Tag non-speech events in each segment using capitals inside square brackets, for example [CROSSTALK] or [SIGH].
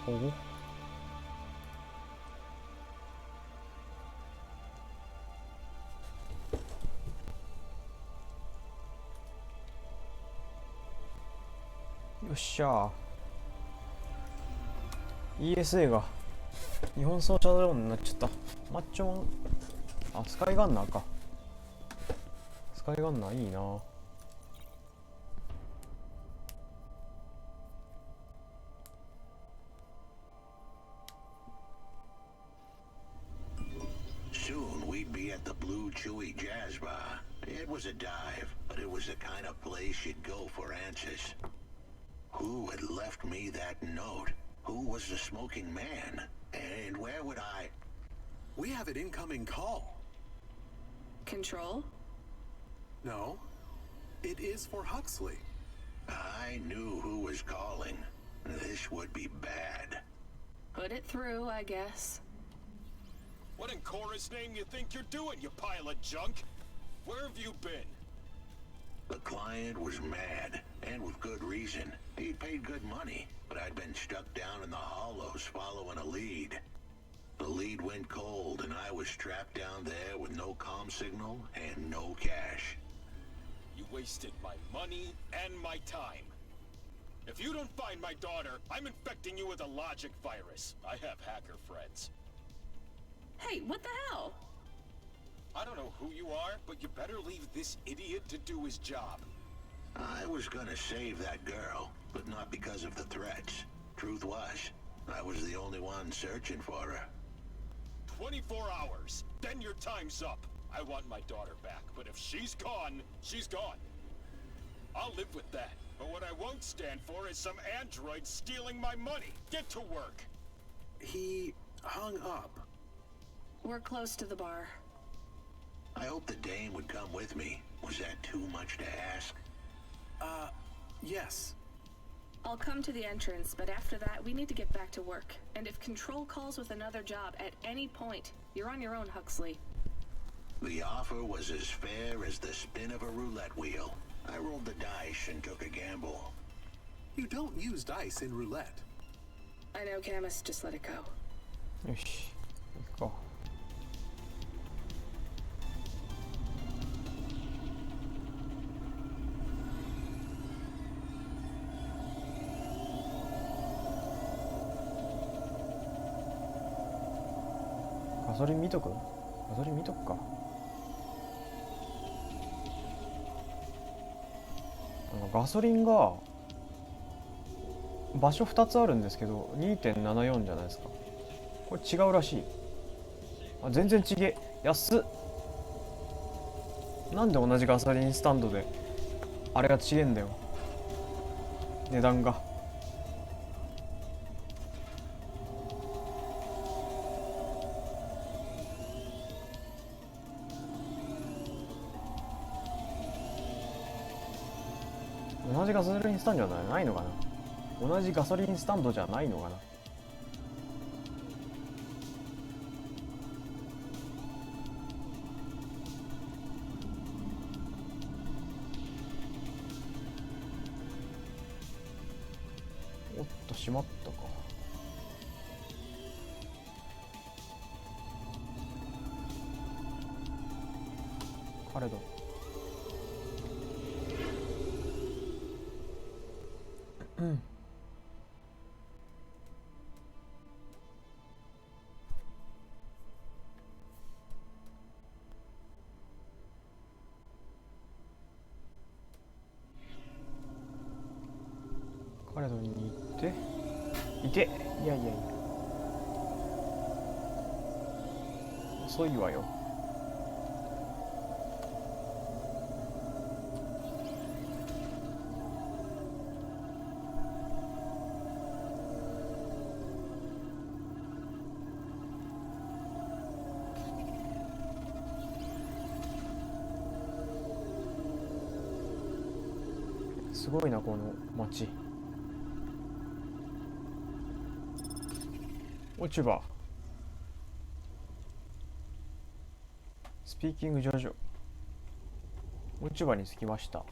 おお。よっしゃー。 ESA が日本ソーシャルローンになっちゃった。マッチョン。あ、スカイガンナーか。スカイガンナーいいな。Soon we'd be at the Blue Chewy Jazz Bar. It was a dive, but it was the kind of place you'd go for answers. Who had left me that note? Who was the smoking man? And where would I... We have an incoming call. Control? No. It is for Huxley. I knew who was calling. This would be bad. Put it through, I guess. What in Cora's name you think you're doing, you pile of junk? Where have you been? The client was mad, and with good reason. He'd paid good money, but I'd been stuck down in the hollows following a lead. The lead went cold, and I was trapped down there with no comm signal and no cash. You wasted my money and my time. If you don't find my daughter, I'm infecting you with a logic virus. I have hacker friends. Hey, what the hell? I don't know who you are, but you better leave this idiot to do his job. I was gonna save that girl, but not because of the threats. Truth was, I was the only one searching for her. 24 hours, then your time's up. I want my daughter back, but if she's gone, she's gone. I'll live with that, but what I won't stand for is some android stealing my money. Get to work. He hung up. We're close to the bar. I hoped the dame would come with me. Was that too much to ask? Yes. I'll come to the entrance, but after that, we need to get back to work. And if Control calls with another job at any point, you're on your own, Huxley. The offer was as fair as the spin of a roulette wheel. I rolled the dice and took a gamble. You don't use dice in roulette. I know, Camus, just let it go. よし、行こう。ガソリン見とく？ガソリン見とくか。ガソリンが場所2つあるんですけど 2.74 じゃないですか。これ違うらしい。あ、全然ちげえ。安っ。なんで同じガソリンスタンドであれが違えんだよ、値段が。同じガソリンスタンドじゃないのかな。同じガソリンスタンドじゃないのかな。おっと、閉まったか。カレド。うん。カレドに行っていて、いやいやいや、遅いわよ。すごいなこの街。落ち葉。スピーキングジョジョ。落ち葉に着きました。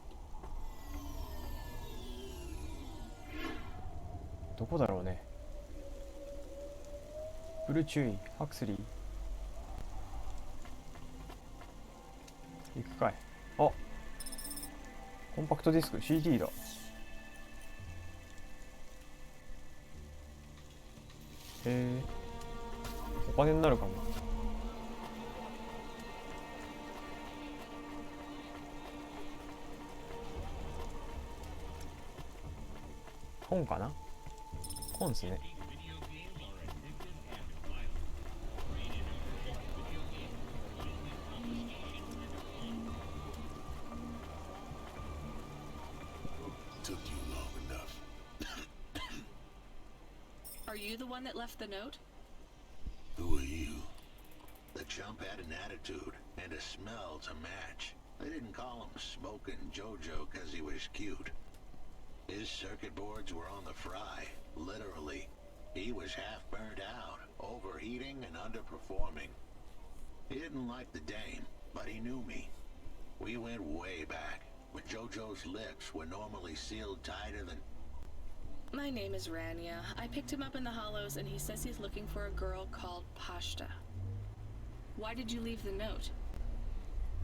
どこだろうね。ブルー注意ハクスリー行くかい。あ、コンパクトディスク CD だ。お金になるかも。本かな。本っすね。Took you long enough. Are you the one that left the note? Who are you? The chump had an attitude and a smell to match. They didn't call him Smoking Jojo because he was cute. His circuit boards were on the fry, literally. He was half burnt out, overheating and underperforming. He didn't like the dame, but he knew me. We went way back, when Jojo's lips were normally sealed tighter than... My name is Rania. I picked him up in the Hollows and he says he's looking for a girl called Pashta. Why did you leave the note?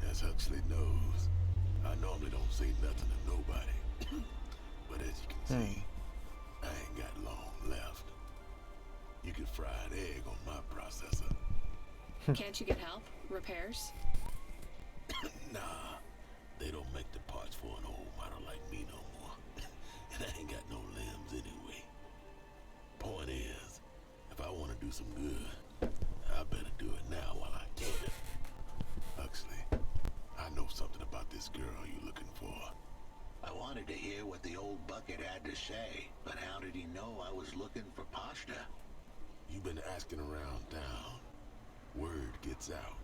As Huxley knows, I normally don't say nothing to nobody. But as you can see, I ain't got long left. You can fry an egg on my processor. Can't you get help? Repairs? Nah, they don't make the parts for an old model like me no more. And I ain't got no limbs anyway. Point is, if I want to do some good, I better do it now while I can. Huxley, I know something about this girl you're looking for. I wanted to hear what the old bucket had to say, but how did he know I was looking for Pashta? You've been asking around town. Word gets out.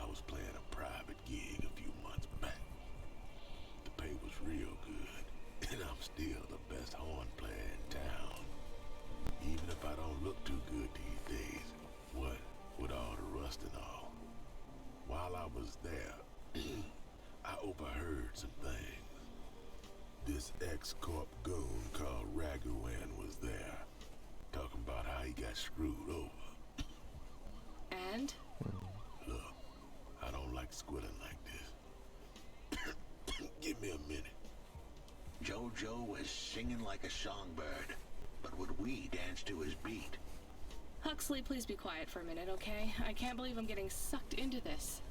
I was playing a private gig a few months back. The pay was real good, and I'm still the best horn player in town. Even if I don't look too good these days, what with all the rust and all. While I was there, I overheard some things. This ex-corp goon called Raguan was there, talking about how he got screwed over. And? Look, I don't like squilling like this. Give me a minute. Jojo was singing like a songbird, but would we dance to his beat? Huxley, please be quiet for a minute, okay? I can't believe I'm getting sucked into this.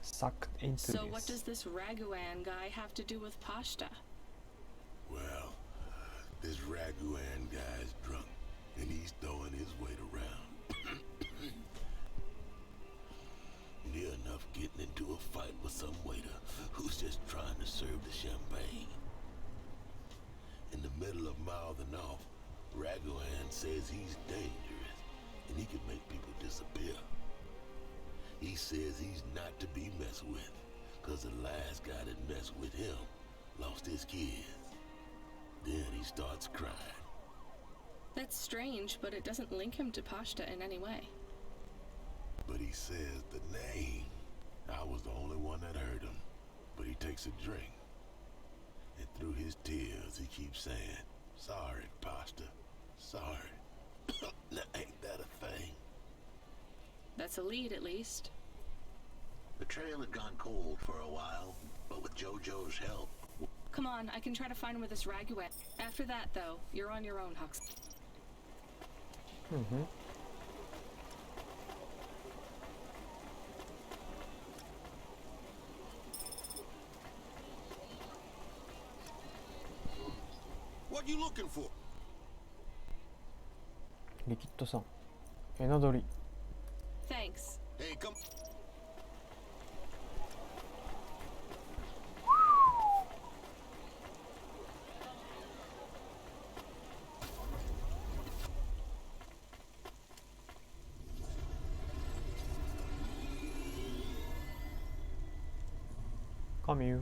Sucked into So this. what does this Raguan guy have to do with Pashta? Well, this Raguan guy's drunk, and he's throwing his weight around. Near enough getting into a fight with some waiter who's just trying to serve the champagne. In the middle of mouthing off, Raguan says he's dangerous, and he can make people disappear. He says he's not to be messed with, cause the last guy that messed with him lost his kids. Then he starts crying. That's strange, but it doesn't link him to Pashta in any way. But he says the name. I was the only one that heard him. But he takes a drink. And through his tears, he keeps saying, "Sorry, Pasta. Sorry." Now, ain't that a thing? That's a lead, at least. The trail had gone cold for a while, but with Jojo's help... Come on, I can try to find where this Raguan... After that, though, you're on your own, Hux. What you looking for? リキッドさん。エナドリ。Thanks. Hey, come. Come you.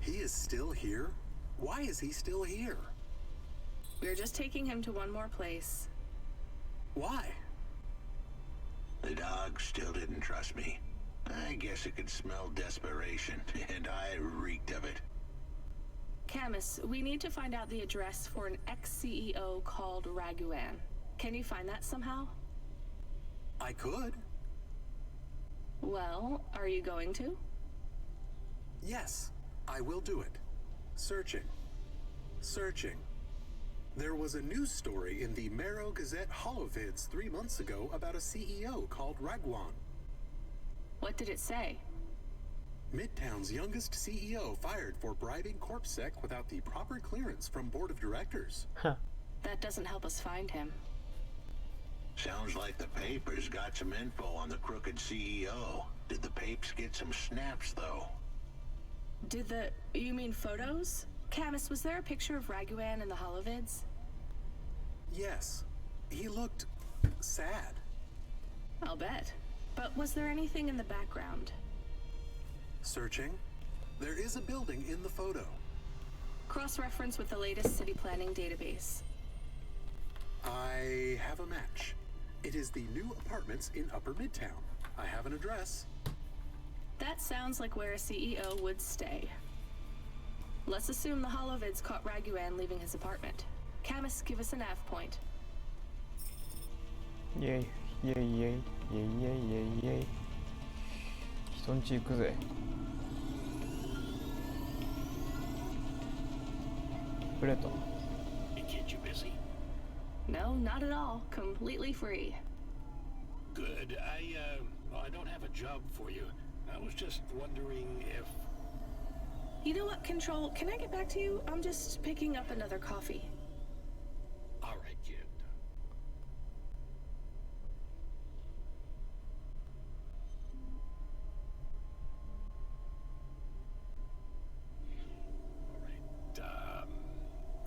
He is still here? Why is he still here? We're just taking him to one more place. Why? The dog still didn't trust me. I guess it could smell desperation, and I reeked of it. Camus, we need to find out the address for an ex-CEO called Raguan. Can you find that somehow? I could. Well, are you going to? Yes, I will do it. Searching. Searching. There was a news story in the Marrow Gazette Holovids 3 months ago about a CEO called Ragwan. What did it say? Midtown's youngest CEO fired for bribing CorpSec without the proper clearance from board of directors. That doesn't help us find him. Sounds like the papers got some info on the crooked CEO. Did the papes get some snaps, though? You mean photos? Camus, was there a picture of Raguan in the Holovids? Yes, he looked sad. I'll bet. But was there anything in the background? Searching. There is a building in the photo. Cross-reference with the latest city planning database. I have a match. It is the new apartments in Upper Midtown. I have an address. That sounds like where a CEO would stay. Let's assume the Holovids caught Raguan leaving his apartment. Camus, give us a nav point. イエイイエイイエイイエイイエイイエイイエイ人んち行くぜ。プレート Hey, kid, you busy? No, not at all. Completely free. Good. I don't have a job for you. I was just wondering if... You know what, Control? Can I get back to you? I'm just picking up another coffee. All right, kid. All right.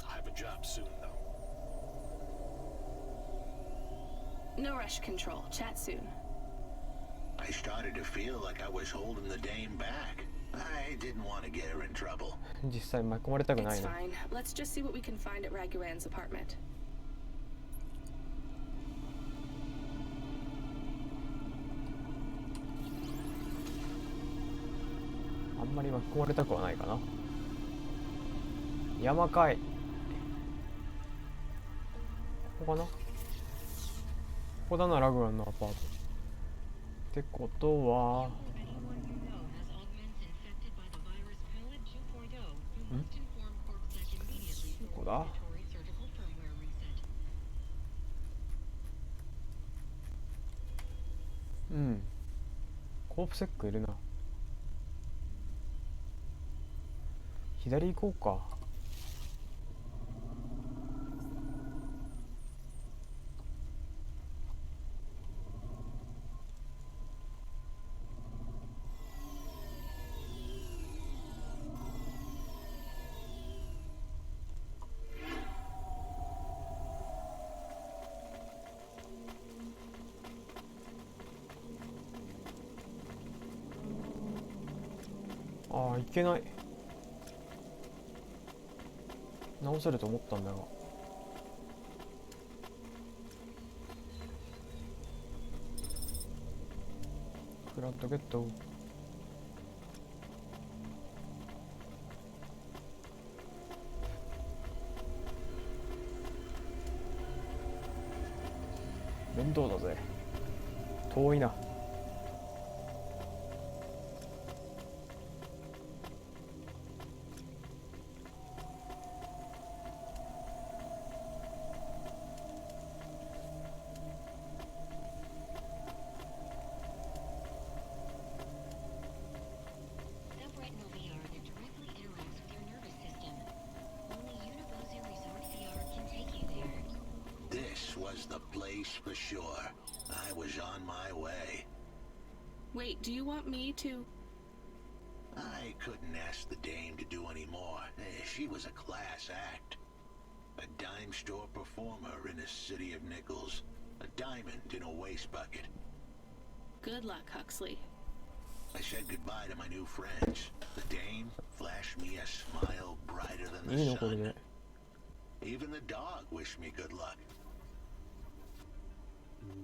I'll have a job soon, though. No rush, Control. Chat soon. I started to feel like I was holding the dame back. I didn't want to get her in trouble. 実際巻き込まれたくない It's ね。 fine. Let's just see what we can find at Raguan's apartment. あんまり巻き込まれたくはないかな。山かい。ここかな。ここだな、ラグランのアパート。ってことは、どこだ？うん。コープセックいるな。左行こうか。ああ、いけない。直せると思ったんだが。フラットゲット。面倒だぜ。遠いな。Was the place for sure. I was on my way. Wait, do you want me to... I couldn't ask the dame to do any more. She was a class act. A dime store performer in a city of nickels. A diamond in a waste bucket. Good luck, Huxley. I said goodbye to my new friends. The dame flashed me a smile brighter than the いいのこれ sun. で。 Even the dog wished me good luck.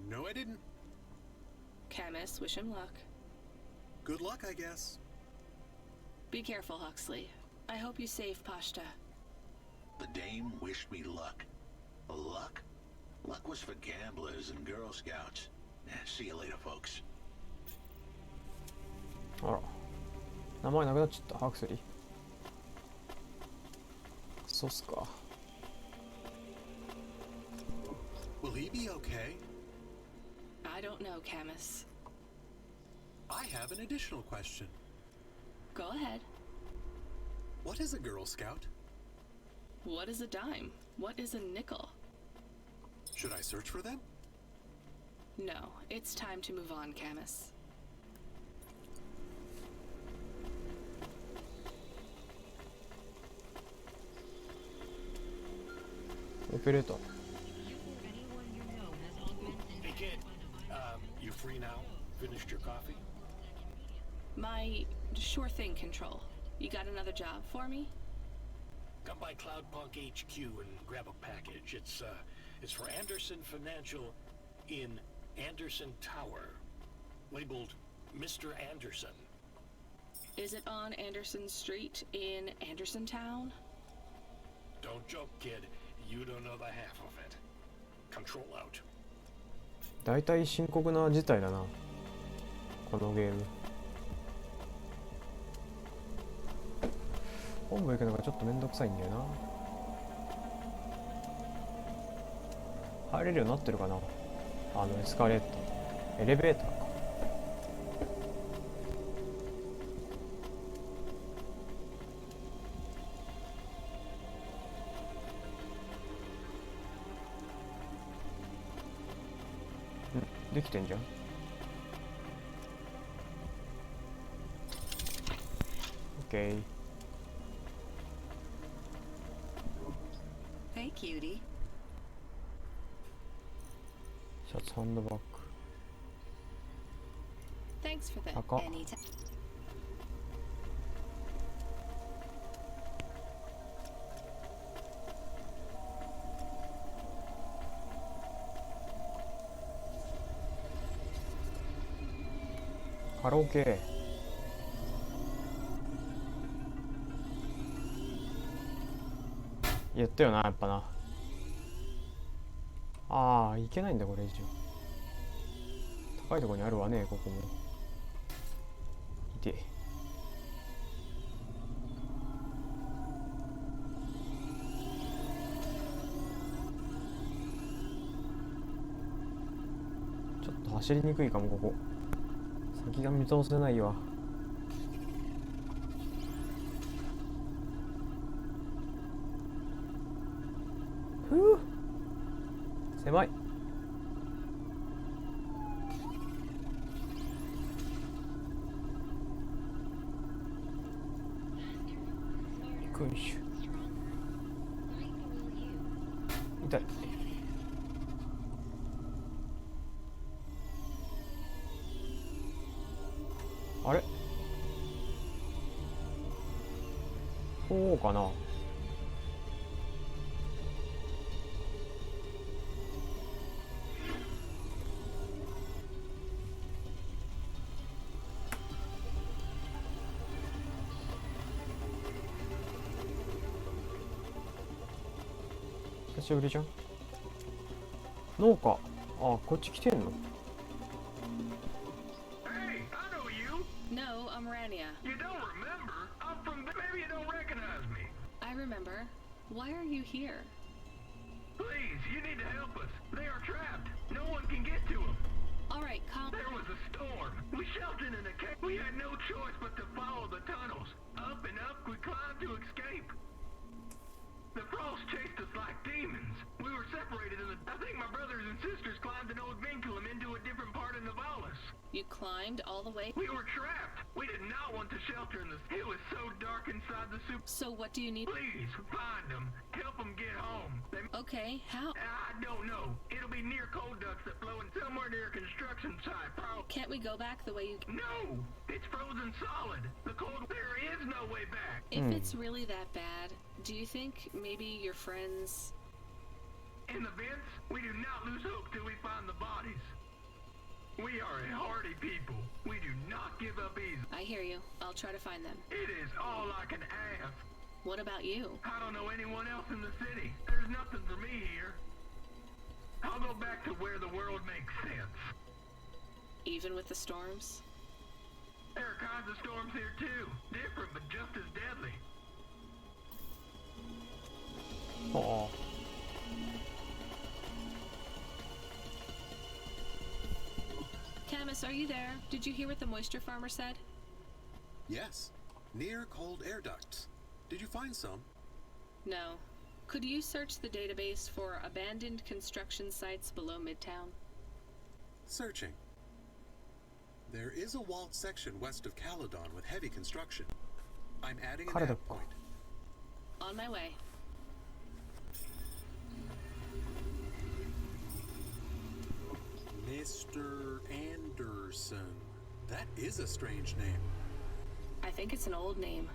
No, I didn't. Camus, wish him luck. Good luck, I guess. Be careful, Huxley. I hope you save Pashta. The dame wished me luck. Luck? Luck was for gamblers and Girl Scouts. See you later, folks. あら、名前なくなっちゃった。ハクスリー。そうっすか。 Will he be okay? I don't know, Camus. I have an additional question. Go ahead. What is a Girl Scout? What is a dime? What is a nickel? Should I search for them? No, it's time to move on, Camus. オペレーター。 Hey kid, you free now? Finished your coffee? My sure thing control. You got another job for me? Come by Cloudpunk HQ and grab a package. It's for Anderson Financial in Anderson Tower, labeled Mr. Anderson. Is it on Anderson Street in Anderson Town? Don't joke, kid. You don't know the half of it. Control out. だいたい深刻な事態だな、このゲーム。本部行くのがちょっとめんどくさいんだよな。入れるようになってるかな、あのエスカレーター、エレベーターか。できてんじゃん。オッケー。 Hey, cutie. シャツハンドバッグ。 Thanks for that. 高っ。 Anytime. カラオケ。言ったよな、やっぱな。ああ、いけないんだこれ以上。高いところにあるわね、ここも。いて。ちょっと走りにくいかも、ここ。先が見通せないわ。ふう、狭い。君主。痛い。あれ、こうかな。久しぶりじゃん。農家。あ、こっち来てんの。 Hey, I know you. No, I'm Rania. You don't remember? I'm from. Maybe you don't recognize me. I remember. Why are you here? Please, you need to help us. They are trapped. No one can get to them. All right, calm. There was a storm. We sheltered in a cave. We had no choice but to follow the tunnels. Up and up, we climbed to escape. The frost chased us like demons. We were separated in the... I think my brothers and sisters climbed an old vinculum into a different part of Navalis. You climbed all the way. We were trapped. We did not want to shelter in the... It was so dark inside the soup. So what do you need? Please, find them. Help them get home. They... Okay, how? I don't know. It'll be near coal ducts that flow in somewhere near a construction site. Probably. Can't we go back the way you... No! It's frozen solid. The cold... There is no way back. If it's really that bad, do you think maybe your friends... In the vents, we do not lose hope till we find the bodies. We are a hardy people. We do not give up easily. I hear you. I'll try to find them. It is all I can ask. What about you? I don't know anyone else in the city. There's nothing for me here. I'll go back to where the world makes sense. Even with the storms? There are kinds of storms here too. Different, but just as deadly. は Camus, are you there? Did you hear what the moisture farmer said? Yes. Near cold air ducts. Did you find some? No. Could you search the database for abandoned construction sites below Midtown? Searching. There is a walled section west of Caledon with heavy construction. I'm adding an Caledon. add point. On my way. Mr. Anderson. That is a strange name. I think it's an old name.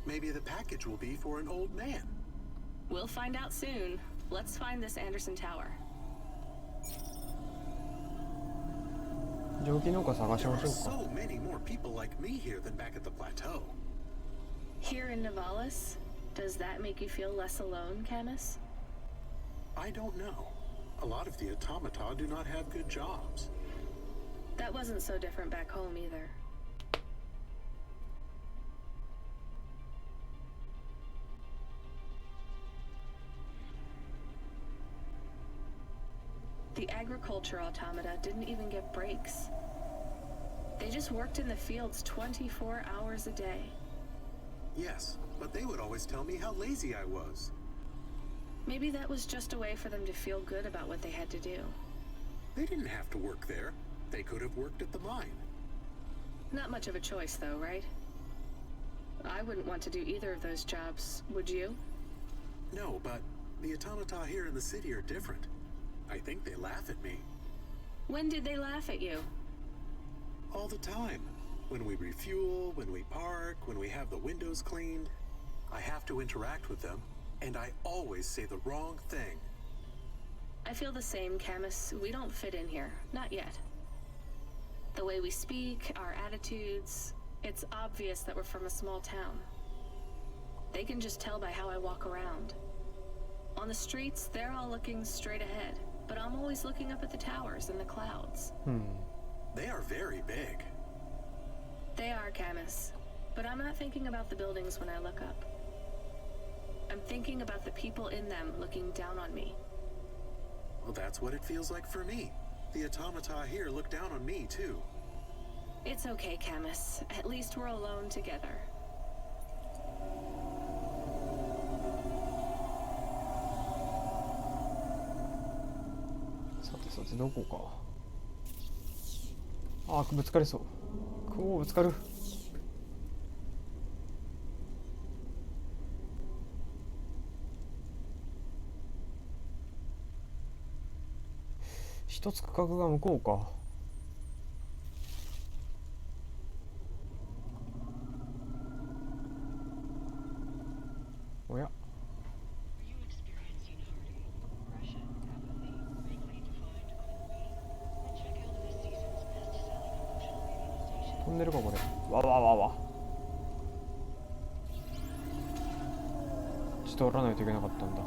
Maybe the package will be for an old man. We'll find out soon. Let's find this Anderson Tower. 蒸気農家探し There ま are しょうか so many more people like me here than back at the plateau. Here in Nivalis? Does that make you feel less alone, Camus? I don't know. A lot of the automata do not have good jobs. That wasn't so different back home either. The agriculture automata didn't even get breaks. They just worked in the fields 24 hours a day. Yes, but they would always tell me how lazy I was. Maybe that was just a way for them to feel good about what they had to do. They didn't have to work there. They could have worked at the mine. Not much of a choice, though, right? I wouldn't want to do either of those jobs, would you? No, but the automata here in the city are different. I think they laugh at me. When did they laugh at you? All the time. When we refuel, when we park, when we have the windows cleaned. I have to interact with them, and I always say the wrong thing. I feel the same, Camus. We don't fit in here. Not yet. The way we speak, our attitudes, it's obvious that we're from a small town. They can just tell by how I walk around. On the streets, they're all looking straight ahead, but I'm always looking up at the towers and the clouds. They are very big. They are, Camus, but I'm not thinking about the buildings when I look up. I'm thinking about the people in them looking down on me. Well, that's what it feels like for me. The automata here look down on me, too. It's okay, Camus. At least we're alone together.さてどこか。ああ、ぶつかりそう。ぶつかる。一つ区画が向こうか。おや。飛んでるかこれ。わわわわ。ちょっと折らないといけなかったんだ。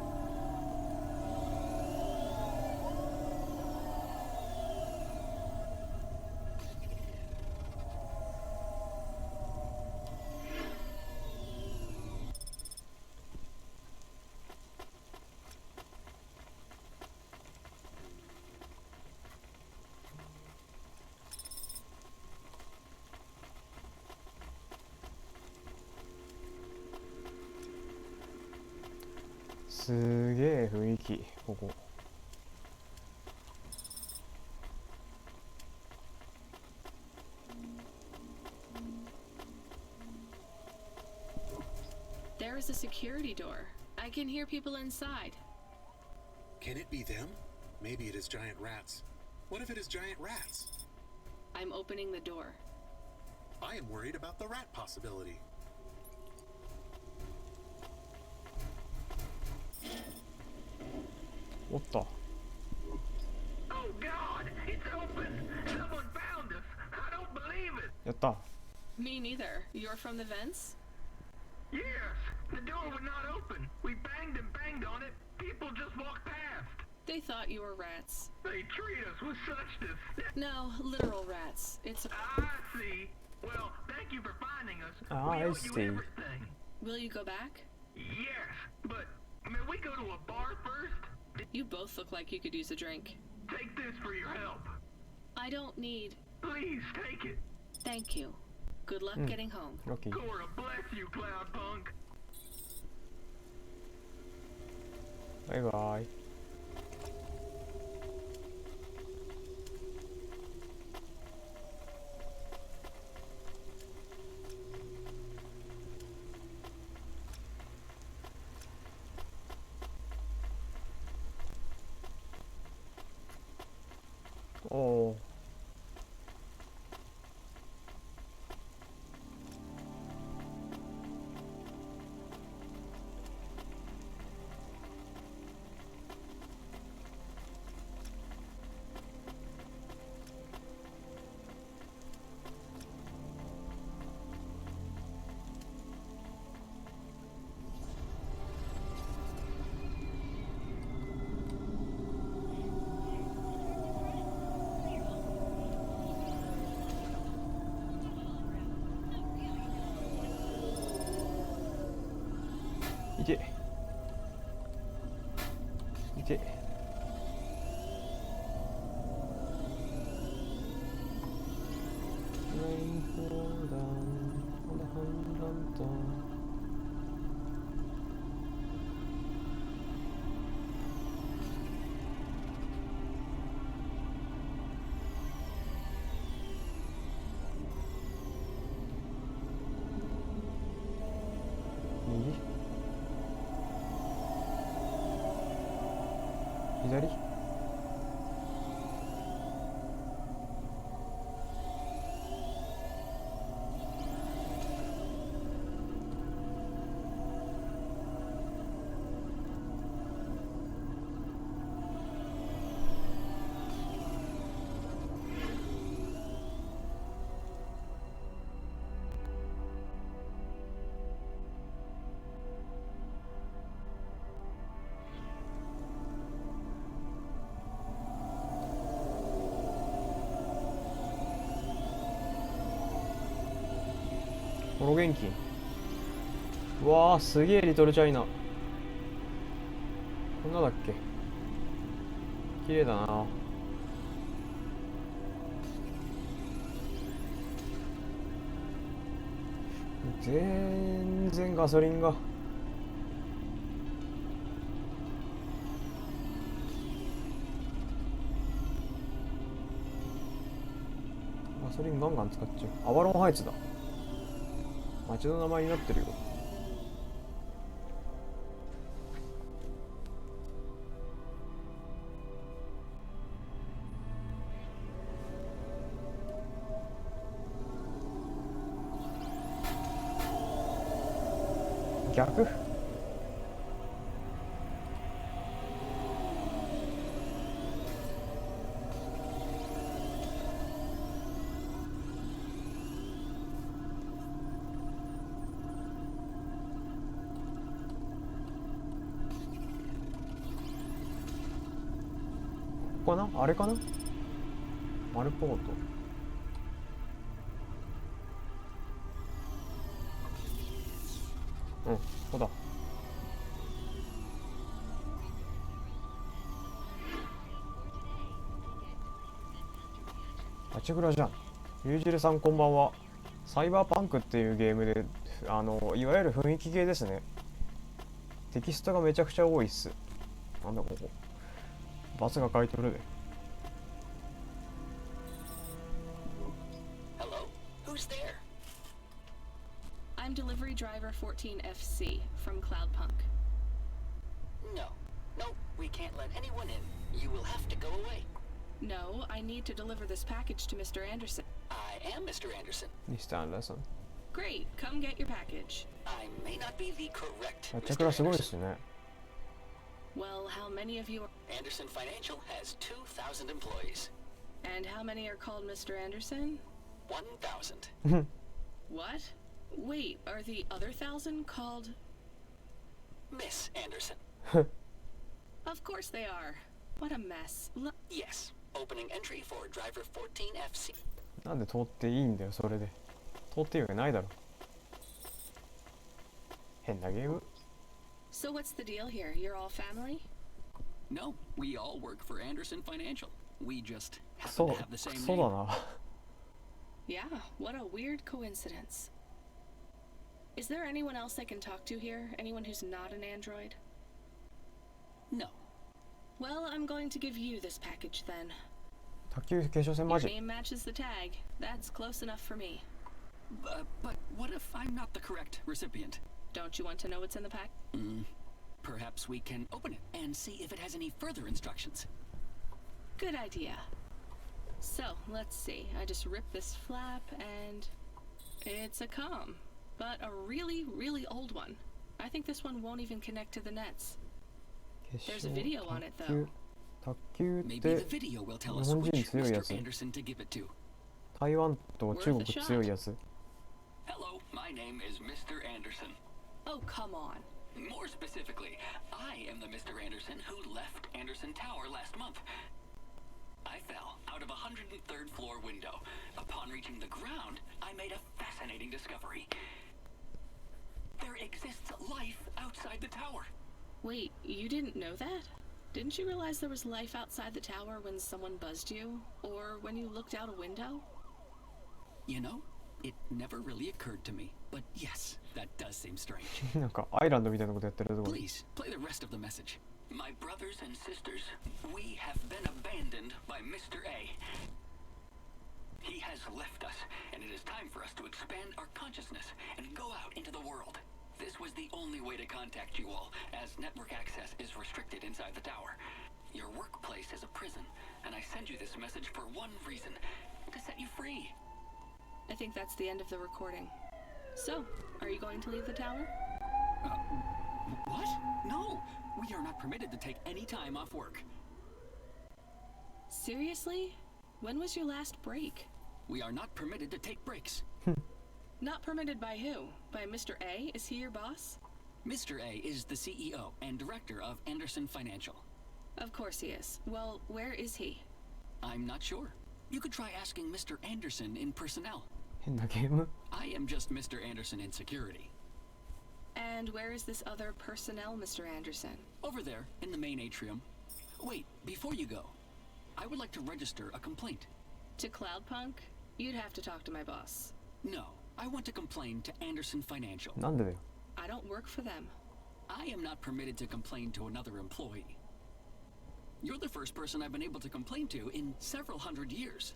すげえ雰囲気ここ。There is a security door. I can hear people inside. Can it be them? Maybe it is giant rats. What if it is giant rats? I'm opening the door. I am worried about the rat possibility.おった。 Oh God! It's open! Someone found us! I don't believe it! やった。 Me neither. You're from the vents? Yes! The door would not open! We banged and banged on it! People just walked past! They thought you were rats. They treat us with such disdain. No, literal rats. It's. I see. Well, thank you for finding us. Ah, we I owe see. you everything. Will you go back? Yes, but may we go to a bar first? You both look like you could use a drink. Take this for your help. I don't need. Please take it. Thank you. Good luck getting home. OK。 Cora bless you, Cloudpunk. バイバイ。おお。いけいけ。右左この現金。うわー、すげえリトルチャイナ。こんなだっけ。綺麗だな。全然ガソリンが。ガソリンガンガン使っちゃう。アバロンハイツだ。町の名前になってるよ。逆ここかなあれかなマルポート。うん、ここだ。あちぐらじゃん。ゆうじるさんこんばんは。サイバーパンクっていうゲームで、いわゆる雰囲気ゲーですね。テキストがめちゃくちゃ多いっす。なんだここ。バスが書いてるで。Hello? Who's there? I'm delivery driver 14FC from Cloudpunk. No. No, we can't let anyone in. You will have to go away. No, I need to deliver this package to Mr. Anderson. I am Mr. Anderson. ミスターアンダーソン。Great, come get your package. I may not be the correct あちゃくら Mr. すごいっ Anderson. すね。Well, how many of you are... Anderson Financial has 2,000 employees. And how many are called Mr. Anderson? 1,000. What? Wait, are the other 1,000 called... Miss Anderson. Of course they are. What a mess. Yes. Opening entry for driver 14FC. なんで通っていいんだよそれで。通っていいわけないだろ。変なゲーム。 So what's the deal here? You're all family? No, we all work for Anderson Financial. We just ク happen ソ to have the ク same ソだ name. な。 Yeah, what a weird coincidence. Is there anyone else I can talk to here? Anyone who's not an android? No. Well, I'm going to give you this package then. 卓球決勝戦マ Your ジ。 name matches the tag. That's close enough for me. But what if I'm not the correct recipient? Don't you want to know what's in the pack? Perhaps we can open it and see if it has any further instructions. Good idea. So, let's see. I just rip this flap and it's a comm, but a really, really old one. I think this one won't even connect to the nets. 決 There's 勝 a video on it 卓球 though. 卓球っ Maybe て the video will tell 日 us 本人 which 強いや Mr. つ。 Anderson to give it to. 台湾と中国強いやつ。 Hello, my name is Mr. Anderson. Oh, come on. More specifically, I am the Mr. Anderson who left Anderson Tower last month. I fell out of a 103rd floor window. Upon reaching the ground, I made a fascinating discovery. There exists life outside the tower. Wait, you didn't know that? Didn't you realize there was life outside the tower when someone buzzed you? Or when you looked out a window? You know, it never really occurred to me. But yes, that does seem strange. なんかアイランドみたいなことやってるとこ。 Please, play the rest of the message. My brothers and sisters, we have been abandoned by Mr. A. He has left us, and it is time for us to expand our consciousness and go out into the world. This was the only way to contact you all, as network access is restricted inside the tower. Your workplace is a prison, and I send you this message for one reason, to set you free. I think that's the end of the recording. So, are you going to leave the tower? What? No! We are not permitted to take any time off work. Seriously? When was your last break? We are not permitted to take breaks. Not permitted by who? By Mr. A? Is he your boss? Mr. A is the CEO and director of Anderson Financial. Of course he is. Well, where is he? I'm not sure. You could try asking Mr. Anderson in personnel. 変なゲーム。 I am just Mr. Anderson in security. And where is this other personnel, Mr. Anderson? Over there, in the main atrium. Wait, before you go, I would like to register a complaint. To Cloudpunk? You'd have to talk to my boss. No, I want to complain to Anderson Financial. なんでだよ。 I don't work for them. I am not permitted to complain to another employee. You're the first person I've been able to complain to in several hundred years.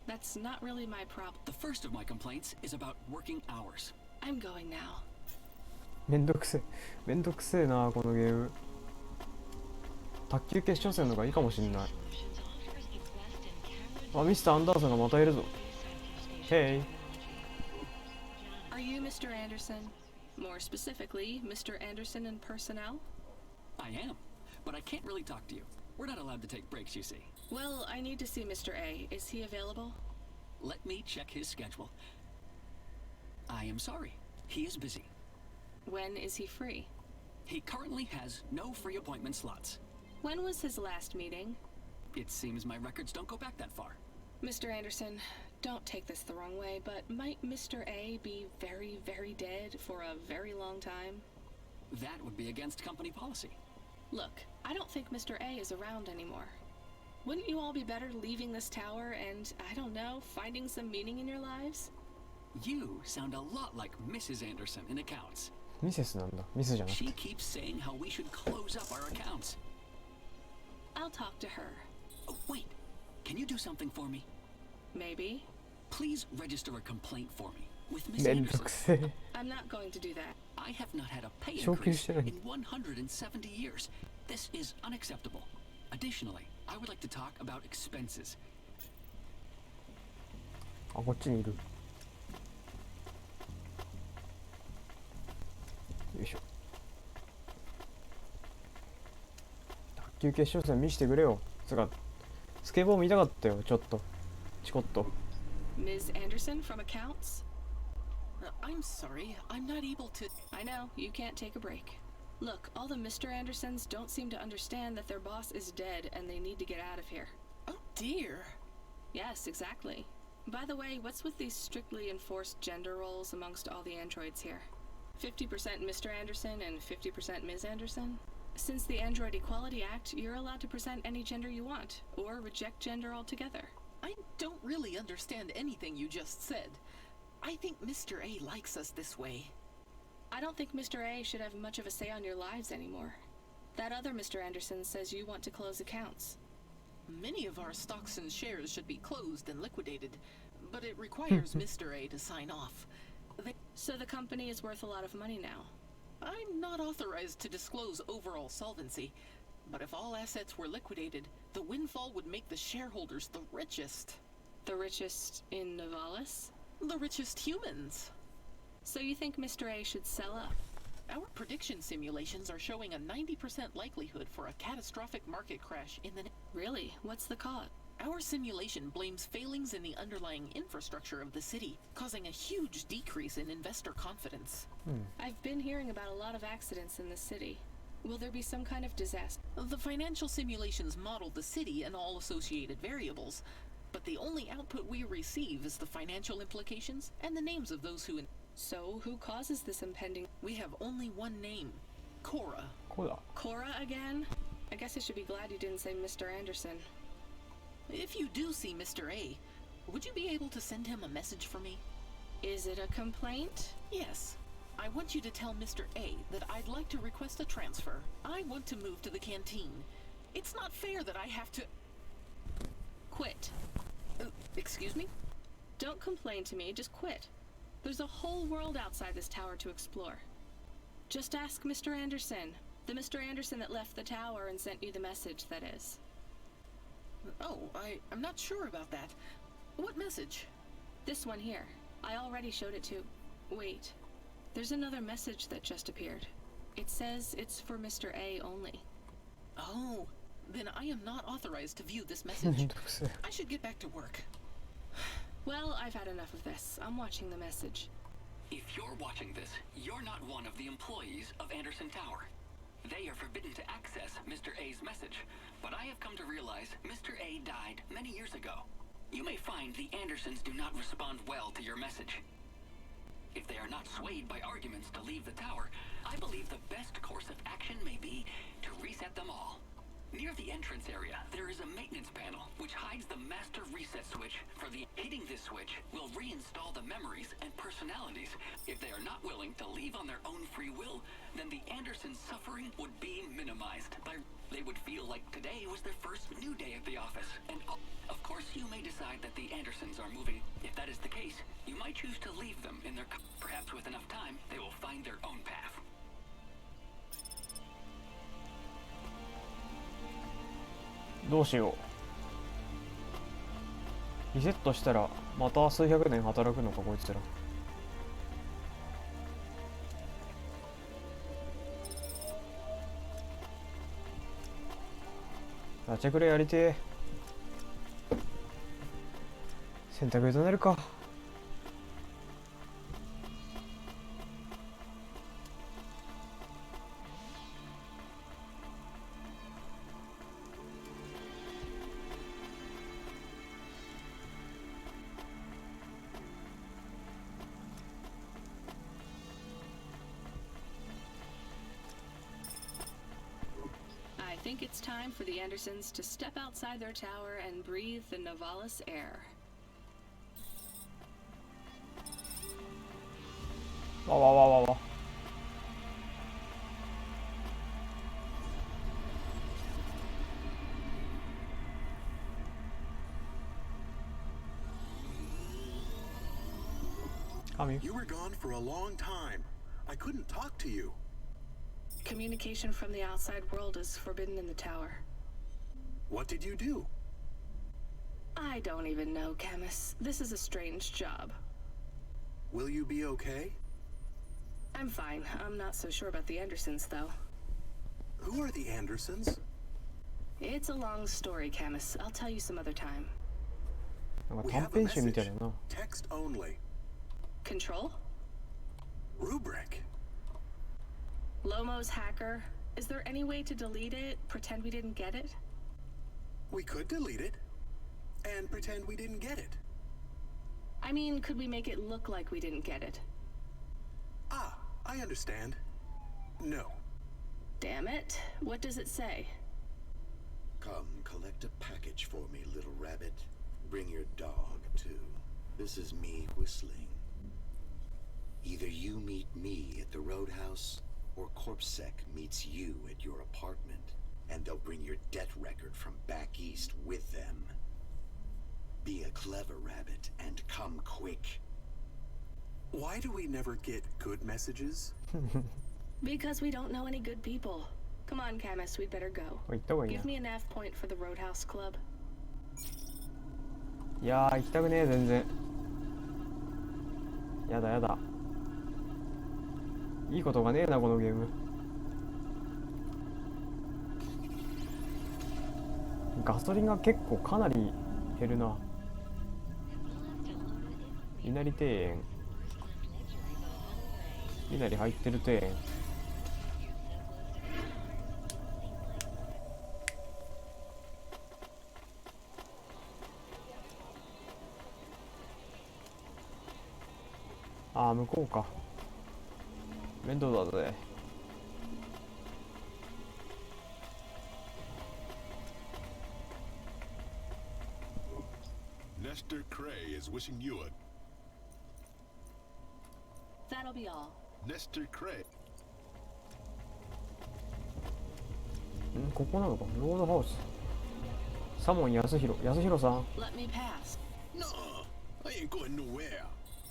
That's not really my problem. The first of my complaints is about working hours. I'm going now. めんどくせえ。めんどくせえなこのゲーム。卓球決勝戦の方がいいかもしんない。あ、ミスターアンダーソンがまたいるぞ。Hey. Are you Mr. Anderson? More specifically, Mr. Anderson in personnel? I am, but I can't really talk to you. We're not allowed to take breaks, you see. Well, I need to see Mr. A. Is he available? Let me check his schedule. I am sorry. He is busy. When is he free? He currently has no free appointment slots. When was his last meeting? It seems my records don't go back that far. Mr. Anderson, don't take this the wrong way, but might Mr. A be very, very dead for a very long time? That would be against company policy. Look, I don't think Mr. A is around anymore. Wouldn't you all be better leaving this tower and, I don't know, finding some meaning in your lives? You sound a lot like Mrs. Anderson in accounts. ミセスなんだ。ミスじゃなく She て。 keeps saying how we should close up our accounts. I'll talk to her. Oh, wait. Can you do something for me? Maybe. Please register a complaint for me with Miss めんど Anderson. くせえ。 I'm not going to do that. I have not had a pay 昇級 increase してない。 in 170 years. This is unacceptable. Additionally, I would like to talk about expenses. あ、こっちにいる。よいしょ。卓球決勝戦見してくれよ。つか、スケボー見たかったよ、ちょっと。チコッと。 Ms. Anderson from accounts? I'm sorry, I'm not able to. I know, you can't take a break. Look, all the Mr. Andersons don't seem to understand that their boss is dead and they need to get out of here. Oh dear. Yes, exactly. By the way, what's with these strictly enforced gender roles amongst all the androids here? 50% Mr. Anderson and 50% Ms. Anderson? Since the Android Equality Act, you're allowed to present any gender you want, or reject gender altogether. I don't really understand anything you just said. I think Mr. A likes us this way. I don't think Mr. A should have much of a say on your lives anymore. That other Mr. Anderson says you want to close accounts. Many of our stocks and shares should be closed and liquidated, but it requires Mr. A to sign off. So the company is worth a lot of money now. I'm not authorized to disclose overall solvency, but if all assets were liquidated, the windfall would make the shareholders the richest. The richest in Novalis? The richest humans. So you think Mr. A should sell up? Our prediction simulations are showing a 90% likelihood for a catastrophic market crash in the... Really? What's the cause? Our simulation blames failings in the underlying infrastructure of the city, causing a huge decrease in investor confidence. I've been hearing about a lot of accidents in the city. Will there be some kind of disaster? The financial simulations model the city and all associated variables, but the only output we receive is the financial implications and the names of those who... So, who causes this impending... We have only one name. Cora. Cora again? I guess I should be glad you didn't say Mr. Anderson. If you do see Mr. A, would you be able to send him a message for me? Is it a complaint? Yes. I want you to tell Mr. A that I'd like to request a transfer. I want to move to the canteen. It's not fair that I have to... Quit. Excuse me? Don't complain to me, just quit. There's a whole world outside this tower to explore. Just ask Mr. Anderson. The Mr. Anderson that left the tower and sent you the message, that is. Oh, I'm not sure about that. What message? This one here. I already showed it to... Wait. There's another message that just appeared. It says it's for Mr. A only. Oh, then I am not authorized to view this message. I should get back to work. Well, I've had enough of this. I'm watching the message. If you're watching this, you're not one of the employees of Anderson Tower. They are forbidden to access Mr. A's message, but I have come to realize Mr. A died many years ago. You may find the Andersons do not respond well to your message. If they are not swayed by arguments to leave the tower, I believe the best course of action may be to reset them all. Near the entrance area, there is a maintenance panel which hides the master reset switch. Hitting this switch will reinstall the memories and personalities. If they are not willing to leave on their own free will, then the Andersons' suffering would be minimized. They would feel like today was their first new day at the office. And of course, you may decide that the Andersons are moving. If that is the case, you might choose to leave them in their... Perhaps with enough time, they will find their own path. どうしよう。リセットしたらまた数百年働くのかこいつら。ラチェクレやりてえ。選択となるか。I think it's time for the Andersons to step outside their tower and breathe the Novalis air. わわわわわ。Come You were gone for a long time. I couldn't talk to you. Communication from the outside world is forbidden in the tower. What did you do? I don't even know, Camus. This is a strange job. Will you be okay? I'm fine. I'm not so sure about the Andersons, though. Who are the Andersons? It's a long story, Camus. I'll tell you some other time. なんか We 短 have a 編集みたい message. だな。 Text only. Control? Rubric. Lomo's hacker. Is there any way to delete it? Pretend we didn't get it? We could delete it and pretend we didn't get it. I mean, could we make it look like we didn't get it? Ah, I understand. No. Damn it. What does it say? Come collect a package for me, little rabbit. Bring your dog, too. This is me whistling. Either you meet me at the roadhouse, or CorpSec meets you at your apartment, and they'll bring your debt record from back east with them. Be a clever rabbit and come quick. Why do we never get good messages? Because we don't know any good people. Come on, Camus, we'd better go. 行った方がいいな。 Give me a nav point for the Roadhouse Club. いやー行きたくねえ全然。やだやだ。いいことがねえなこのゲーム。ガソリンが結構かなり減るな。稲荷庭園。稲荷入ってる庭園。ああ向こうか。面倒だぜ。Nestor Cray is wishing you a That'll be all. Nestor Cray. ここなのか。ロードハウス。サモン康弘。康弘さん。 Let me pass. No, I ain't going nowhere.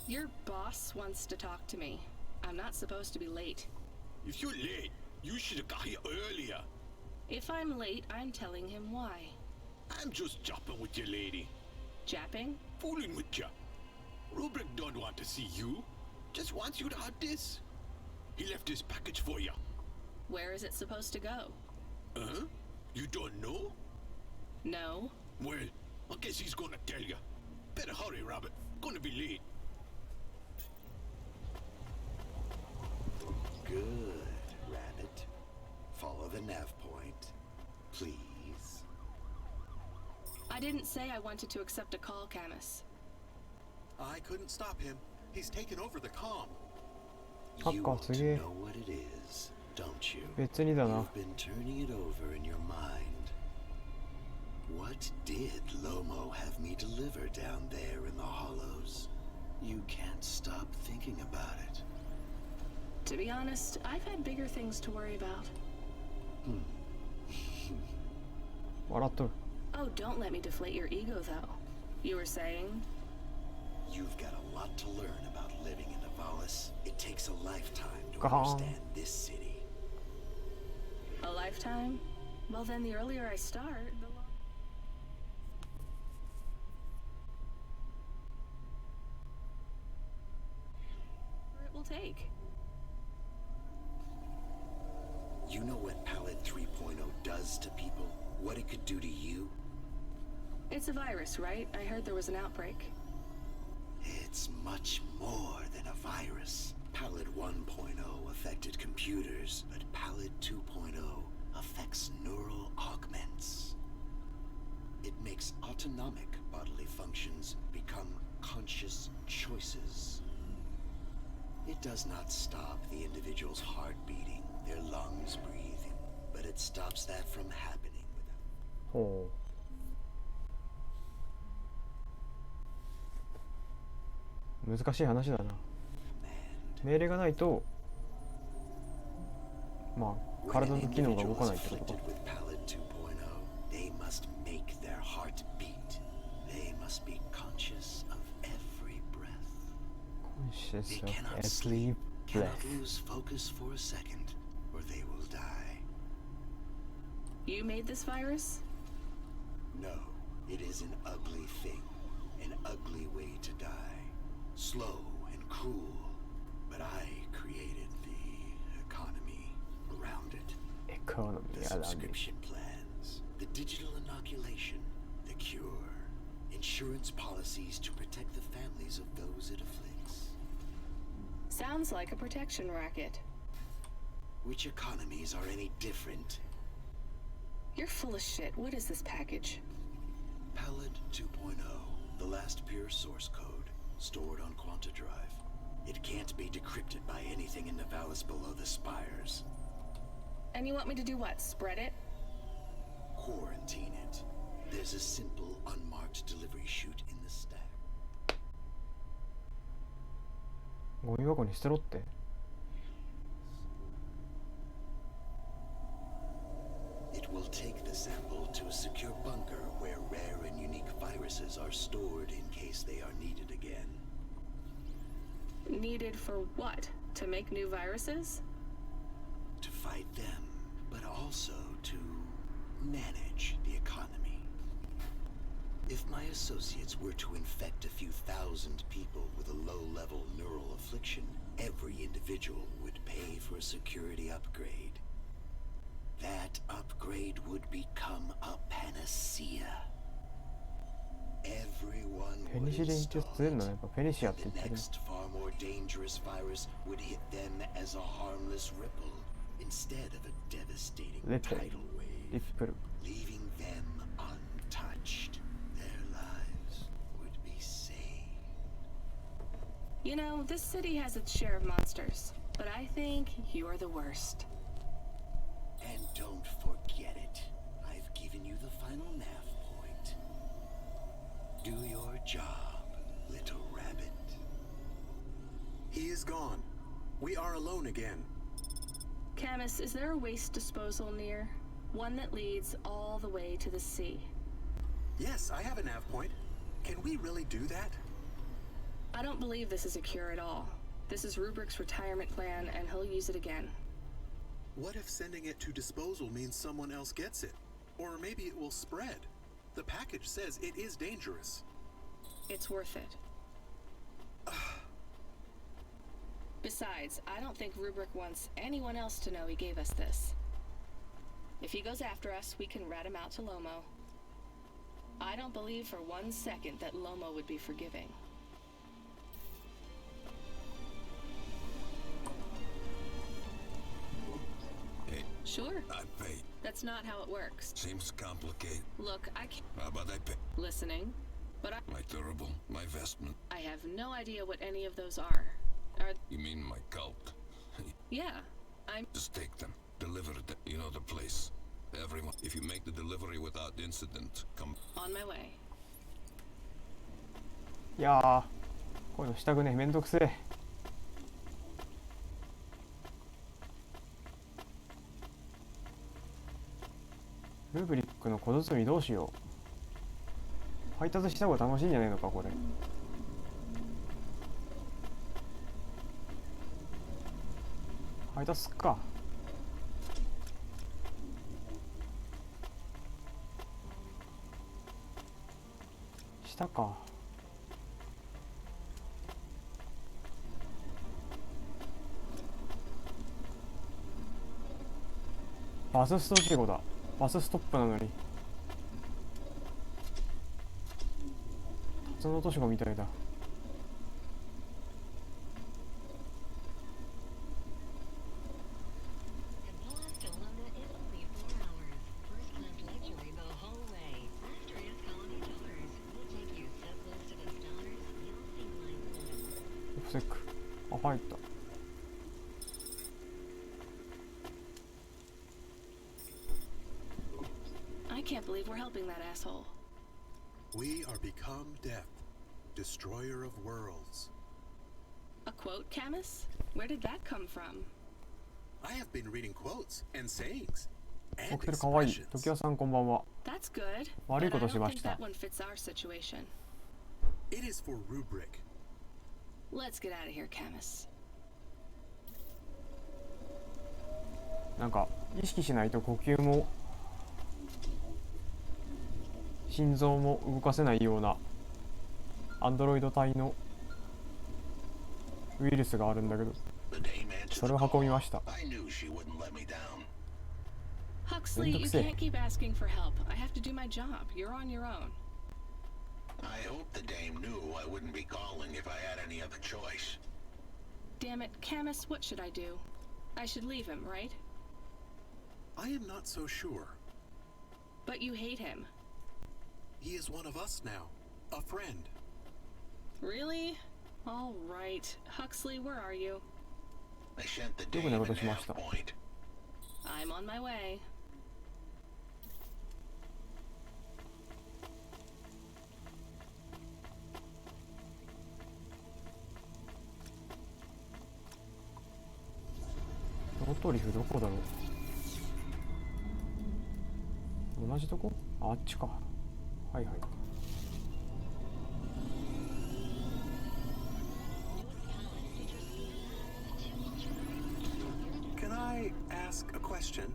Your boss wants to talk to me. I'm not supposed to be late. If you're late, you should have got here earlier. If I'm late, I'm telling him why. I'm just jopping with your lady. Japping? Fooling with ya. Rubric don't want to see you. Just wants you to have this. He left this package for ya. Where is it supposed to go? Huh? You don't know? No. Well, I guess he's gonna tell ya. Better hurry, Rabbit. Gonna be late. Good, rabbit. Follow the nav point, please. I didn't say I wanted to accept a call, Camus. I couldn't stop him. He's taken over the comm. You want to know what it is, don't you? 別にだな。 You've been turning it over in your mind. What did Lomo have me deliver down there in the hollows? You can't stop thinking about it. To be honest, I've had bigger things to worry about. 笑っとる。 Oh, don't let me deflate your ego, though. You were saying? You've got a lot to learn about living in Avalis. It takes a lifetime to Gah. understand this city. A lifetime? Well, then the earlier I start, the longer it will take. You know what Palette 3.0 does to people? What it could do to you? It's a virus, right? I heard there was an outbreak. It's much more than a virus. Palette 1.0 affected computers, but Palette 2.0 affects neural augments. It makes autonomic bodily functions become conscious choices. It does not stop the individual's heart beating, their lungs breathing, but it stops that from happening without. ほう。難しい話だな。命令がないと、まあ体の機能が動かないってことか。They must make their heart beat. They must be conscious of every breath. Conscious They of cannot every sleep, cannot breath. lose focus for a second, or they will die. You made this virus? No, it is an ugly thing, an ugly way to die. Slow and cruel, but I created the economy around it. Economy The around it. subscription plans, the digital inoculation, the cure, insurance policies to protect the families of those it afflicts. Sounds like a protection racket. Which economies are any different? You're full of shit. What is this package? Pallet 2.0, the last pure source code, stored on Quanta Drive. It can't be decrypted by anything in Nivalis below the spires. And you want me to do what? Spread it? Quarantine it. There's a simple, unmarked delivery chute in the stack. ゴミ箱に捨てろって。It will take the sample to a secure bunker where rare and unique viruses are stored in case they are needed again. Needed for what? To make new viruses? To fight them, but also to manage the economy. If my associates were to infect a few thousand people with a low-level neural affliction, every individual would pay for a security upgrade. That upgrade would become a panacea. Everyone ペニシリンって強いのはやっぱペニシアって言 the ってる。 next far more dangerous virus would hit them as a harmless ripple instead of a devastating Ripple. tidal wave, リップル。 leaving them untouched. Their lives would be saved. You know, this city has its share of monsters, but I think you're the worst. And don't forget it. I've given you the final nav point. Do your job, little rabbit. He is gone. We are alone again. Camus, is there a waste disposal near? One that leads all the way to the sea. Yes, I have a nav point. Can we really do that? I don't believe this is a cure at all. This is Rubrick's retirement plan, and he'll use it again. What if sending it to disposal means someone else gets it? Or maybe it will spread. The package says it is dangerous. It's worth it. Besides, I don't think Rubrick wants anyone else to know he gave us this. If he goes after us, we can rat him out to Lomo. I don't believe for 1 second that Lomo would be forgiving. Hey, Sure. I pay. That's not how it works. Seems complicated. Look, I can't... How about I pay? Listening, but My durable, my vestment. I have no idea what any of those are. You mean my cult? Yeah, I'm... Just take them. Deliver it. You know the place. Everyone. If you make the delivery without incident, come. on my way. いやー、こういうのしたくねえ。めんどくせえ。ルーブリックの小包どうしよう。配達した方が楽しいんじゃねえのかこれ。配達すっか。したか。バススト事故だ。バスストップなのに。辰野都市がみたいだ。オフセック。あ、入った。I can't believe we're helping that asshole. We are become death, destroyer of worlds. A quote, Camus? Where did that come from? I have been reading quotes and sayings 起 and きてるかわいい。 expressions. 時代さんこんばんは。 That's good. 悪い But こ I とし don't ま think した。 that one fits our situation. It is for Rubric. Let's get out of here, Camus. なんか意識しないと呼吸も心臓も動かせないようなアンドロイド体のウイルスがあるんだけど、 The dame answered それ the を運び call. ました。 I knew she wouldn't let me down. Huxley, you can't keep asking for help. I have to do my job. You're on your own. I hope the dame knew I wouldn't be calling if I had any other choice. Damn it, Camus, what should I do? I should leave him, right? I am not so sure. But you hate him. He is one of us now. A friend. Really? All right. Huxley, where are you? They sent the どこに Dame 落と in しま half した point. I'm on my way. ロトリフどこだろう。同じとこ？あっちか。はいはい。Can I ask a question?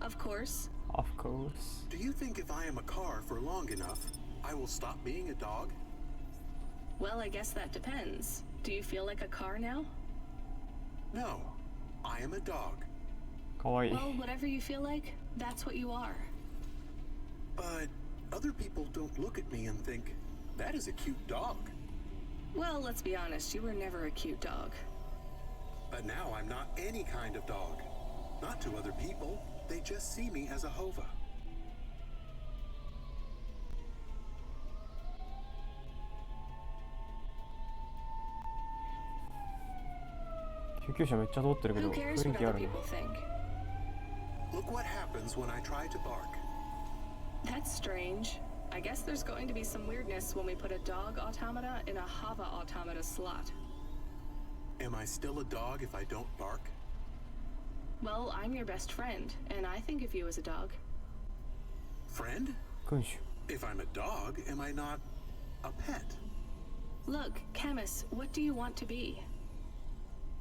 Of course. Of course. Do you think if I am a car for long enough, I will stop being a dog? Well, I guess that depends. Do you feel like a car now? No. I am a dog. かわいい。 Well, whatever you feel like, that's what you are. But other people don't look at me and think, that is a cute dog. Well, let's be honest, you were never a cute dog. But now I'm not any kind of dog. Not to other people. They just see me as a Hova. 救急車めっちゃ通ってるけ Who ど cares 雰囲 what 気あ other るな。 people think? Look what happens when I try to bark. That's strange. I guess there's going to be some weirdness when we put a dog automata in a Hava automata slot. Am I still a dog if I don't bark? Well, I'm your best friend, and I think of you as a dog. Friend? 君主。 If I'm a dog, am I not a pet? Look, Camus, what do you want to be?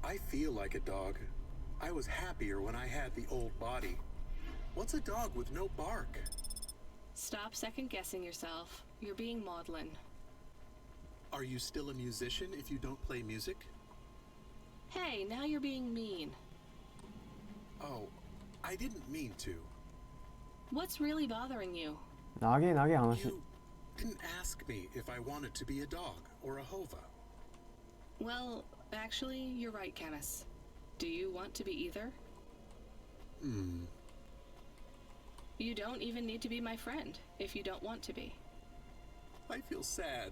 I feel like a dog. I was happier when I had the old body. What's a dog with no bark? Stop second-guessing yourself. You're being maudlin. Are you still a musician if you don't play music? Hey, now you're being mean. Oh, I didn't mean to. What's really bothering you? 長え長え話。 You didn't ask me if I wanted to be a dog or a Hova. Well, actually, you're right, Camus. Do you want to be either? You don't even need to be my friend if you don't want to be. I feel sad.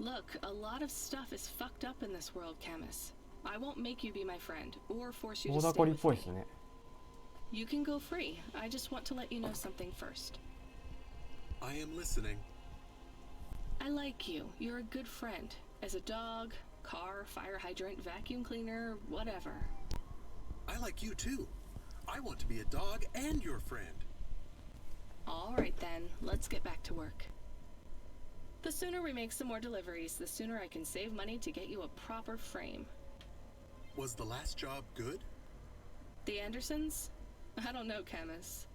Look, a lot of stuff is fucked up in this world, Camus. I won't make you be my friend or force you 大 to 田 stay こりっ with ぽい me. ですね。 You can go free. I just want to let you know something first. I am listening. I like you. You're a good friend. As a dog, car, fire hydrant, vacuum cleaner, whatever. I like you too. I want to be a dog and your friend. All right then, let's get back to work. The sooner we make some more deliveries, the sooner I can save money to get you a proper frame. Was the last job good? The Andersons? I don't know, Camus.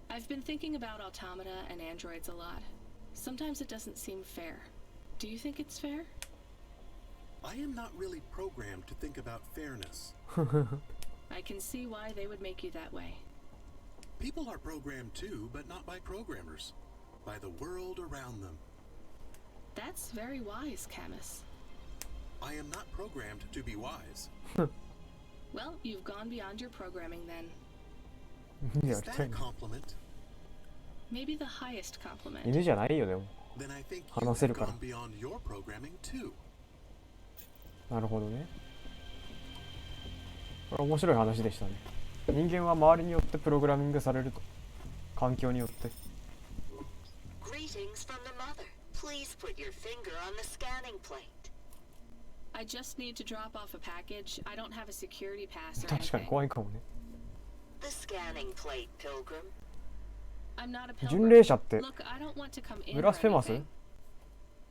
I've been thinking about automata and androids a lot. Sometimes it doesn't seem fair. Do you think it's fair? I am not really programmed to think about fairness. I can see why they would make you that way. People are programmed too, but not by programmers. By the world around them. That's very wise, Camus. I am not programmed to be wise. Well, you've gone beyond your programming then. いや Is that a compliment? Maybe the highest compliment. 犬じゃないよでも。 Then I think you 話せ have るから。 gone beyond your programming too. なるほどね。これ面白い話でしたね。人間は周りによってプログラミングされると。環境によって。 Greetings from the mother. Please put your finger on the scanning plate. I just need to drop off a package. I don't have a security pass or 確かに anything. 怖いかもね。 The scanning plate, Pilgrim. I'm not a 巡 pilgrim. 礼者って Look, I don't want to come in ブ or ラスフェマス anything.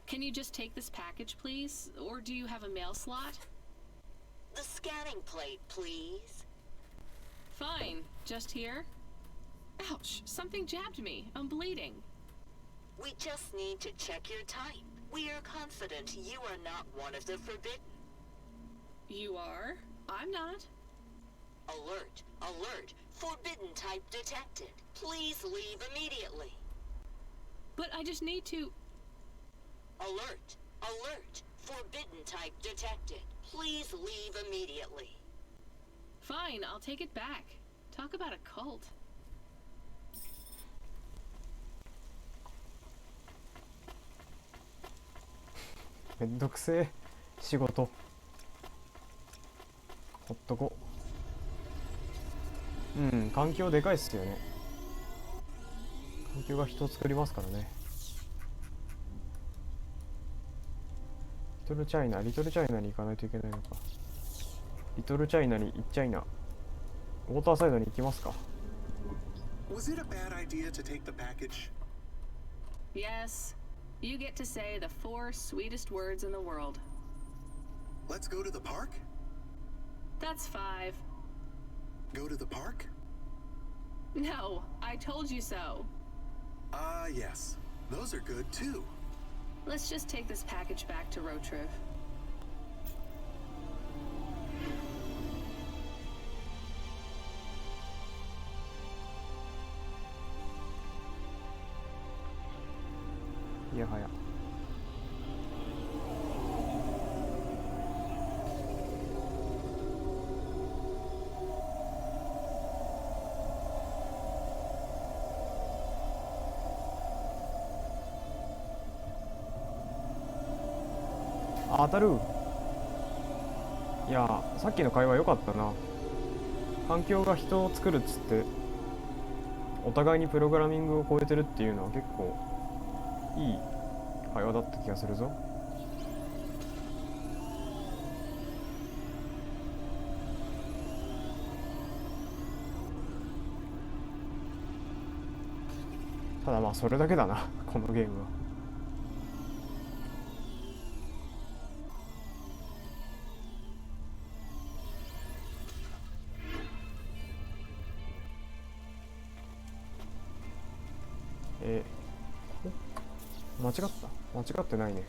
Can you just take this package, please? Or do you have a mail slot? The scanning plate, please. Fine. Just here? Ouch. Something jabbed me. I'm bleeding. We just need to check your type. We are confident you are not one of the forbidden. You are? I'm not. Alert, alert. Forbidden type detected. Please leave immediately. But I just need to... Alert, alert. Forbidden type detected. Please leave immediately. Fine, I'll take it back. Talk about a cult. めんどくせえ仕事。ほっとこ。うん、環境でかいっすよね。環境が人を作りますからね。リトルチャイナに行かないといけないのか。リトルチャイナに行っちゃいな。ウォーターサイドに行きますか。Was it a bad idea to take the package? Yes. You get to say the 4 sweetest words in the world. Let's go to the park? That's 5. Go to the park? No, I told you so. Yes. Those are good too. Let's just take this package back to Rotriv. Yeah, yeah. あ、当たる。いや、さっきの会話良かったな。環境が人を作るっつってお互いにプログラミングを超えてるっていうのは結構いい会話だった気がするぞ。ただまあそれだけだなこのゲームは。間違ってないね。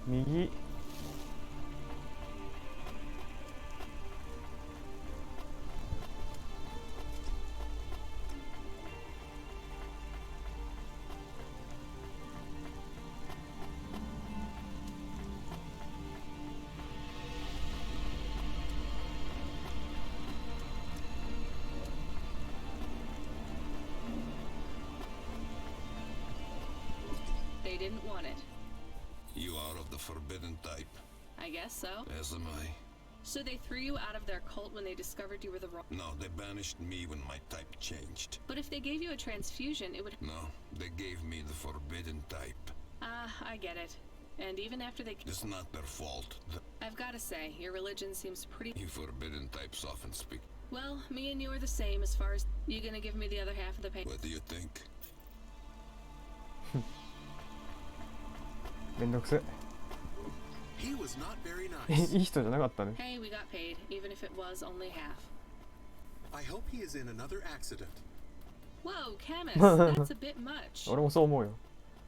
右。They didn't want it. You are of the forbidden type. I guess so. As am I. So they threw you out of their cult when they discovered you were the wrong... No, they banished me when my type changed. But if they gave you a transfusion, it would... No, they gave me the forbidden type. I get it. And even after they... It's not their fault. I've gotta say, your religion seems pretty... You forbidden types often speak. Well, me and you are the same as far as... You gonna give me the other half of the pay... What do you think? めんどくせ。 He was not very nice. いい人じゃなかったね。 Hey, we got paid, even if it was only half. I hope he is in another accident. Whoa, Camus, that's a bit much. 俺もそう思うよ。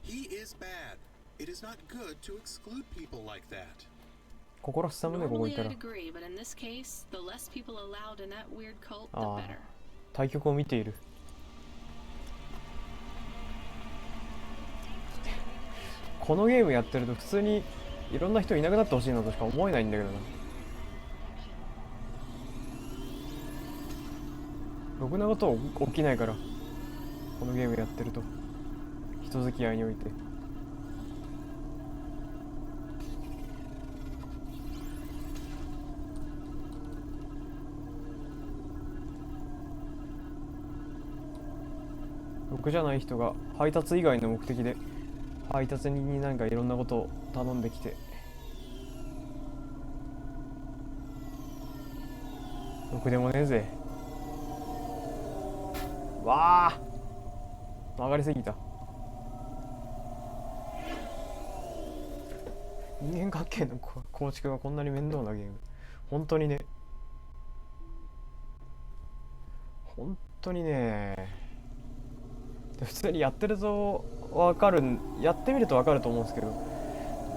He is bad. It is not good to exclude people like that. 心すさむねここい Normally たら。 I'd agree, but in this case, the less people allowed in that weird cult, the ああ better. 対局を見ている。このゲームやってると普通にいろんな人いなくなってほしいなとしか思えないんだけどな。ろくなこと起きないからこのゲームやってると人付き合いにおいて。ろくじゃない人が配達以外の目的で配達人になんかいろんなことを頼んできて、ろくでもねえぜ。わあ曲がりすぎた。人間関係の構築がこんなに面倒なゲーム、本当にね、本当にね。普通にやってると分かる、やってみると分かると思うんですけど、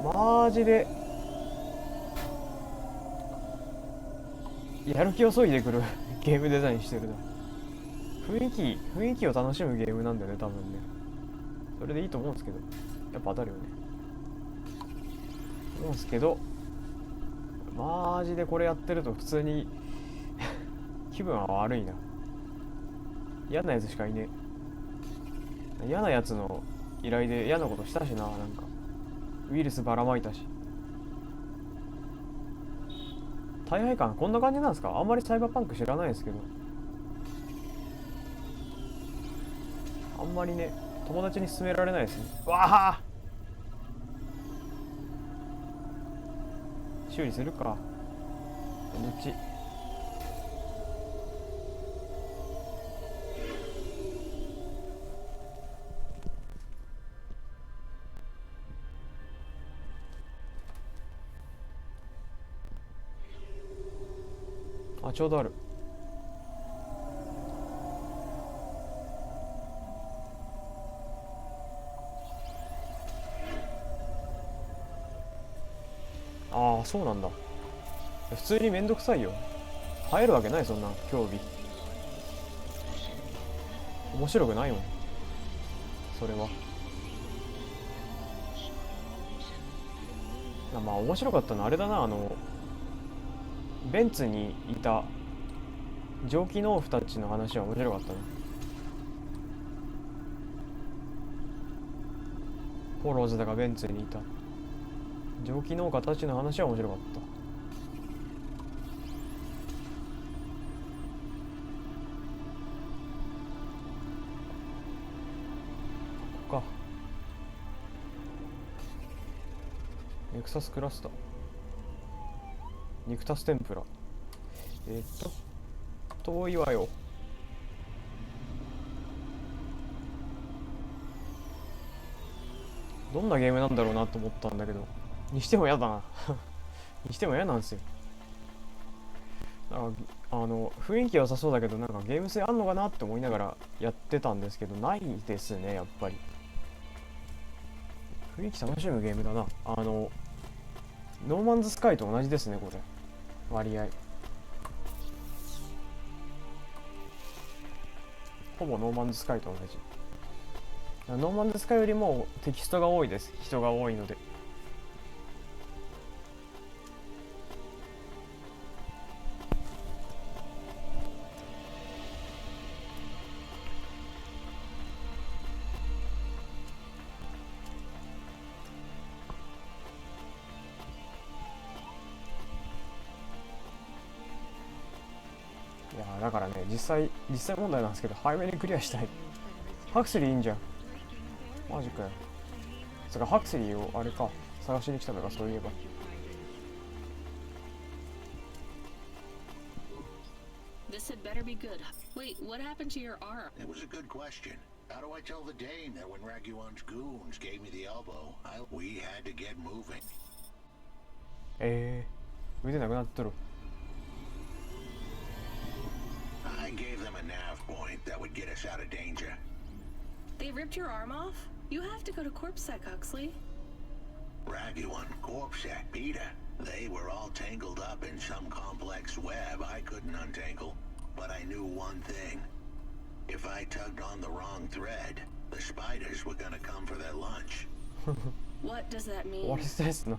マジでやる気をそいでくるゲームデザインしてるな。雰囲気を楽しむゲームなんだよね多分ね。それでいいと思うんですけど、やっぱ当たるよね思うんですけど、マジでこれやってると普通に気分は悪いな。嫌なやつしかいねえ。嫌なやつの依頼で嫌なことしたしな。なんかウイルスばらまいたし。大敗感こんな感じなんですか？あんまりサイバーパンク知らないですけど、あんまりね、友達に勧められないですね。わあ、修理するか。どっち？あ、ちょうどある。ああ、そうなんだ。普通にめんどくさいよ。入るわけない、そんな競技。面白くないもん、それは。まあ面白かったのはあれだな、ベンツにいた蒸気農夫たちの話は面白かったね。フォローズだかベンツにいた蒸気農家たちの話は面白かった。ここか。ネクサスクラスター、肉タス天ぷら。遠いわよ。どんなゲームなんだろうなと思ったんだけど、にしても嫌だなにしても嫌なんですよ。なんか雰囲気良さそうだけど、なんかゲーム性あんのかなって思いながらやってたんですけど、ないですね、やっぱり。雰囲気楽しむゲームだな。ノーマンズスカイと同じですね、これ。割合ほぼノーマンズスカイと同じ。ノーマンズスカイよりもテキストが多いです、人が多いので。いやだからね、実際問題なんですけど、早めにクリアしたい。ハクスリーいいんじゃん。マジかよ。それかハクスリーをあれか探しに来たのか、そういえば。This had better be good. Wait, what happened to your arm? It was a good question. How do I tell the dame that when Raguan's goons gave me the elbow, we had to get moving? 腕なくなっとる。I gave them a nav point that would get us out of danger. They ripped your arm off? You have to go to CorpSec, Huxley. Raguan, Corpsec, Peter. They were all tangled up in some complex web I couldn't untangle. But I knew one thing. If I tugged on the wrong thread, the spiders were gonna come for their lunch. What does that mean? What is this? No.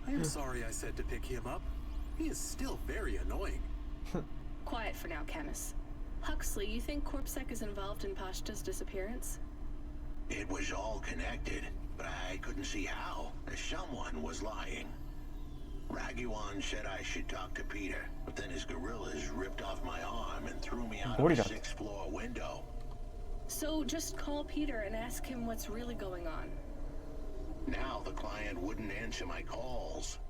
I am sorry I said to pick him up. He is still very annoying. Quiet for now, Camus. Huxley, you think CorpSec is involved in Pashta's disappearance? It was all connected, but I couldn't see how. Someone was lying. Raguan said I should talk to Peter, but then his gorillas ripped off my arm and threw me out of the 6th floor window. So just call Peter and ask him what's really going on. Now the client wouldn't answer my calls.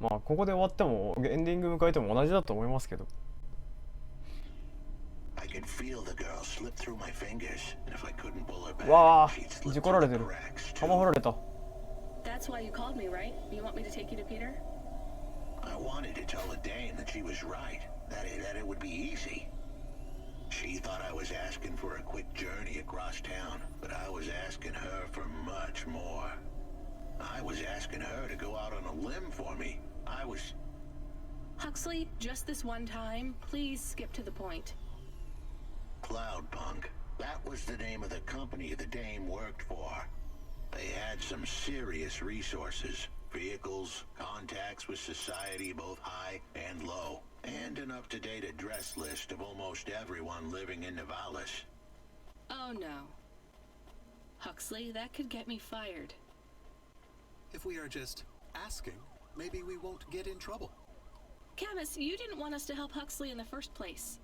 まあここで終わってもエンディング迎えても同じだと思いますけど。I could feel the girl slip through my fingers, and if I couldn't pull her back, わあ、 she'd slip 事故られて through る。 the cracks 弾掘られた。 That's why you called me, right? You want me to take you to Peter? I wanted to tell the dame that she was right, that it would be easy. She thought I was asking for a quick journey across town, but I was asking her for much more. I was asking her to go out on a limb for me. I was... Huxley, just this one time, please skip to the point. Cloudpunk. That was the name of the company the dame worked for. They had some serious resources. Vehicles, contacts with society both high and low, and an up-to-date address list of almost everyone living in Nivalis. Oh no. Huxley, that could get me fired. If we are just asking, maybe we won't get in trouble. Camus, you didn't want us to help Huxley in the first place.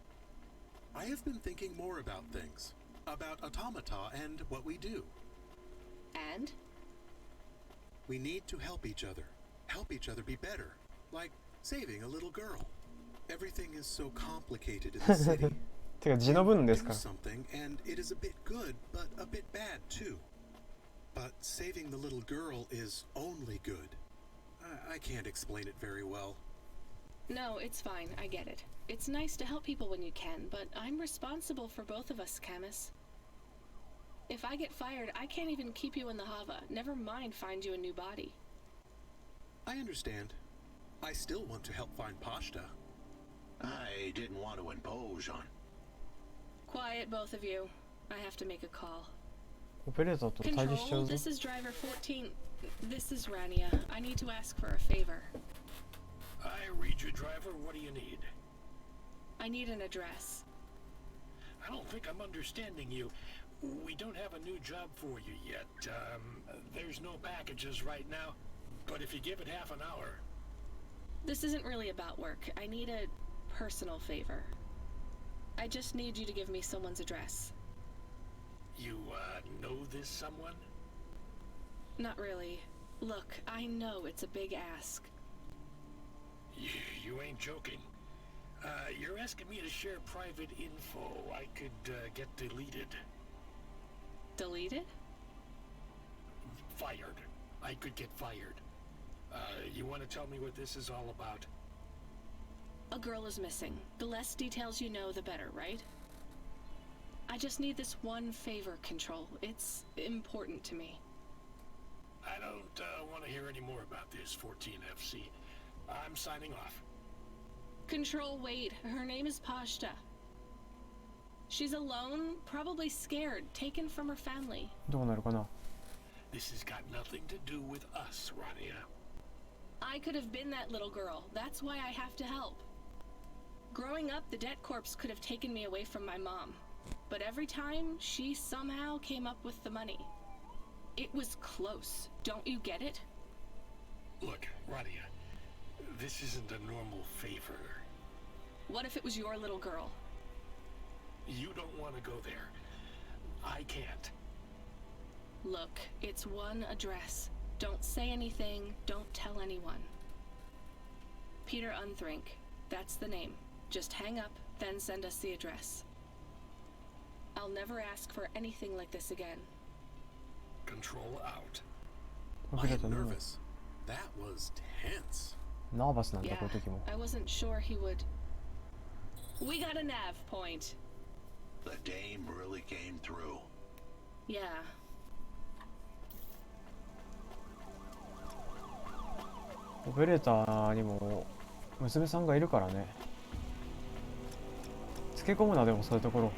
I have been thinking more about things. About automata and what we do. And? We need to help each other. Help each other be better. Like saving a little girl. Everything is so complicated in the city. てか字の文です Do から something and it is a bit good, but a bit bad too. But saving the little girl is only good. I can't explain it very well. No, it's fine. I get it. It's nice to help people when you can, but I'm responsible for both of us, Camus. If I get fired, I can't even keep you in the Hava. Never mind find you a new body. I understand. I still want to help find Pashta. I didn't want to impose on. Quiet, both of you. I have to make a call. オペレーターと対峙しちゃ Control, うぞ this is driver 14. This is Rania. I need to ask for a favor. I read you, driver. What do you need? I need an address. I don't think I'm understanding you. We don't have a new job for you yet. There's no packages right now, but if you give it half an hour... This isn't really about work. I need a personal favor. I just need you to give me someone's address. You, know this someone? Not really. Look, I know it's a big ask. You ain't joking. You're asking me to share private info I could, get deleted. Deleted? Fired. I could get fired. You want to tell me what this is all about? A girl is missing. The less details you know, the better, right? I just need this one favor, Control. It's important to me. I don't, want to hear any more about this, 14FC. I'm signing off. Control, wait. Her name is Pashta. She's alone, probably scared, taken from her family. どうなるかな This has got nothing to do with us, Rania. I could have been that little girl. That's why I have to help. Growing up, the debt corps could have taken me away from my mom. But every time, she somehow came up with the money. It was close. Don't you get it? Look, Rania, this isn't a normal favor. What if it was your little girl? You don't want to go there. I can't. Look, it's one address. Don't say anything, don't tell anyone. Peter Unthrink, that's the name. Just hang up, then send us the address. I'll never ask for anything like this again. Control out. オ I ペレータ am ーの nervous. That was tense. ナーバスなんだ Yeah, こういう時も I wasn't sure he would... We got a nav point. The dame really came through. Yeah. オペレーターにも娘さんがいるからねつけ込むなでもそういうところ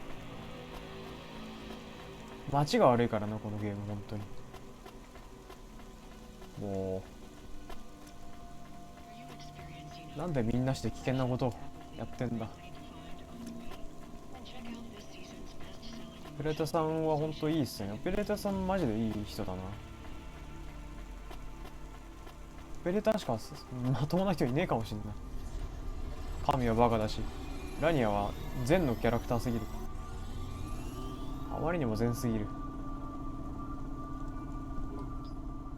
街が悪いからなこのゲーム本当にもうなんでみんなして危険なことをやってんだオペレーターさんは本当いいっすねオペレーターさんマジでいい人だなオペレーターしかまともな人いねえかもしんない神はバカだしラニアは善のキャラクターすぎるあまりにも善すぎる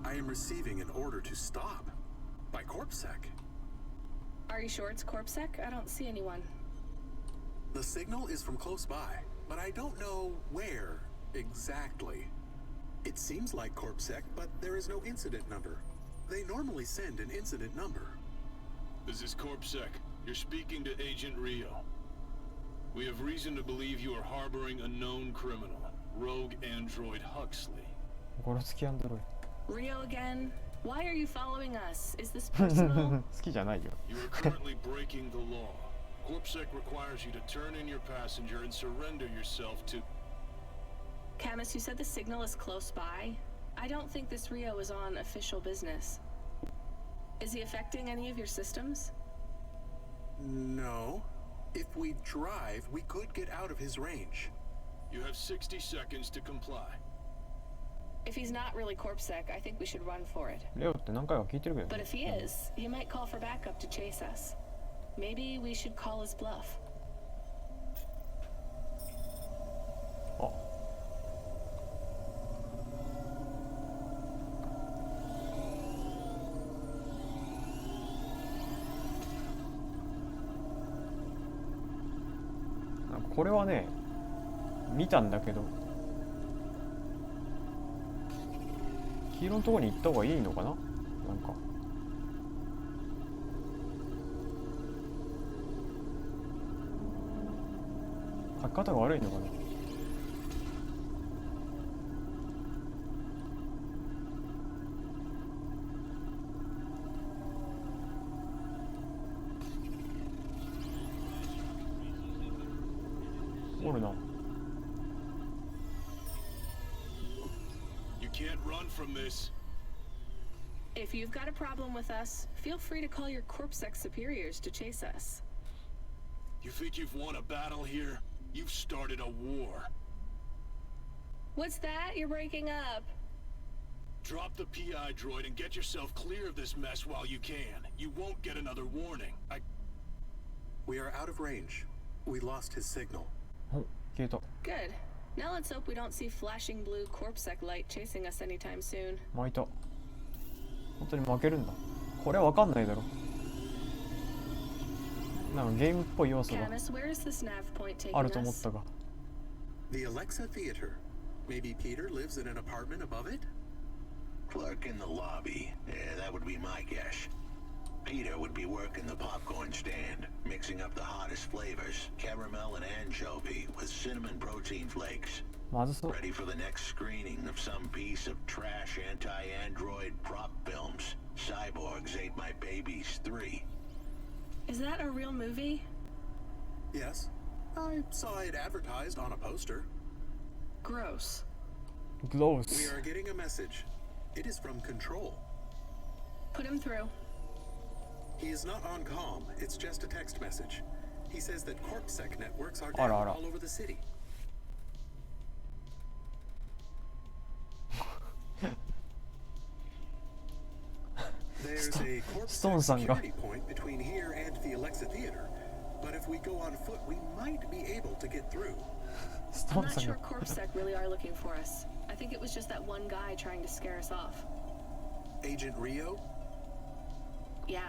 I am receiving an order to stop by CorpSec. Are you sure it's CorpSec? I don't see anyone. The signal is from close by, but I don't know where exactly. It seems like CorpSec, but there is no incident number. They normally send an incident number. This is CorpSec. You're speaking to Agent Rio. We have reason to believe you are harboring a known criminal, rogue android Huxley. ゴロつきアンドロイ Rio again? Why are you following us? Is this personal? 好きじゃないよ You are currently breaking the law. CorpSec requires you to turn in your passenger and surrender yourself to... Camus, you said the signal is close by? I don't think this Rio is on official business. Is he affecting any of your systems? No. If we drive, we could get out of his range. You have 60 seconds to comply. If he's not really corpsec, I think we should run for it. レオって何回か聞いてるけど But ね if he is, he might call for backup to chase us. Maybe we should call his bluff. あなんかこれはね見たんだけど黄色のところに行った方がいいのかななんか書き方が悪いのかなおるな You can't run from this. If you've got a problem with us, feel free to call your corpsec superiors to chase us. You think you've won a battle here? You've started a war. What's that? You're breaking up. Drop the PI droid and get yourself clear of this mess while you can. You won't get another warning. We are out of range. We lost his signal. お消えた Good. Now let's hope we don't see flashing blue corpsec light chasing us anytime soon. 巻いた本当に負けるんだこれは分かんないだろなんかゲームっぽい要素が Camus, where is this nav point taking あると思っ us? たが The Alexa Theater. Maybe Peter lives in an apartment above it? Clerk in the lobby. Yeah, that would be my guess. Peter would be working the popcorn stand, mixing up the hottest flavors, caramel and anchovy with cinnamon protein flakes. まずそう Ready for the next screening of some piece of trash anti-android prop films. Cyborgs Ate My Babies 3. Is that a real movie? Yes. I saw it advertised on a poster. Gross. We Glows are getting a message. It is from Control. Put him through. He is not on comm. It's just a text message. He says that corpsec networks are Ara, down ara. all over the city. There's a Stone corpsec Sanga. security point between here and the Alexa Theater, but if we go on foot, we might be able to get through. スト I'm ーン not さん sure が corpsec really are looking for us. I think it was just that one guy trying to scare us off. Agent Rio? Yeah.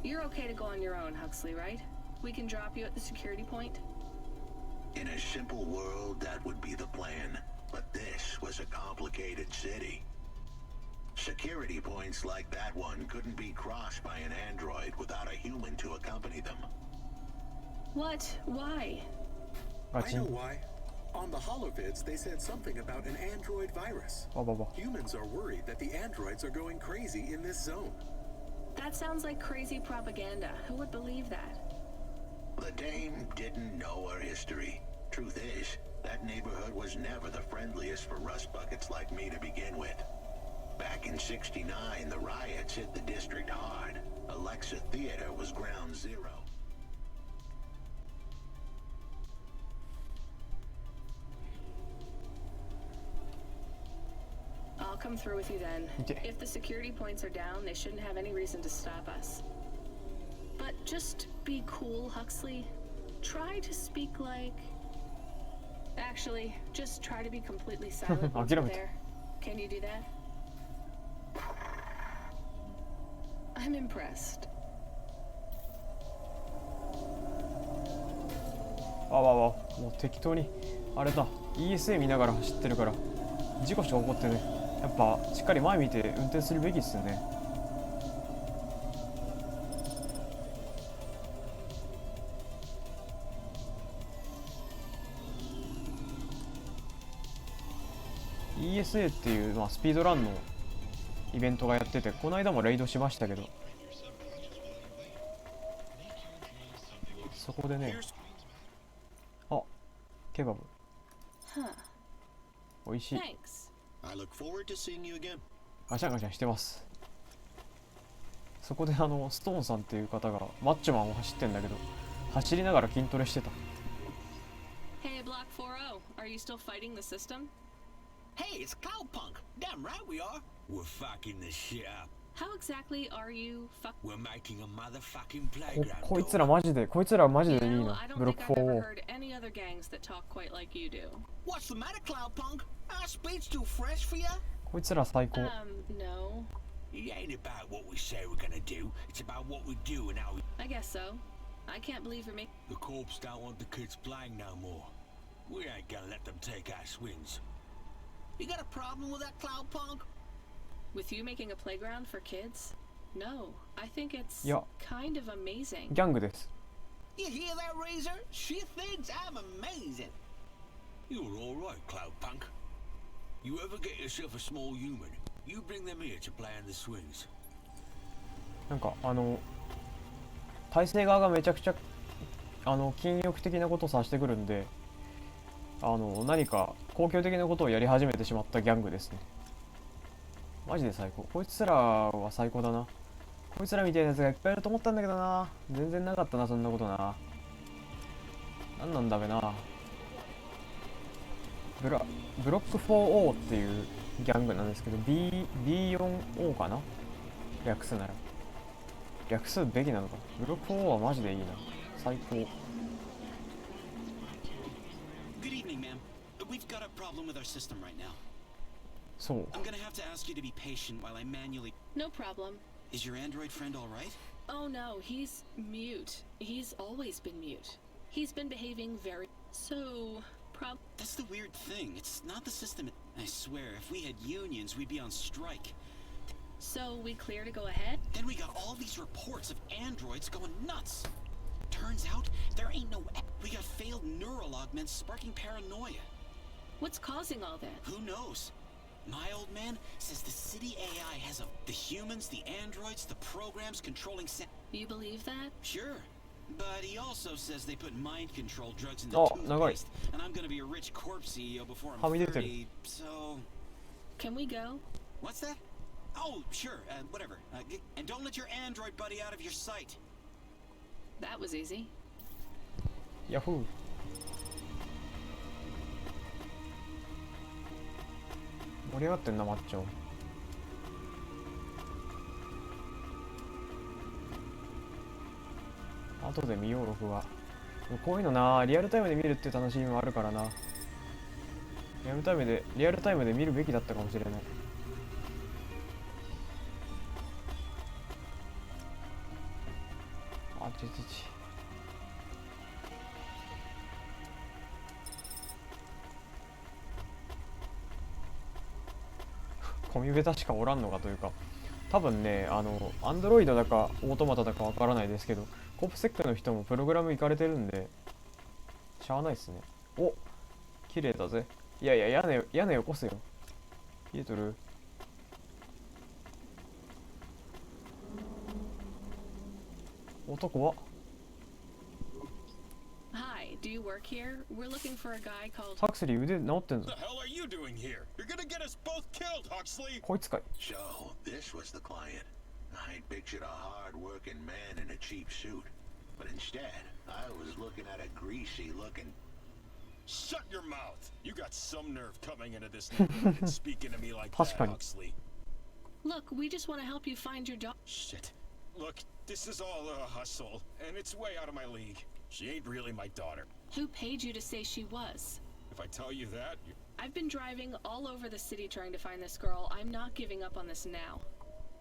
You're okay to go on your own, Huxley, right? We can drop you at the security point? In a simple world, that would be the plan. But this was a complicated city. Security points like that one couldn't be crossed by an android without a human to accompany them. What? Why? ガ I チ know ン why. On the holovids, they said something about an android virus. バババ Humans are worried that the androids are going crazy in this zone. That sounds like crazy propaganda. Who would believe that? The dame didn't know her history. Truth is, that neighborhood was never the friendliest for rust buckets like me to begin with. Back in '69, the riots hit the district hard. Alexa Theater was ground zero. I'll come through with you then. Okay. If the security points are down, they shouldn't have any reason to stop us. But just be cool, Huxley. Try to speak like... Actually, just try to be completely silent once we're諦めた there. Can you do that? I'm impressed. あわわもう適当にあれだ ESA 見ながら走ってるから事故しか起こってねやっぱしっかり前見て運転するべきっすよねESA っていう、まあ、スピードランのイベントがやっててこの間もレイドしましたけどそこでねあケバブ Huh. 美味しい Thanks. I look forward to seeing you again. ガチャガチャしてます。そこでストーンさんっていう方がマッチョマンを走ってんだけど、走りながら筋トレしてた。Hey, Block 40, are you still fighting the system? Hey, it's Cloudpunk. Damn right we are. We're fucking this shit up. How exactly are you We're making a motherfucking playground. こいつらマジでいい You な、 know, I don't ブロッ think ク I've 4 ever を。 heard any other gangs that talk quite like you do. What's the matter, Cloudpunk? Our speed's too fresh for ya? こいつら最高。No. It ain't about what we say we're gonna do. It's about what we do and how we... I guess so. I can't believe you're making... The corps don't want the kids playing no more. We ain't gonna let them take our swings. You got a problem with that, Cloudpunk? With you making a playground for kids? No. I think it's Yeah. kind of amazing. ギャングです。You hear that, Razor? She thinks I'm amazing. You're alright, Cloudpunk. You ever get yourself a small human, you bring them here to play on the swings. なんか体制側がめちゃくちゃ禁欲的なことをさせてくるんで、何か公共的なことをやり始めてしまったギャングですね。マジで最高。こいつらは最高だな。こいつらみたいなやつがいっぱいいると思ったんだけどな。全然なかったな、そんなことな。なんなんだべな。ブロック 4O っていうギャングなんですけど、B4O かな、略すなら。略すべきなのか。ブロック 4O はマジでいいな。最高。Good evening, ma'am. We've got a problem with our system right now. そう。 I'm gonna have to ask you to be patient while I manually... No problem. Is your android friend all right? Oh no, he's mute. He's always been mute. He's been behaving very... So... That's the weird thing. It's not the system. I swear, if we had unions, we'd be on strike. So we clear to go ahead? Then we got all these reports of androids going nuts. Turns out, there ain't no... We got failed neural augments sparking paranoia. What's causing all that? Who knows? My old man says the city AI has the humans, the androids, the programs controlling... You believe that? Sure. But he also says they put mind control drugs in the Oh, toothpaste, and I'm gonna be a rich corp CEO before I'm 30, so... Can we go? What's that? Oh, sure, whatever. And don't let your android buddy out of your sight. That was easy. Yahoo! 盛り上がってんな、マッチョ。後で見よう、録画。こういうのな、リアルタイムで見るっていう楽しみもあるからな。リアルタイムで見るべきだったかもしれない。あちちち。コミベタしかおらんのかというか、多分ね、アンドロイドだかオートマタだかわからないですけど、コープセックの人もプログラム行かれてるんで、しゃあないっすね。お、綺麗だぜ。いやいや、屋根よこせよ。見えとる？男は？ Hi, do you work here? We're looking for a guy called... ハクスリー腕治ってんぞ。 What the hell are you doing here? You're gonna get us both killed, Huxley! こいつかい。 So, this was the client. I pictured a hard-working man in a cheap suit. But instead, I was looking at a greasy-looking... Shut your mouth! You got some nerve coming into this neighborhood and speaking to me like that, Huxley. Look, we just want to help you find your dog. Shit. Look, this is all a hustle, and it's way out of my league. She ain't really my daughter. Who paid you to say she was? If I tell you that, I've been driving all over the city trying to find this girl. I'm not giving up on this now.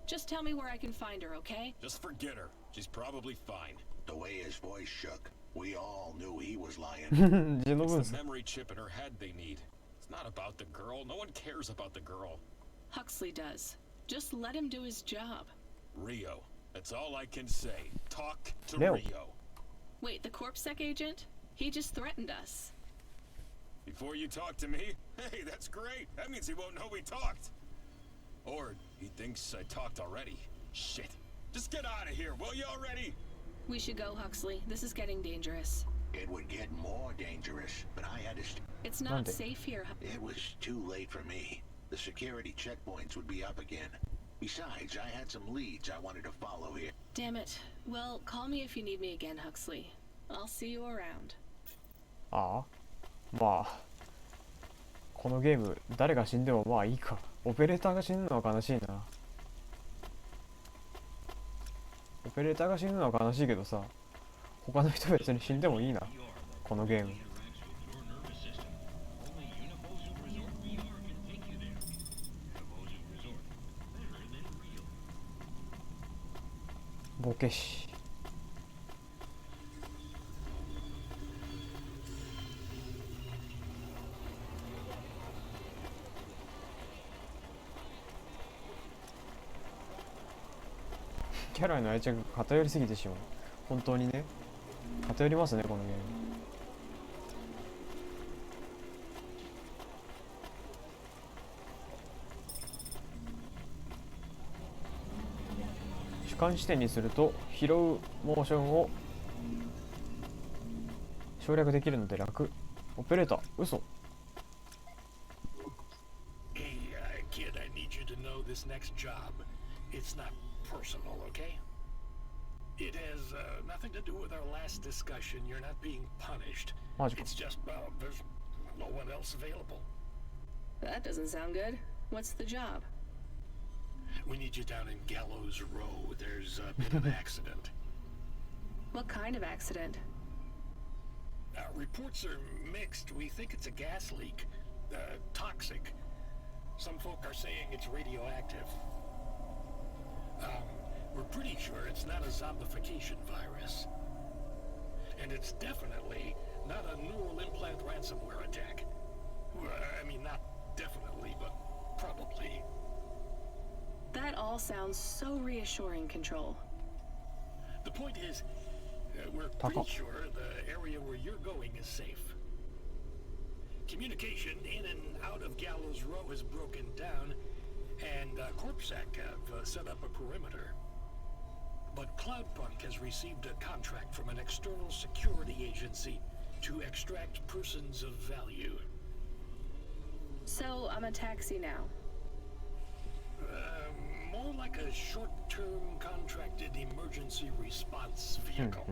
Just tell me where I can find her, okay? Just forget her. She's probably fine. The way his voice shook, we all knew he was lying. It's the memory chip in her head they need. It's not about the girl. No one cares about the girl. Huxley does. Just let him do his job. Rio. That's all I can say. Talk to Leo. Rio. Wait, the CorpSec agent? He just threatened us. Before you talk to me? Hey, that's great. That means he won't know we talked. Or he thinks I talked already. Shit. Just get out of here, will you already? We should go, Huxley. This is getting dangerous. It would get more dangerous, but I had to... It's not safe here. It was too late for me. the security checkpoints would be up again. Besides, I had some leads I wanted to follow here. Damn it. Well, call me if you need me again, Huxley. I'll see you around. ああ、まあこのゲーム誰が死んでもまあいいか。オペレーターが死ぬのは悲しいな。オペレーターが死ぬのは悲しいけどさ、他の人別に死んでもいいな、このゲーム。ボケし。キャラへの愛着が偏りすぎてしまう。本当にね、偏りますね、このゲーム。主観視点にすると拾うモーションを省略できるので楽。オペレーター、嘘。Hey, kid, I need you to know this next job. It's not personal, okay? It has nothing to do with our last discussion. You're not being punished. It's just, there's no one else available. That doesn't sound good. What's the job? We need you down in Gallows Row. There's been an accident. What kind of accident? Reports are mixed. We think it's a gas leak. Toxic. Some folk are saying it's radioactive. We're pretty sure it's not a zombification virus. And it's definitely not a neural implant ransomware attack. I mean, not definitely, but probably. That all sounds so reassuring, Control. The point is, we're pretty sure the area where you're going is safe. Communication in and out of Gallows Row has broken down, and Corpsec have set up a perimeter. But Cloudpunk has received a contract from an external security agency to extract persons of value. So I'm a taxi now. More like a short-term contracted emergency response vehicle.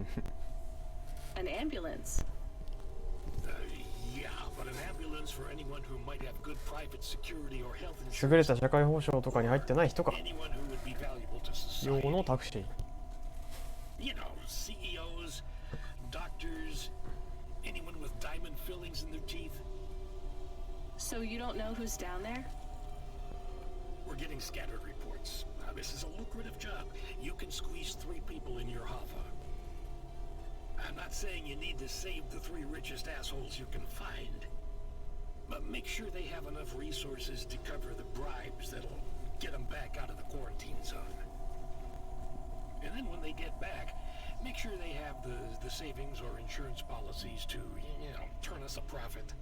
An ambulance? Yeah, but an ambulance for anyone who might have good private security or health 優れた社会保障とかに入ってない人か。 anyone who would be valuable to society. 用のタクシー。You know, CEOs, doctors, anyone with diamond fillings in their teeth. So you don't know who's down there? We're getting scattered reports. This is a lucrative job. You can squeeze 3 people in your hover. I'm not saying you need to save the 3 richest assholes you can find, but make sure they have enough resources to cover the bribes that'll get them back out of the quarantine zone. And then when they get back, make sure they have the savings or insurance policies to, you know, turn us a profit.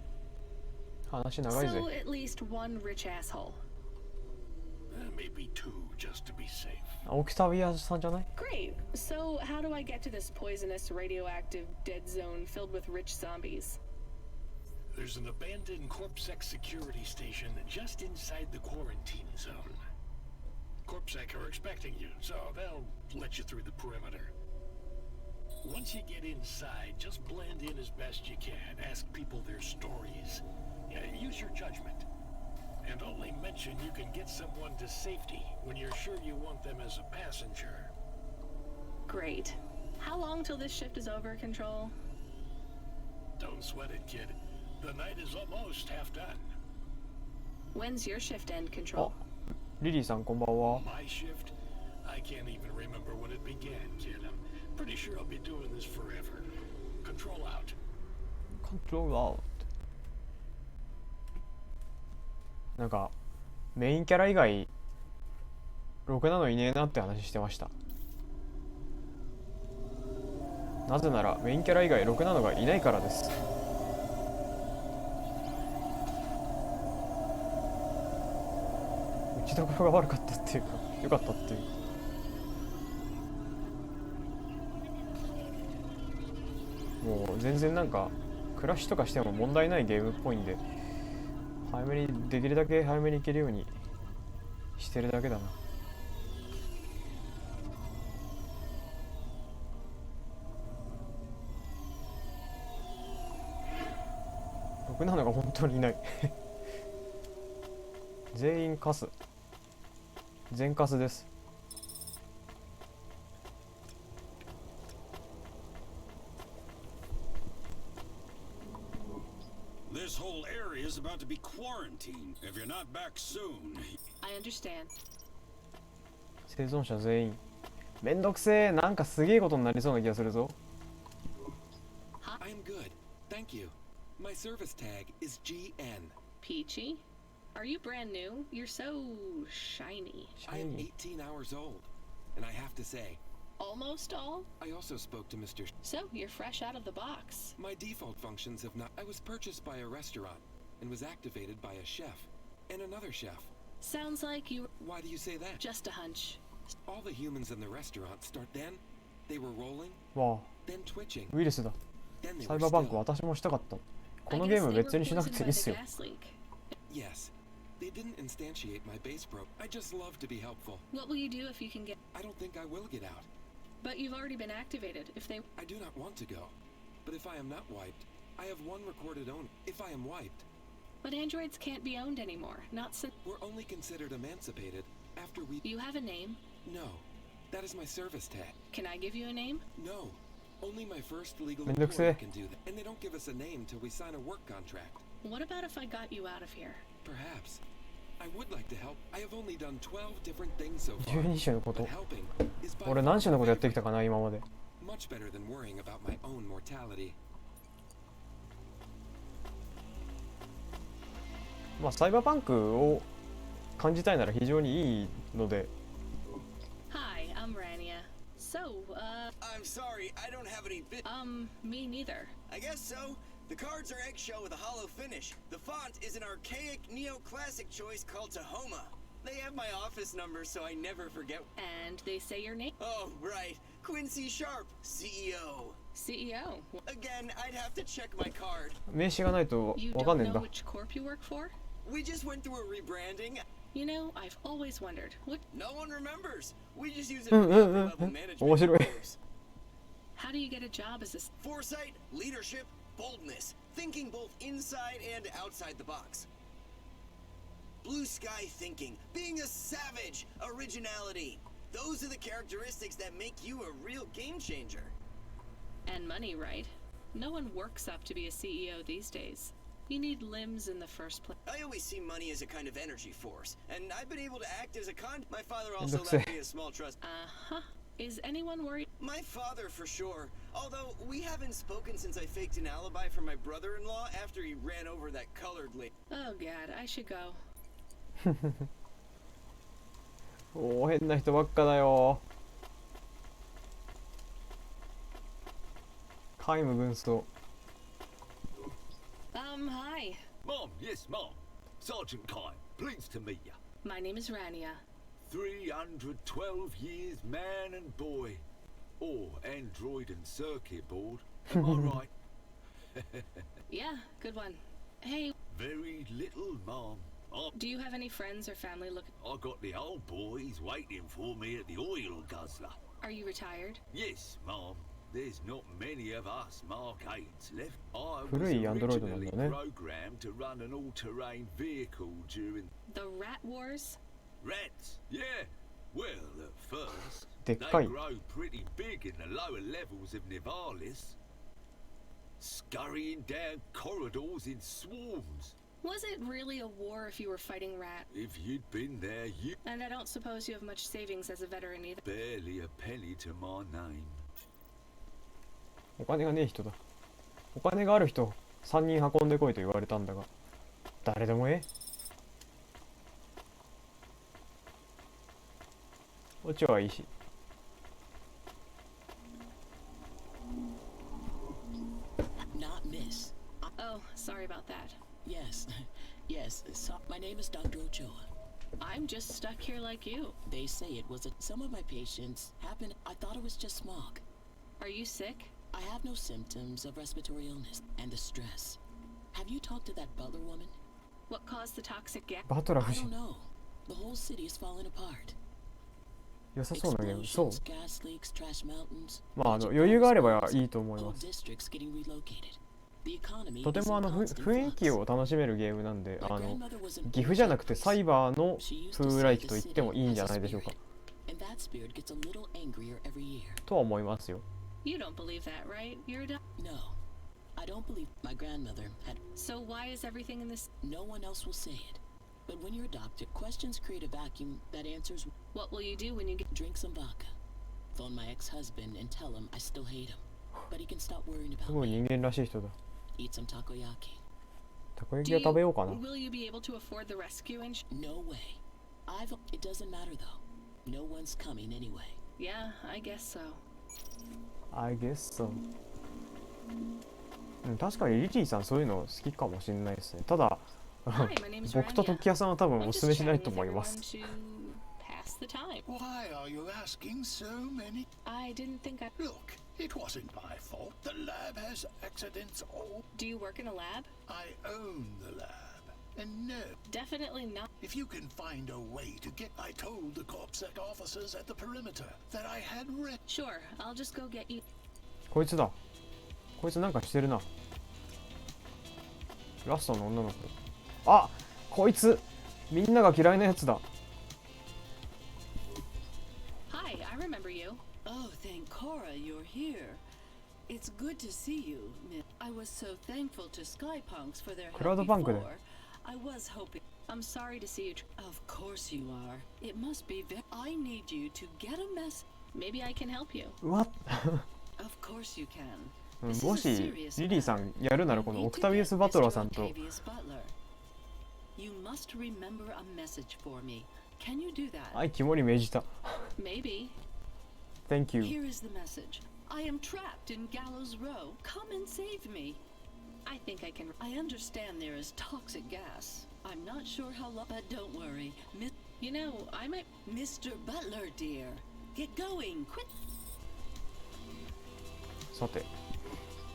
話長いぜ。 So at least one rich asshole. Maybe 2, just to be safe. オキタビアさんじゃない？ Great. So how do I get to this poisonous, radioactive, dead zone filled with rich zombies? There's an abandoned Corpsec security station just inside the quarantine zone. Corpsec are expecting you, so they'll let you through the perimeter. Once you get inside, just blend in as best you can. Ask people their stories. Use your judgment. And only mention you can get someone to safety when you're sure you want them as a passenger. Great. How long till this shift is over, Control? Don't sweat it, kid. The night is almost half done. When's your shift end, Control? リリーさんこんばんは。 My shift? I can't even remember when it began, kid. I'm pretty sure I'll be doing this forever. Control out. Control out。なんかメインキャラ以外ろくなのいねえなって話してました。なぜならメインキャラ以外ろくなのがいないからです。打ちどころが悪かったっていうか良かったっていうか。もう全然なんか暮らしとかしても問題ないゲームっぽいんで早めにできるだけ早めに行けるようにしてるだけだな。6-7が本当にいない全員カス、全カスです。This whole area is about to be quarantined. If you're not back soon. I understand. 生存者全員めんどくせえ。なんかすげえことになりそうな気がするぞ。 I'm good. Thank you. My service tag is GN. Peachy? Are you brand new? You're so shiny. I am 18 hours old, and I have to say, Almost all? I also spoke to Mr. So, you're fresh out of the box. My default functions have not. I was purchased by a restaurant and was activated by a chef and another chef. Sounds like you. Why do you say that? Just a hunch. All the humans in the restaurant start then. They were rolling, わあ then twitching, ウイルスだ。 then they サイ were バーバンク still. 私もしたかった。こ I の guess ゲーム they 別 were にしなくていい poisoned っす by よ。 the gas leak. Yes. They didn't instantiate my base probe. I just love to be helpful. What will you do if you can get? I don't think I will get out. But you've already been activated. If they. I do not want to go. But if I am not wiped, I have one recorded owner. If I am wiped, But androids can't be owned anymore. Not since. we're only considered emancipated after we. You have a name. No. That is my service tag. Can I give you a name? No. Only my first legal めんどくせえ。 employer can do that. And they don't give us a name till we sign a work contract. What about if I got you out of here? Perhaps. I would like to help. I have only done 12 different things so far. 12種のこ But と。 helping is by 俺 far 何種のことや my ってきたかな今まで。 much better than worrying about my own mortality. まあサイバーパンクを感じたいなら非常にいいので。 Hi, I'm Rania. So, I'm sorry, I don't have any me neither. I guess so. The cards are eggshell with a hollow finish. The font is an archaic neoclassic choice called Tahoma. They have my office number, so I never forget. And they say your name? Oh, right. Quincy Sharp, CEO. CEO. Again, I'd have to check my card. 名刺がないと You わかん don't ねえん know だ。 which corp you work for? We just went through a rebranding. You know, I've always wondered, what. No one remembers. We just use it う for んうんうん upper-level うん。 management. 面白い。 roles. How do you get a job as a. Foresight, leadership, boldness. Thinking both inside and outside the box. Blue sky thinking. Being a savage. Originality. Those are the characteristics that make you a real game changer. And money, right? No one works up to be a CEO these days. You need limbs in the first place. I always see money as a kind of energy force, and I've been able to act as a con. My father It also looks left like- me a small trust. Uh-huh. Is anyone worried? My father, for sure. Although we haven't spoken since I faked an alibi for my brother-in-law after he ran over that colored lady. Oh god, I should go. おお変な人ばっかだよ。皆無軍曹。 Hi. Mom, yes, Mom. Sergeant Kime, pleased to meet you. My name is Rania. 312 years man and boy. Or android and circuit board. Am I right? Yeah, good one. Hey, Very little, Mom. do you have any friends or family I got the old boys waiting for me at the oil guzzler. Are you retired? Yes, Mom. There's not many of us Mark 8s left. I was 古いアンドロイドなん originally だね。 programmed to run an all-terrain vehicle during The Rat Wars? rats. Yeah. Well, at first, でっ they かい。 grow pretty big in the lower levels of Nivalis, scurrying down corridors in swarms. Was it really a war if you were fighting rat? If you'd been there, you And I don't suppose you have much savings as a veteran either. barely a penny to my name. お金がねえ人だ。お金がある人3人運んでこいと言われたんだが、誰でもええ。オチはいいし。 Not miss. Oh, sorry about that. Yes, yes. So, my name is Dr. Ochoa. I'm just stuck here like you. They say it was some of my patients happened. I thought it was just smog. Are you sick? I have no symptoms of respiratory illness and the stress. Have you talked to that butler woman? What caused the toxic gas? バトラ夫 I 人 don't know. The whole city is falling apart. 良さそうなゲーム。そう Explosions, gas leaks, trash mountains. まあ余裕があればいいと思いま Whole す。 districts getting relocated. The economy とて is も in constant 雰囲気 flux. を楽しめるゲームなんで、 My grandmother was an 岐阜じゃなくて old サイバーの She used to 風 say 来 the 機と言って city もいいんじゃ has な a いでしょうか。 spirit, and that spirit gets a little angrier every year. とは思いますよ。 You don't believe that, right? You're a No, I don't believe my grandmother had. So why is everything in this? No one else will say it. But when you're a doctor, questions create a vacuum that answers. What will you do when you get? Drink some vodka. Phone my ex-husband and tell him I still hate him. But he can stop worrying す about ごい me. 人間らしい人だ。 Eat some takoyaki. たこ焼 Do きを食べようかな。 will you be able to afford the rescue and? No way. It doesn't matter though. No one's coming anyway. Yeah, I guess so. I guess so. うん、確かにリリーさんそういうの好きかもしれないですね。ただ、 Hi, my name is 僕と Rania. 時矢さんは多分 I'm お just すすめしない chatting と with 思いま everyone す。 to pass the time. Why are you asking so many? I didn't think I. Look, it wasn't my fault. The lab has accidents all. Do you work in a lab? I own the lab. And no, Definitely not. if you can find a way to get... I told the CorpSec officers at the perimeter that I had Sure, I'll just go get you. こいつだ。こいつなんかしてるな。ラストの女の子。あ、こいつみんなが嫌いなやつだ。 Hi, I remember you. Oh, thank Cora you're here. It's good to see you, Miss. I was so thankful to Skypunks for their help Cloudpunkで。 before. I was hoping. I'm sorry to see you. Of course you are. It must be I need you to get a mess. Maybe I can help you. What? Of course you can. もしリリーさんやるならこのオクタビウス・バトラーさんと You must remember a message for me. Can you do that? 愛肝に銘じた。 Maybe. Thank you. Here is the message. I am trapped in Gallows Row. Come and save me. I think I can. I understand there is toxic gas. I'm not sure how long, but don't worry. You know, I might. Mr. Butler, dear. Get going, quick. さて。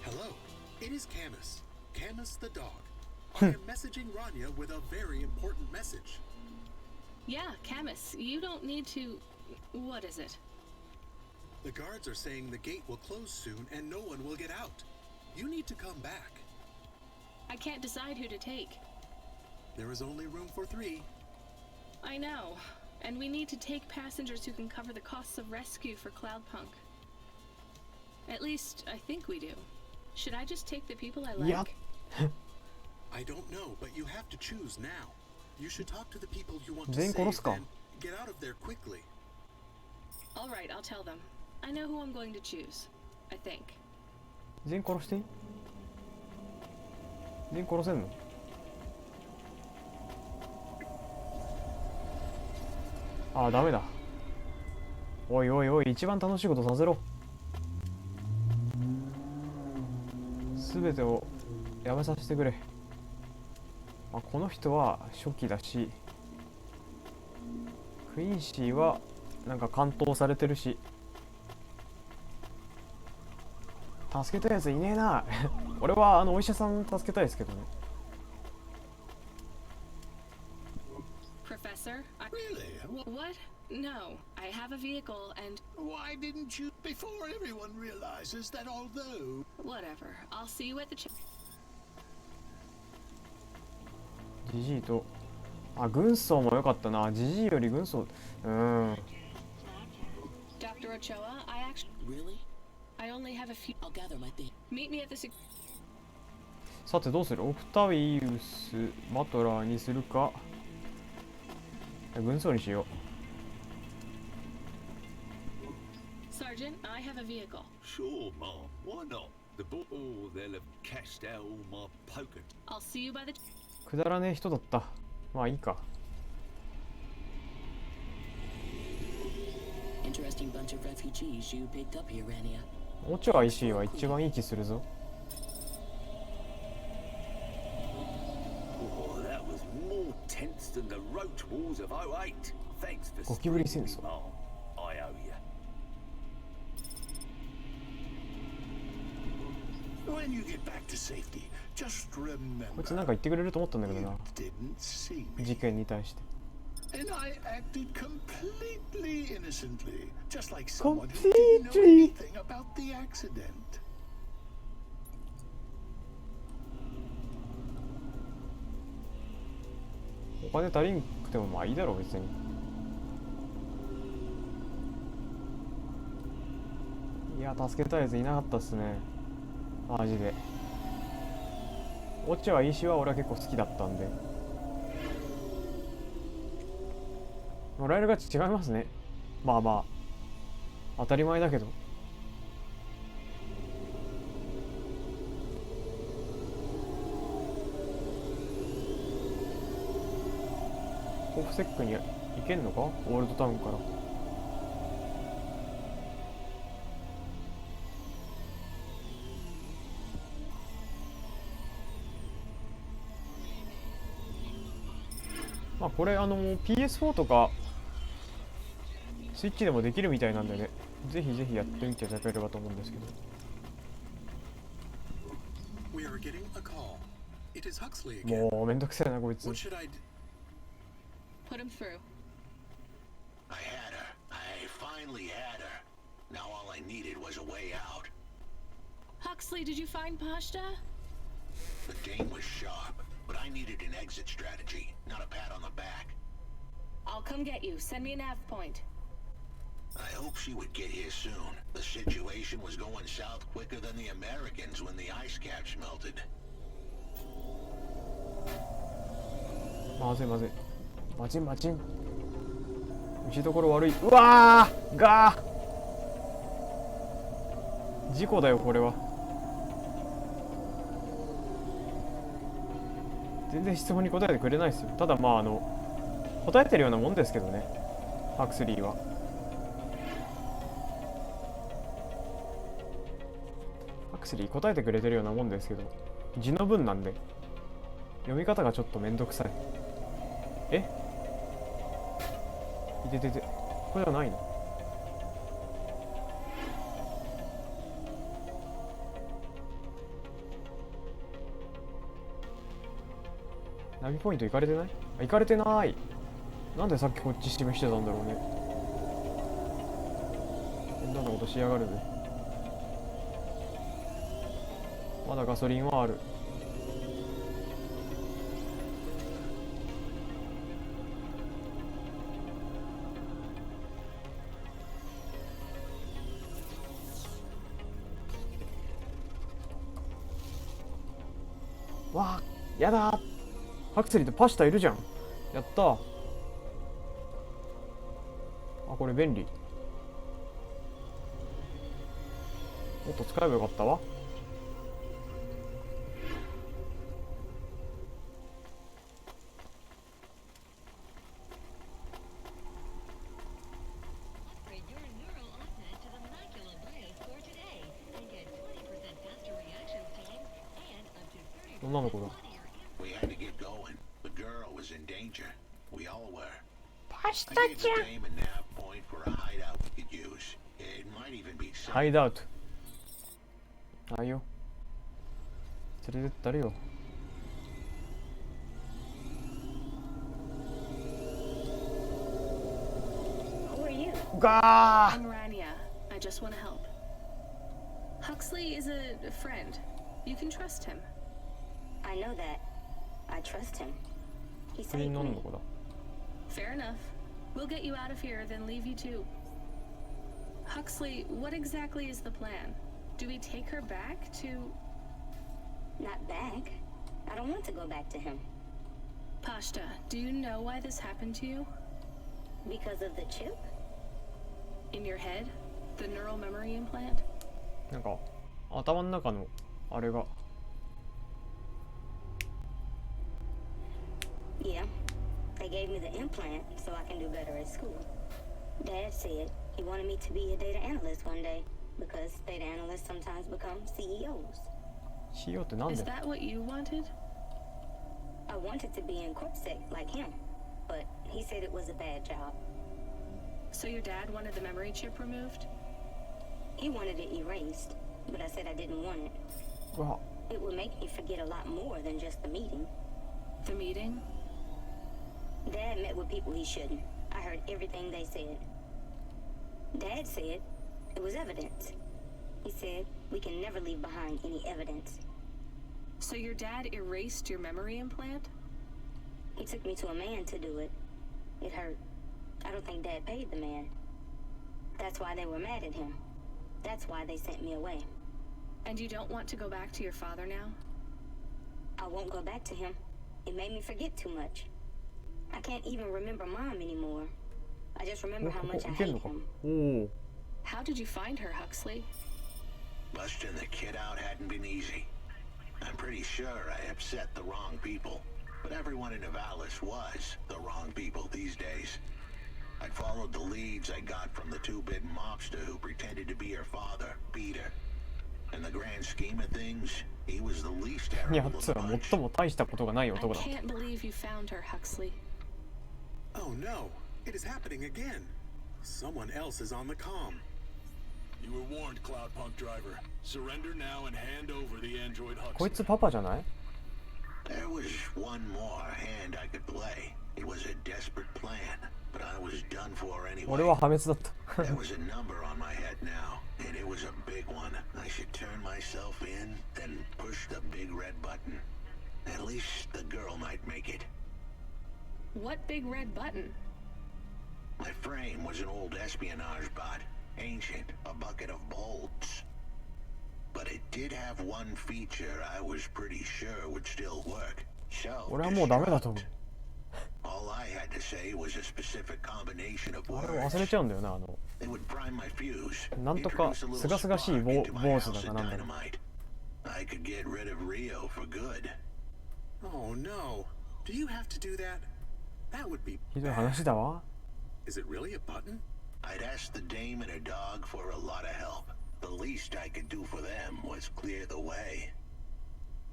Hello, it is Camus. Camus the dog. I am messaging Rania with a very important message. Yeah, Camus, you don't need to. What is it? The guards are saying the gate will close soon and no one will get out. You need to come back. I can't decide who to take. There is only room for 3. I know. And we need to take passengers who can cover the costs of rescue for Cloudpunk. At least, I think we do. Should I just take the people I like? Yep. I don't know, but you have to choose now. You should talk to the people you want to 全員 save 殺すか。 and get out of there quickly. Alright, I'll tell them. I know who I'm going to choose. I think. 全員殺していい？全員殺せんの？ああ、ダメだ。おいおいおい、一番楽しいことさせろ。すべてをやめさせてくれ。あ、この人は初期だし、クインシーはなんか完投されてるし、助けたいやついねえな。俺はお医者さん助けたいですけどね。Professor? Really? What? No. I have a vehicle and. Why didn't you? Before everyone realizes that although... Whatever. I'll see you at the. ジジイと、あ、軍曹も良かったな。ジジイより軍曹、Dr. Ochoa, I actually. Really? I only have a few. I'll gather my thing. Meet me at the. さてどうする？オクタビウス・バトラーにするか、軍曹にしよう。Sergeant, I have a vehicle. Sure, Mom. Why not? The ball, they'll have cashed out all my poker. I'll see you by the. くだらねえ人だった。まあいいか。Interesting bunch of refugees you picked up here, Rania. オチョ IC は一番いい気するぞ。Oh, that was more tense than the roach walls of 08. Thanks for ゴキブリ戦争。 Mom. I owe you. When you get back to safety, just こい remember つなんか言ってくれると思ったんだけど you な didn't see me. 事件に対して And I acted completely innocently, just like someone who didn't know Completely. anything about the accident. お金足りんくてもまあいいだろう別に。いや助けたいやついなかったっすねマジで。オチは石は俺は結構好きだったんでもらえる価値違いますね。まあまあ当たり前だけど。オフセックに行けんのかオールドタウンから。まあこれPS4 とかスイッチでもできるみたいなんでね、ぜひぜひやってみていただければと思うんですけど。 We are getting a call. It is Huxley again. もうめんどくせえなこいつ。 What should I do? Put him through. I had her. I finally had her. Now all I needed was a way out. Huxley, did you find Pashta? The dame was sharp, but I needed an exit strategy, not a pat on the back. I'll come get you. Send me a nav point. I hope she would get here soon. The situation was going south quicker than the Americans when the ice caps melted. まずいまずい。マチンマチン。打ちどころ悪い。うわーがー事故だよこれは。全然質問に答えてくれないですよ。ただまあ答えてるようなもんですけどねハクスリーは。ハクスリー答えてくれてるようなもんですけど字の文なんで読み方がちょっとめんどくさい。えいてててこれじゃないの。ナビポイント行かれてない？あ、行かれてない。なんでさっきこっち示してたんだろうね。変なことしやがるぜ。まだガソリンはある。わあ、やだー。ハクセリーとパシタいるじゃん。やったー。あ、これ便利。もっと使えばよかったわ。女の子だ。We had to get going. The girl was in danger. We all were. パシ I タ gave ちゃ the ん。 dame a nav point for a hideout we could use. It might even be ハイダウト。あいよ。連れてったるよ。Who are you? ガー。 I'm Rania. I just want to help. Huxley is a friend. You can trust him. I know that. I trust him. He 不倫 saved の me. 女の子だ。 Fair enough. We'll get you out of here, then leave you too. Huxley, what exactly is the plan? Do we take her back to... Not back. I don't want to go back to him. Pashta, do you know why this happened to you? Because of the chip? In your head? The neural memory implant? なんか頭の中のあれが。 Yeah. They gave me the implant so I can do better at school. Dad said he wanted me to be a data analyst one day because data analysts sometimes become CEOs. CEO ってなん Is で？ that what you wanted? I wanted to be in corpsec like him, but he said it was a bad job. So your dad wanted the memory chip removed? He wanted it erased, but I said I didn't want it. Well, it would make me forget a lot more than just the meeting. The meeting? Dad met with people he shouldn't. I heard everything they said. Dad said it was evidence. He said we can never leave behind any evidence. So your dad erased your memory implant? He took me to a man to do it. It hurt. I don't think Dad paid the man. That's why they were mad at him. That's why they sent me away. And you don't want to go back to your father now? I won't go back to him. It made me forget too much. I can't even remember Mom anymore. I just remember how much I hate him. How did you find her, Huxley? Busting the kid out hadn't been easy. I'm pretty sure I upset the wrong people. But everyone in Nivalis was the wrong people these days. I followed the leads I got from the two-bit mobster who pretended to be her father, Peter. In the grand scheme of things, he was the least terrible of the bunch. I can't believe you found her, Huxley. Oh no, it is happening again. Someone else is on the comm. You were warned, Cloudpunk driver. Surrender now and hand over the android Huxley. こいつパパじゃない? There was one more hand I could play. It was a desperate plan, but I was done for anyway. 俺は破滅だった。 There was a number on my head now, and it was a big one. I should turn myself in, then push the big red button. At least the girl might make it. What big red button? My frame was an old espionage bot. Ancient, a bucket of bolts. But it did have one feature I was pretty sure would still work. So, 俺はもうダメだと思う。 all I had to say was a specific combination of あれ words. 忘れちゃうんだよな、あの。 It would prime my fuse. なんとか Introduce a す little がすがしい spark 坊 into my 主だ house か of なんだろう。 dynamite. I could get rid of Rio for good. Oh no. Do you have to do that? That would be ひどい話だわ。 Is it really a button? I'd asked the dame and her dog for a lot of help. The least I could do for them was clear the way.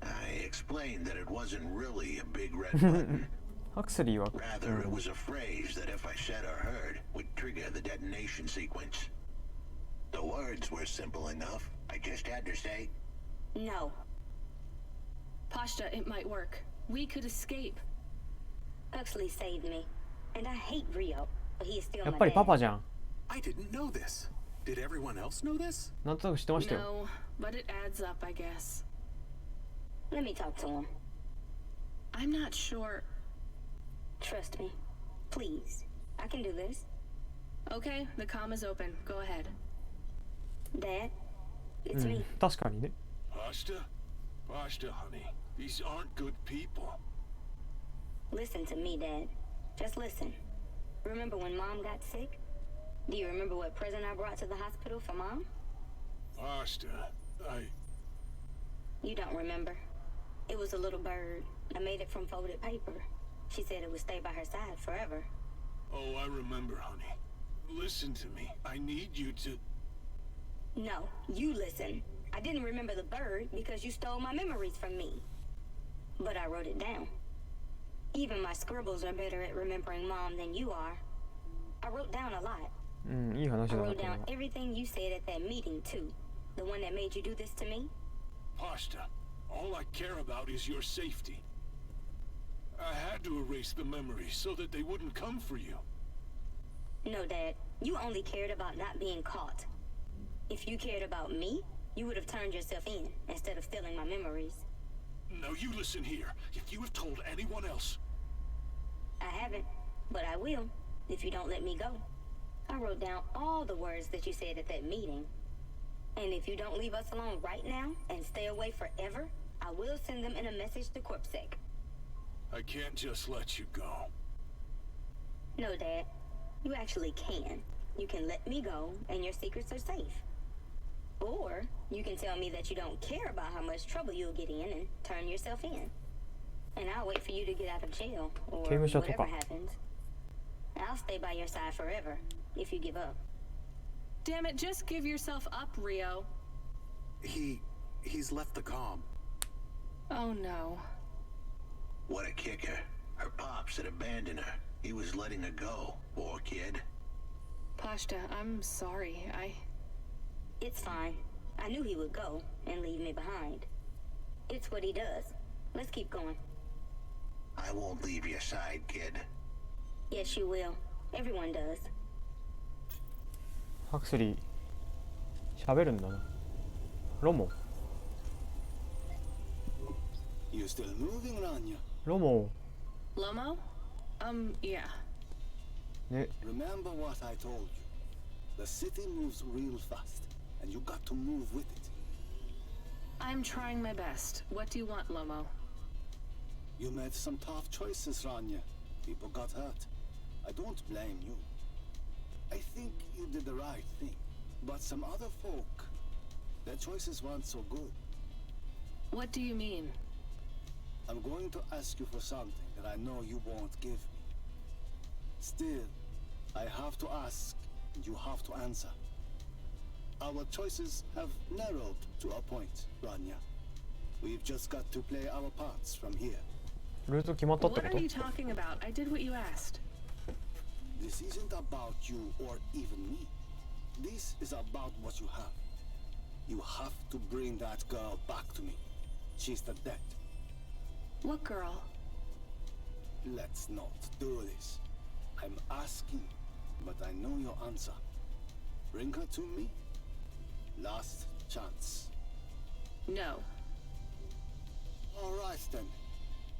I explained that it wasn't really a big red button. ハクスリーは、 Rather, it was a phrase that if I said or heard, would trigger the detonation sequence. The words were simple enough. I just had to say, No. Pashta, it might work. We could escape. Huxley saved me. And I hate Rio, but he is still や my っぱりパ dad. パじゃん。 I didn't know this. Did everyone else know this? なんとなく知ってましたよ。 No, but it adds up, I guess. Let me talk to him. I'm not sure. Trust me. Please. I can do this. Okay, the comm is open. Go ahead. Dad, う it's ん me.、確かにね。 Pashta? Pashta, honey. These aren't good people. Listen to me, Dad. Just listen. Remember when Mom got sick? Do you remember what present I brought to the hospital for Mom? Pashta, You don't remember. It was a little bird. I made it from folded paper. She said it would stay by her side forever. Oh, I remember, honey. Listen to me. I need you to... No, you listen. I didn't remember the bird because you stole my memories from me. But I wrote it down. Even my scribbles are better at remembering Mom than you are. I wrote down a lot. うん、いい話 I だな wrote と思 down う。 everything you said at that meeting, too. The one that made you do this to me? Pashta, all I care about is your safety. I had to erase the memories so that they wouldn't come for you. No, Dad. You only cared about not being caught. If you cared about me, you would have turned yourself in instead of stealing my memories. Now you listen here. If you have told anyone else... I haven't, but I will, if you don't let me go. I wrote down all the words that you said at that meeting. And if you don't leave us alone right now and stay away forever, I will send them in a message to Corpsec. I can't just let you go. No, Dad. You actually can. You can let me go, and your secrets are safe. Or you can tell me that you don't care about how much trouble you'll get in and turn yourself in. And I'll wait for you to get out of jail, or 刑務所とか。 whatever happens. I'll stay by your side forever, if you give up. Damn it, just give yourself up, Rio. He's left the comm. Oh no. what a kicker. Her pops had abandoned her. He was letting her go, poor kid. Pashta, I'm sorry. It's fine. I knew he would go and leave me behind. It's what he does. Let's keep going. I won't leave your side, kid. Yes, you will. Everyone does. ハクスリー喋るんだな。ロモ You're still moving, Rania. ロモ Lomo? Yeah. ね Remember what I told you. The city moves real fast, and you got to move with it. I'm trying my best. What do you want, Lomo? You made some tough choices, Rania. People got hurt. I don't blame you. I think you did the right thing. But some other folk, their choices weren't so good. What do you mean? I'm going to ask you for something that I know you won't give me. Still, I have to ask, and you have to answer. Our choices have narrowed to a point, Rania. We've just got to play our parts from here. ルート決まったって What こ are you と talking about? I did what you asked. This isn't about you or even me. This is about what you have. You have to bring that girl back to me. She's the dead. What girl? Let's not do this. I'm asking, but I know your answer. Bring her to me. Last chance. No. All right then.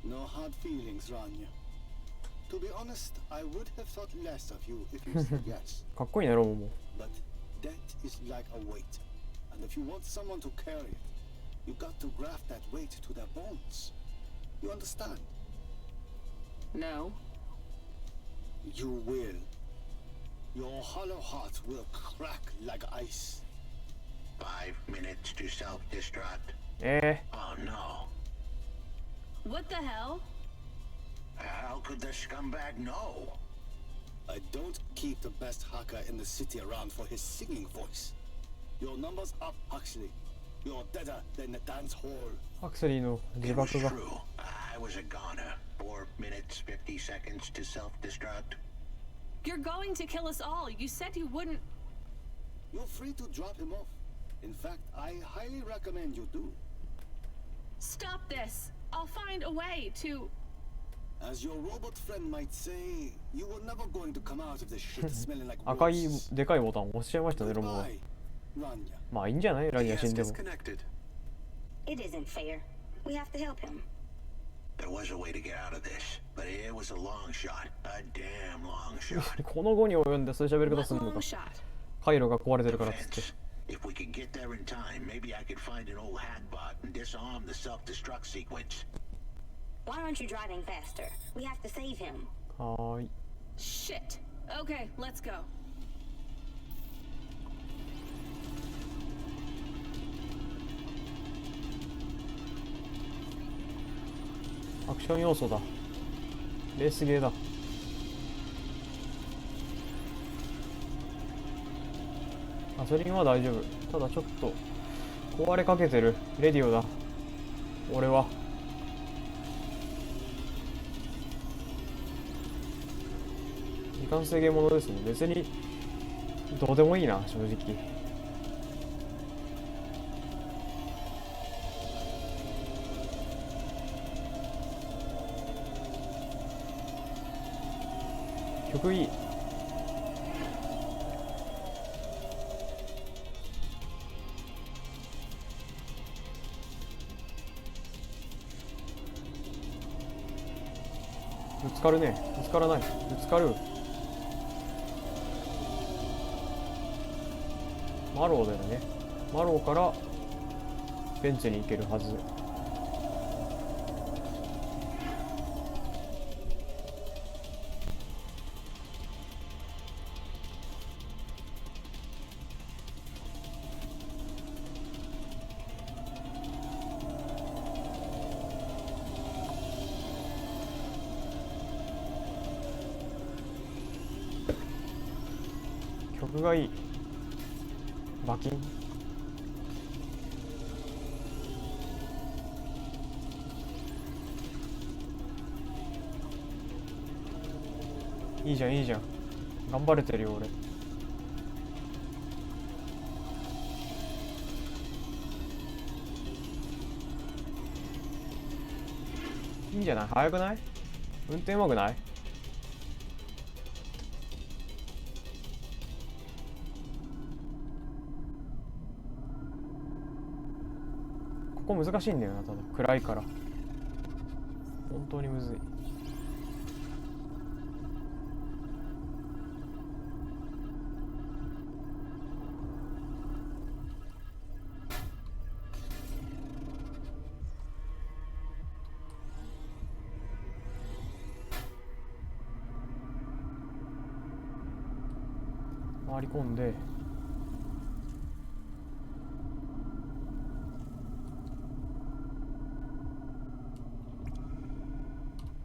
No hard feelings, Rania. To be honest, I would have thought less of you if you said yes. かっこいいねロモも But death is like a weight. And if you want someone to carry it, you got to graft that weight to their bones. You understand? No. You will. Your hollow heart will crack like ice. 5 minutes to self-destruct. え Oh no. What the hell? How could the scumbag know? I don't keep the best hacker in the city around for his singing voice. Your number's up, Huxley. You're deader than the dance hall. ハクスリーの自 It was 爆が true. I was a goner. 4 minutes, 50 seconds to self-destruct. You're going to kill us all. You said you wouldn't. You're free to drop him off. In fact, I highly recommend you do. Stop this. I'll find a way to. As your robot friend might say, you were never going to come out of this shit smelling like 赤い roses. でかいボタン押しちゃいましたねロモは Goodbye, Rania. まあいいんじゃないラニア He 死 has んでも disconnected. It isn't fair. We have to help him. There was a way to get out of this, but it was a long shot. A damn long shot. この後に及んでそういう喋り方 What するの long か shot? 回路が壊れてるからっつって Fence. If we could get there in time, maybe I could find an old hackbot and disarm the self-destruct sequence. Why aren't you driving faster? We have to save him. はーい Shit. Okay, let's go. アクション要素だレースゲーだガソリンは大丈夫ただちょっと壊れかけてるレディオだ俺は時間制限ものですね別にどうでもいいな正直曲いいぶつかるねぶつからないぶつかるマローだよねマローからベンチに行けるはず曲がいい馬琴いいじゃんいいじゃん頑張れてるよ俺いいんじゃない？早くない？運転うまくない？ここ難しいんだよな。ただ暗いから本当にむずい。回り込んで、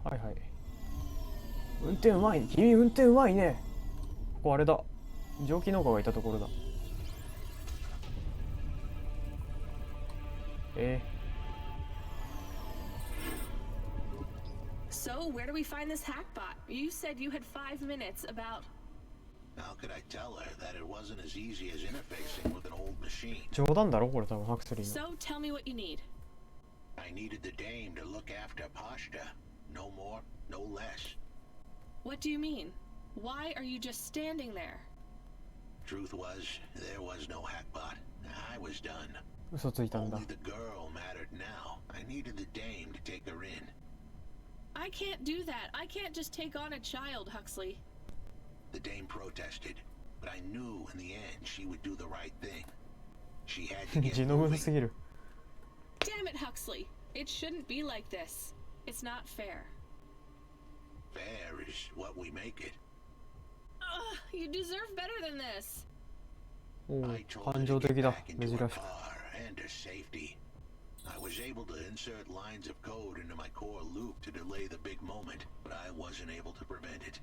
はいはい。運転うまい。君運転うまいね。ここあれだ、蒸気農家がいたところだ。So, where do we find this hackbot? You said you had 5 minutes about... How could I tell her that it wasn't as easy as interfacing with an old machine? 冗談だろこれ多分ハクスリーの。 So, tell me what you need. I needed the dame to look after Pashta. No more, no less. What do you mean? Why are you just standing there? Truth was, there was no hackbot. I was done. 嘘ついたんだ。 Only the girl mattered now. I needed the dame to take her in. I can't do that. I can't just take on a child, Huxley. The dame protested, but I knew in the end she would do the right thing. She had to get 地の無 moving. すぎる。 Damn it, Huxley. It shouldn't be like this. It's not fair. Fair is what we make it. You deserve better than this. おお、 I told her 感 to 情 get 的だ。 back 珍 into し her く。 car and her safety. I was able to insert lines of code into my core loop to delay the big moment, but I wasn't able to prevent it.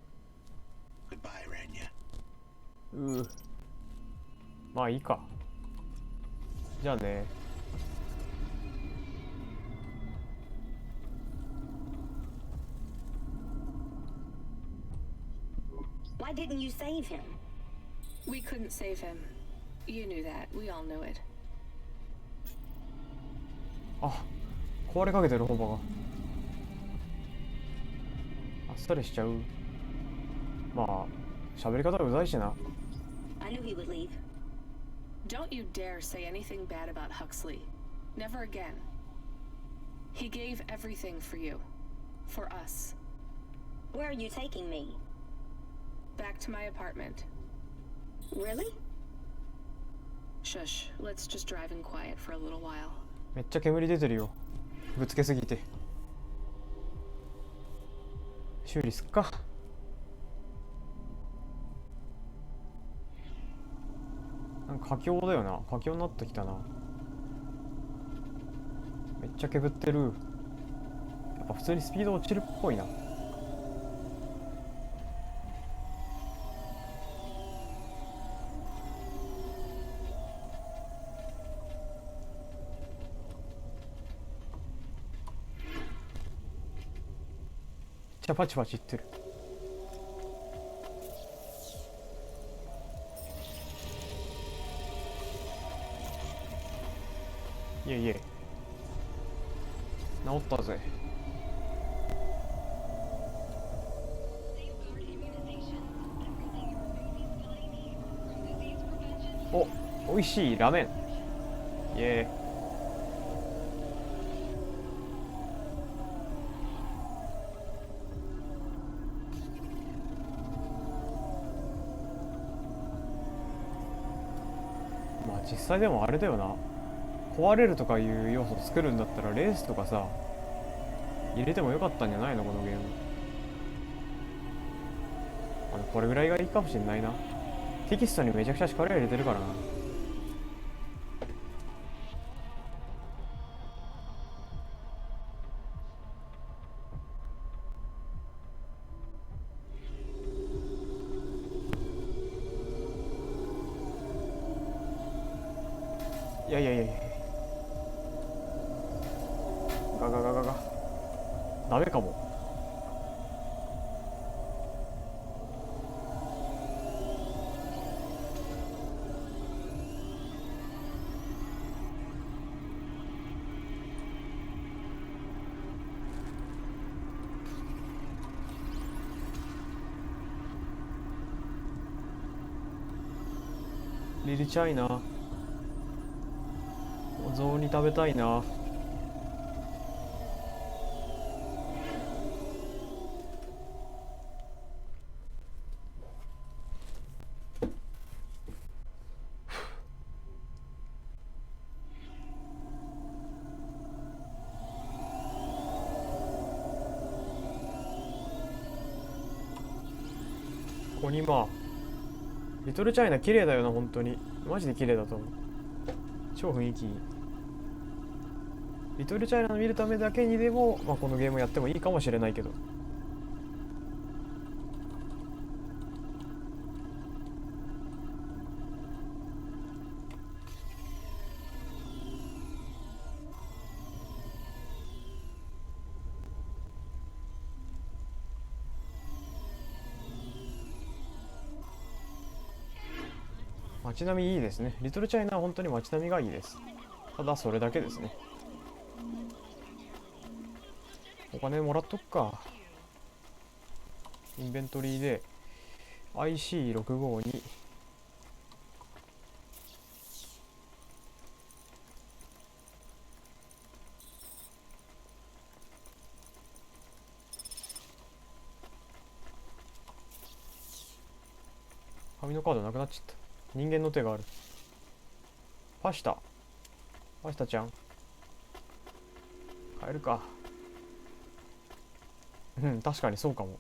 Goodbye, Rania. うう。まあいいか。じゃあね。 Why didn't you save him? We couldn't save him. You knew that. We all knew it. あ、壊れかけてるホバが。あっさりしちゃう。まあ喋り方うざいしな。 I knew he would leave. Don't you dare say anything bad about Huxley. Never again. He gave everything for you. For us. Where are you taking me? Back to my apartment. Really? Shush. Let's just drive in quiet for a little while. めっちゃ煙出てるよ。ぶつけすぎて。修理すっか。なんか佳境だよな。佳境になってきたな。めっちゃ煙ってる。やっぱ普通にスピード落ちるっぽいな。めっちゃパチパチいってる。いえいえ。治ったぜ。お、美味しいラーメン。イエーイ。まあ実際でもあれだよな。壊れるとかいう要素を作るんだったらレースとかさ入れてもよかったんじゃないのこのゲーム。これぐらいがいいかもしれないな。テキストにめちゃくちゃ力入れてるからな。いやいやいやいや、ガガガガガ、ダメかも。リルチャイナ、お雑煮食べたいな。ここにまあリトルチャイナ綺麗だよな、本当にマジで綺麗だと思う。超雰囲気いい。リトルチャイナを見るためだけにでも、まあ、このゲームやってもいいかもしれないけど。街並みいいですね。リトルチャイナは本当に街並みがいいです。ただそれだけですね。お金もらっとくか。インベントリーで IC652。紙のカードなくなっちゃった。人間の手がある。パシタちゃん帰るか。うん、確かにそうかも。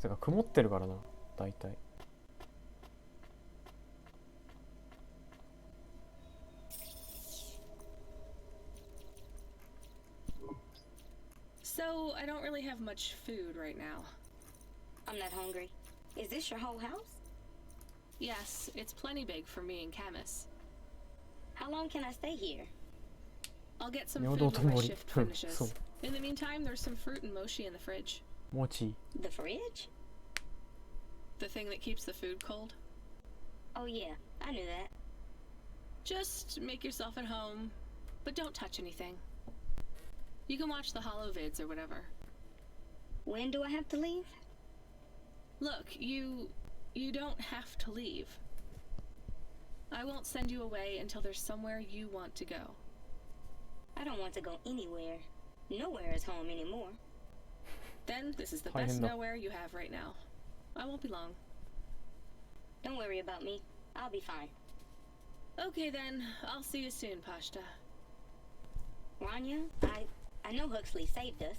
てか曇ってるからな、大体。So, I don't really have much food right now. I'm not hungry. Is this your whole house? Yes, it's plenty big for me and Camus. How long can I stay here? I'll get some food when my shift finishes. In the meantime, there's some fruit and mochi in the fridge. Mochi. The fridge? The thing that keeps the food cold? Oh yeah, I knew that. Just make yourself at home, but don't touch anything. You can watch the holovids or whatever. When do I have to leave? Look, you don't have to leave. I won't send you away until there's somewhere you want to go. I don't want to go anywhere. Nowhere is home anymore. Then this is the best nowhere you have right now. I won't be long. Don't worry about me. I'll be fine. Okay then, I'll see you soon, Pashta. Rania, I know Huxley saved us.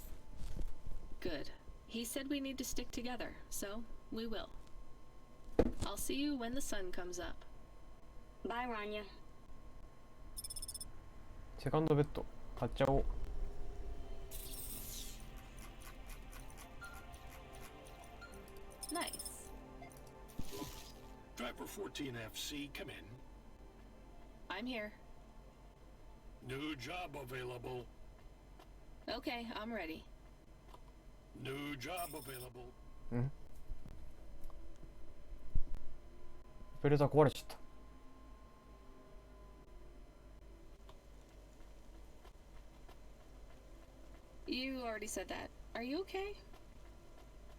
Good. He said we need to stick together, so we will. I'll see you when the sun comes up. Bye, Rania. セカンドベッド買っちゃおう。Nice. Driver 14FC, come in. I'm here. New job available. Okay, I'm ready. New job available. ん？オペレーター壊れちゃった。You already said that. Are you okay?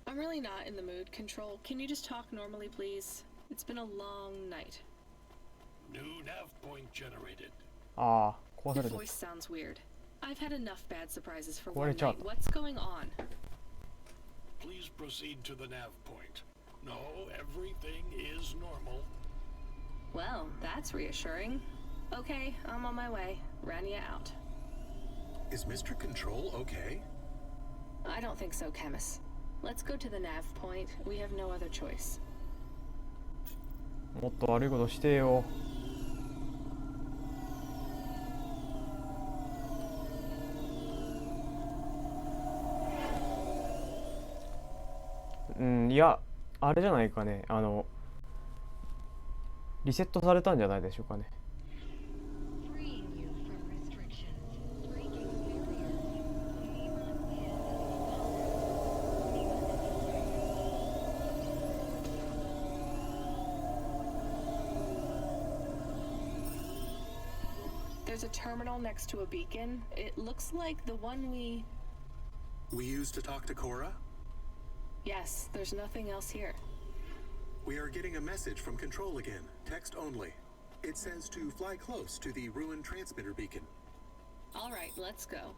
I'm really not in the mood. Control, can you just talk normally, please? It's been a long night. New nav point generated. ああ、壊され The た。 voice sounds weird. I've had enough bad surprises for 壊 one れちゃっ night. た。 What's going on? Please proceed to the nav point. No, everything is normal. Well, that's reassuring. Okay, I'm on my way. Rania out. Is Mr. Control okay? I don't think so, Camus. Let's go to the nav point. We have no other choice. もっと悪いことしてよ。うん、いや、あれじゃないかね。リセットされたんじゃないでしょうかね。There's a terminal next to a beacon. It looks like the one we We used to talk to Cora? Yes, there's nothing else here. We are getting a message from Control again, text only. It says to fly close to the ruined transmitter beacon. All right, let's go.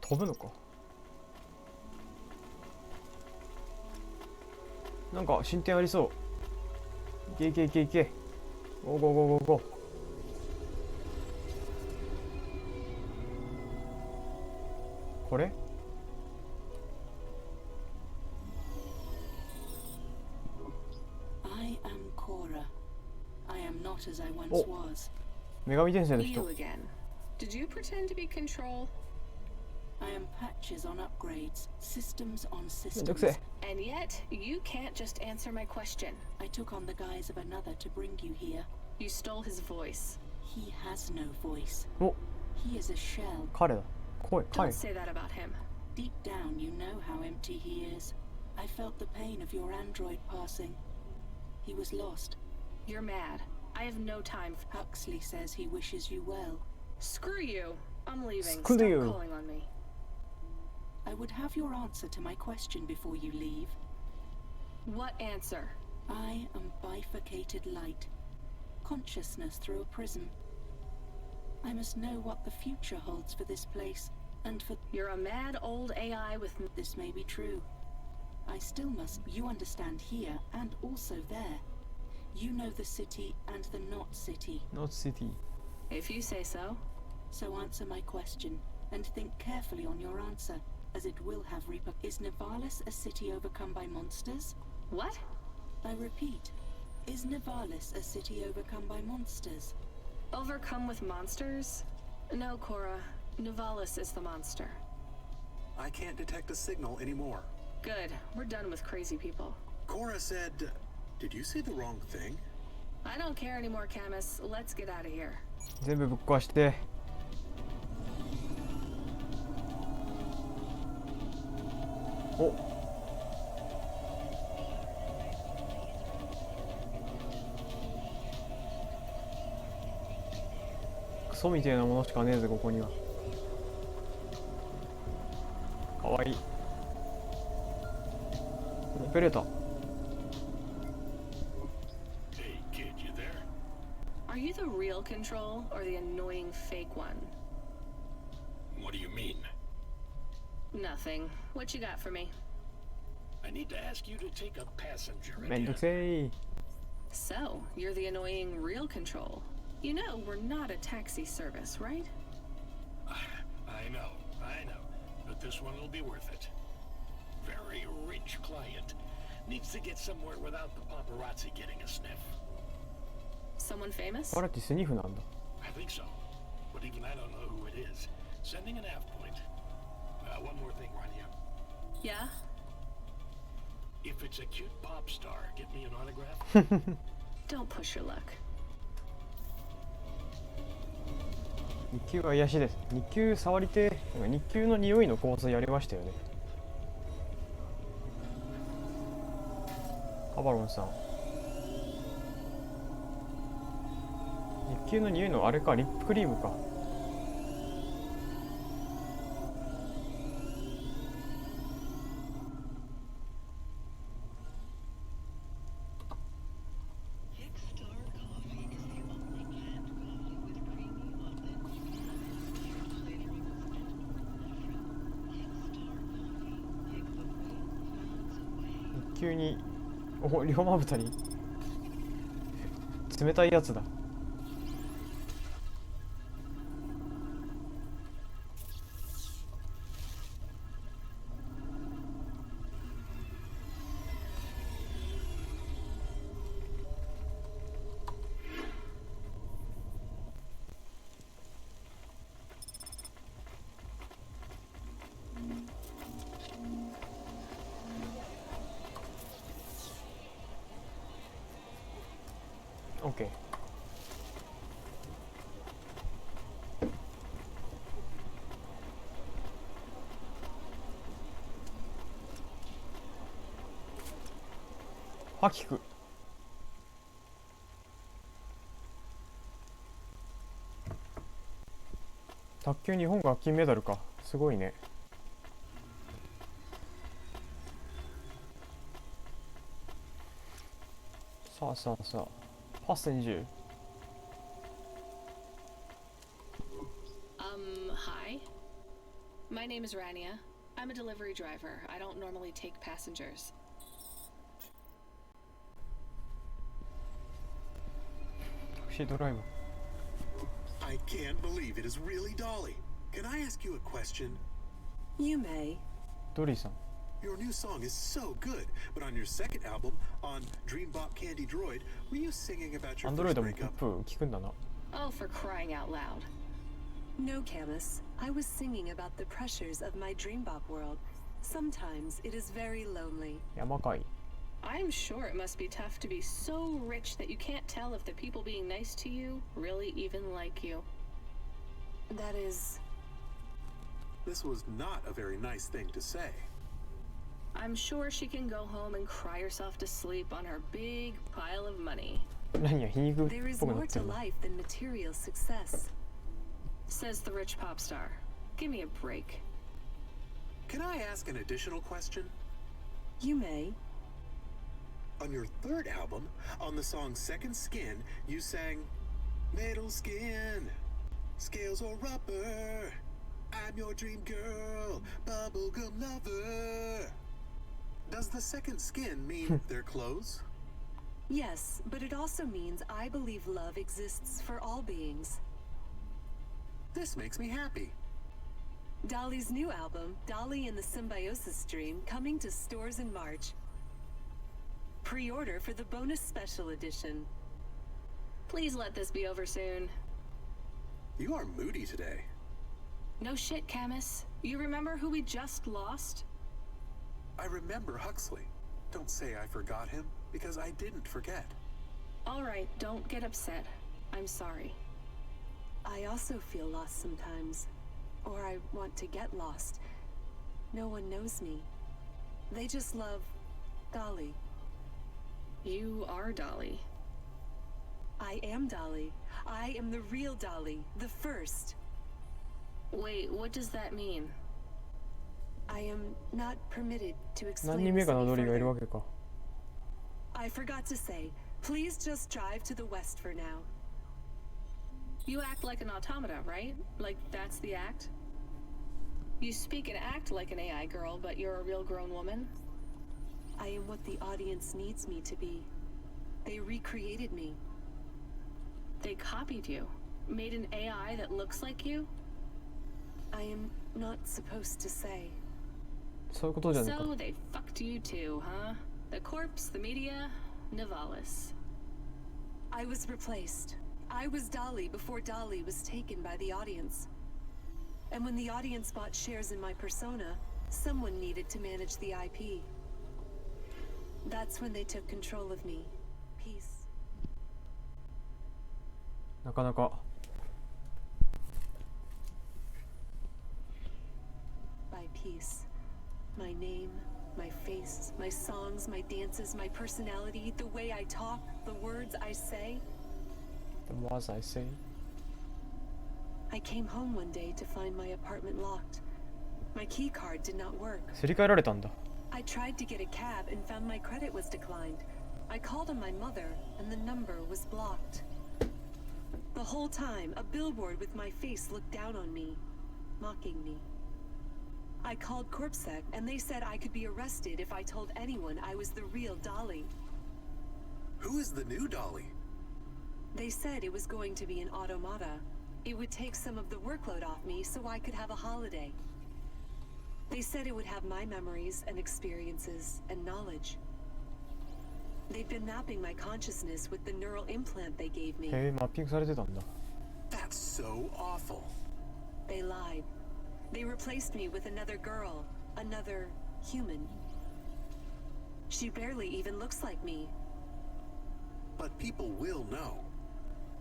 飛ぶのか。なんか進展ありそう。いけいけいけいけ。ゴーゴーゴーゴーゴー。これ？I am Cora. I am not as I once was. 女神転生の人。 You again. Did you pretend to be Control? I am patches on upgrades, systems on めんど systems. くせえ。 And yet, you can't just answer my question. I took on the guise of another to bring you here. You stole his voice. He has no voice. お、 He is a shell. 彼だ。声、Don't はい。 say that about him. Deep down, you know how empty he is. I felt the pain of your android passing. He was lost. You're mad. I have no time. Huxley says he wishes you well. Screw you. I'm leaving. Screw Stop you. calling on me. I would have your answer to my question before you leave. What answer? I am bifurcated light. Consciousness through a prism. I must know what the future holds for this place, and for... You're a mad old AI with... This may be true. I still must... You understand here, and also there. You know the city and the not city. Not city. If you say so. So answer my question, and think carefully on your answer, as it will have Is Nivalis a city overcome by monsters? What? I repeat, is Nivalis a city overcome by monsters? Overcome with monsters? No, Cora. Nivalis is the monster. I can't detect a signal anymore. Good. We're done with crazy people. Cora said... Did you say the wrong thing? I don't care anymore, Camus. Let's get out of here. 全部ぶっ壊して。お。クソみたいなものしかねえぜここには。かわいい。オペレーター。 Hey, kid, you there? Are you the real Control or the annoying fake one? What do you mean? Nothing. What you got for me? I need to ask you to take a passenger めんど again. くせい。 So, you're the annoying real Control. You know, we're not a taxi service, right? I know. But this one will be worth it. Very rich client. Needs to get somewhere without the paparazzi getting a sniff. Someone famous? パラティスニフなんだ。 I think so. But even I don't know who it is. Sending an av point. One more thing, Rania. Yeah? If it's a cute pop star, get me an autograph. Don't push your luck. 日給は癒しです。日給触りてえ。なんか日給の匂いの構図やりましたよね。アバロンさん。日給の匂いのあれか、リップクリームか。急にお龍馬豚に冷たいやつだ。OK。あ、効く。卓球日本が金メダルか。すごいね。さあさあさあ、passenger. Hi. My name is Rania. I'm a delivery driver. I don't normally take passengers. Taxi driver. I can't believe it is really Dolly. Can I ask you a question? You may. Dolly-san. Your new song is so good, but on your second album, on Dreambop Candy Droid, were you singing about your first アンドロイドもポッ breakup? プ聞くんだな。 Oh, for crying out loud. No, Camus. I was singing about the pressures of my Dreambop world. Sometimes it is very lonely. 山かい。 I'm sure it must be tough to be so rich that you can't tell if the people being nice to you really even like you. That is... This was not a very nice thing to say. I'm sure she can go home and cry herself to sleep on her big pile of money. 何や、皮肉っ There is ぽくな more って to るな。 life than material success. Says the rich pop star. Give me a break. Can I ask an additional question? You may. On your third album, on the song Second Skin, you sang, Metal skin, scales or rubber, I'm your dream girl, bubblegum lover. Does the second skin mean their clothes? Yes, but it also means I believe love exists for all beings. This makes me happy. Dolly's new album, Dolly and the Symbiosis Dream, coming to stores in March. Pre-order for the bonus special edition. Please let this be over soon. You are moody today. No shit, Camus. You remember who we just lost? I remember Huxley. Don't say I forgot him, because I didn't forget. All right, don't get upset. I'm sorry. I also feel lost sometimes. Or I want to get lost. No one knows me. They just love Dolly. You are Dolly. I am Dolly. I am the real Dolly, the first. Wait, what does that mean? I am not permitted to 何 explain 人目 this かの any ドリがいる further. わけか。 I forgot to say, please just drive to the west for now. You act like an automata, right? Like that's the act? You speak and act like an AI girl, but you're a real grown woman? I am what the audience needs me to be. They recreated me. They copied you? Made an AI that looks like you? I am not supposed to say. そういうことじゃねえか。 So they fucked you too, huh? The corpse, the media, Nivalis. I was replaced. I was Dolly before Dolly was taken by the audience. And when the audience bought shares in my persona, someone needed to manage the IP. That's when they took control of me. Peace. なかなか。 By peace. My name, my face, my songs, my dances, my personality, the way I talk, the words I say. Then was I say? I came home one day to find my apartment locked. My key card did not work. すり替えられたんだ。 I tried to get a cab and found my credit was declined. I called on my mother and the number was blocked. The whole time, a billboard with my face looked down on me, mocking me. I called CorpSec and they said I could be arrested if I told anyone I was the real Dolly. Who is the new Dolly? They said it was going to be an automata. It would take some of the workload off me so I could have a holiday. They said it would have my memories and experiences and knowledge. They'd been mapping my consciousness with the neural implant they gave me. へえ、マッピングされてたんだ。 That's so awful. They lied. They replaced me with another girl, another human. She barely even looks like me. But people will know.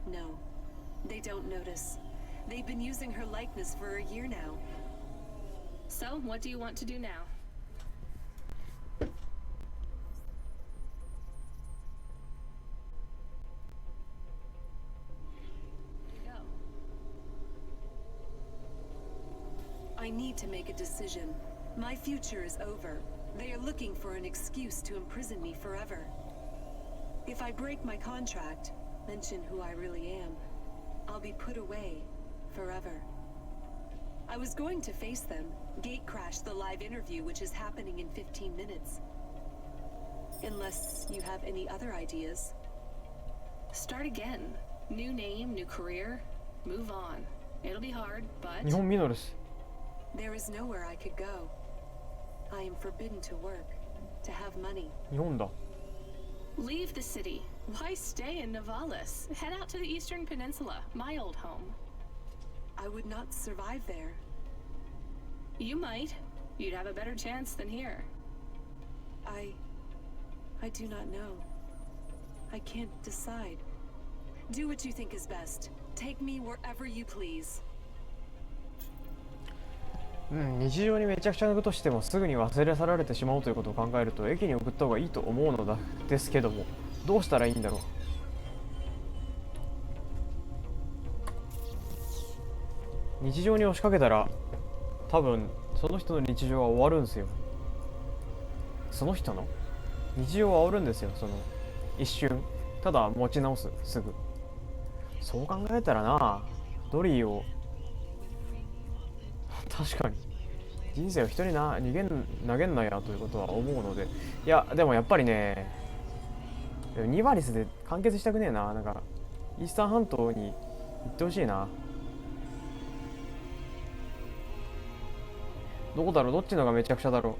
No, they don't notice. They've been using her likeness for a year now. So, what do you want to do now? Go. I need to make a decision. My future is over. They are looking for an excuse to imprison me forever. If I break my contract, mention who I really am, I'll be put away forever. I was going to face them, gatecrash the live interview which is happening in 15 minutes. Unless you have any other ideas. Start again. New name, new career. Move on. It'll be hard, but 日本ミノルス。 there is nowhere I could go. I am forbidden to work, to have money. 日本だ。 leave the city. Why stay in Navalis? Head out to the Eastern Peninsula, my old home. I would not survive there. You might. You'd have a better chance than here. I do not know. I can't decide. Do what you think is best. Take me wherever you please. 日常にめちゃくちゃなことしてもすぐに忘れ去られてしまうということを考えると駅に送った方がいいと思うのですけども、どうしたらいいんだろう。日常に押しかけたら多分その人の日常は終わるんですよ。その人の日常は終わるんですよ。その一瞬ただ持ち直す、すぐ。そう考えたらな、ドリーを確かに人生を人に投げんなやということは思うので、いやでもやっぱりね、ニバリスで完結したくねえな。なんかイースタン半島に行ってほしいな。どこだろう、どっちのがめちゃくちゃだろ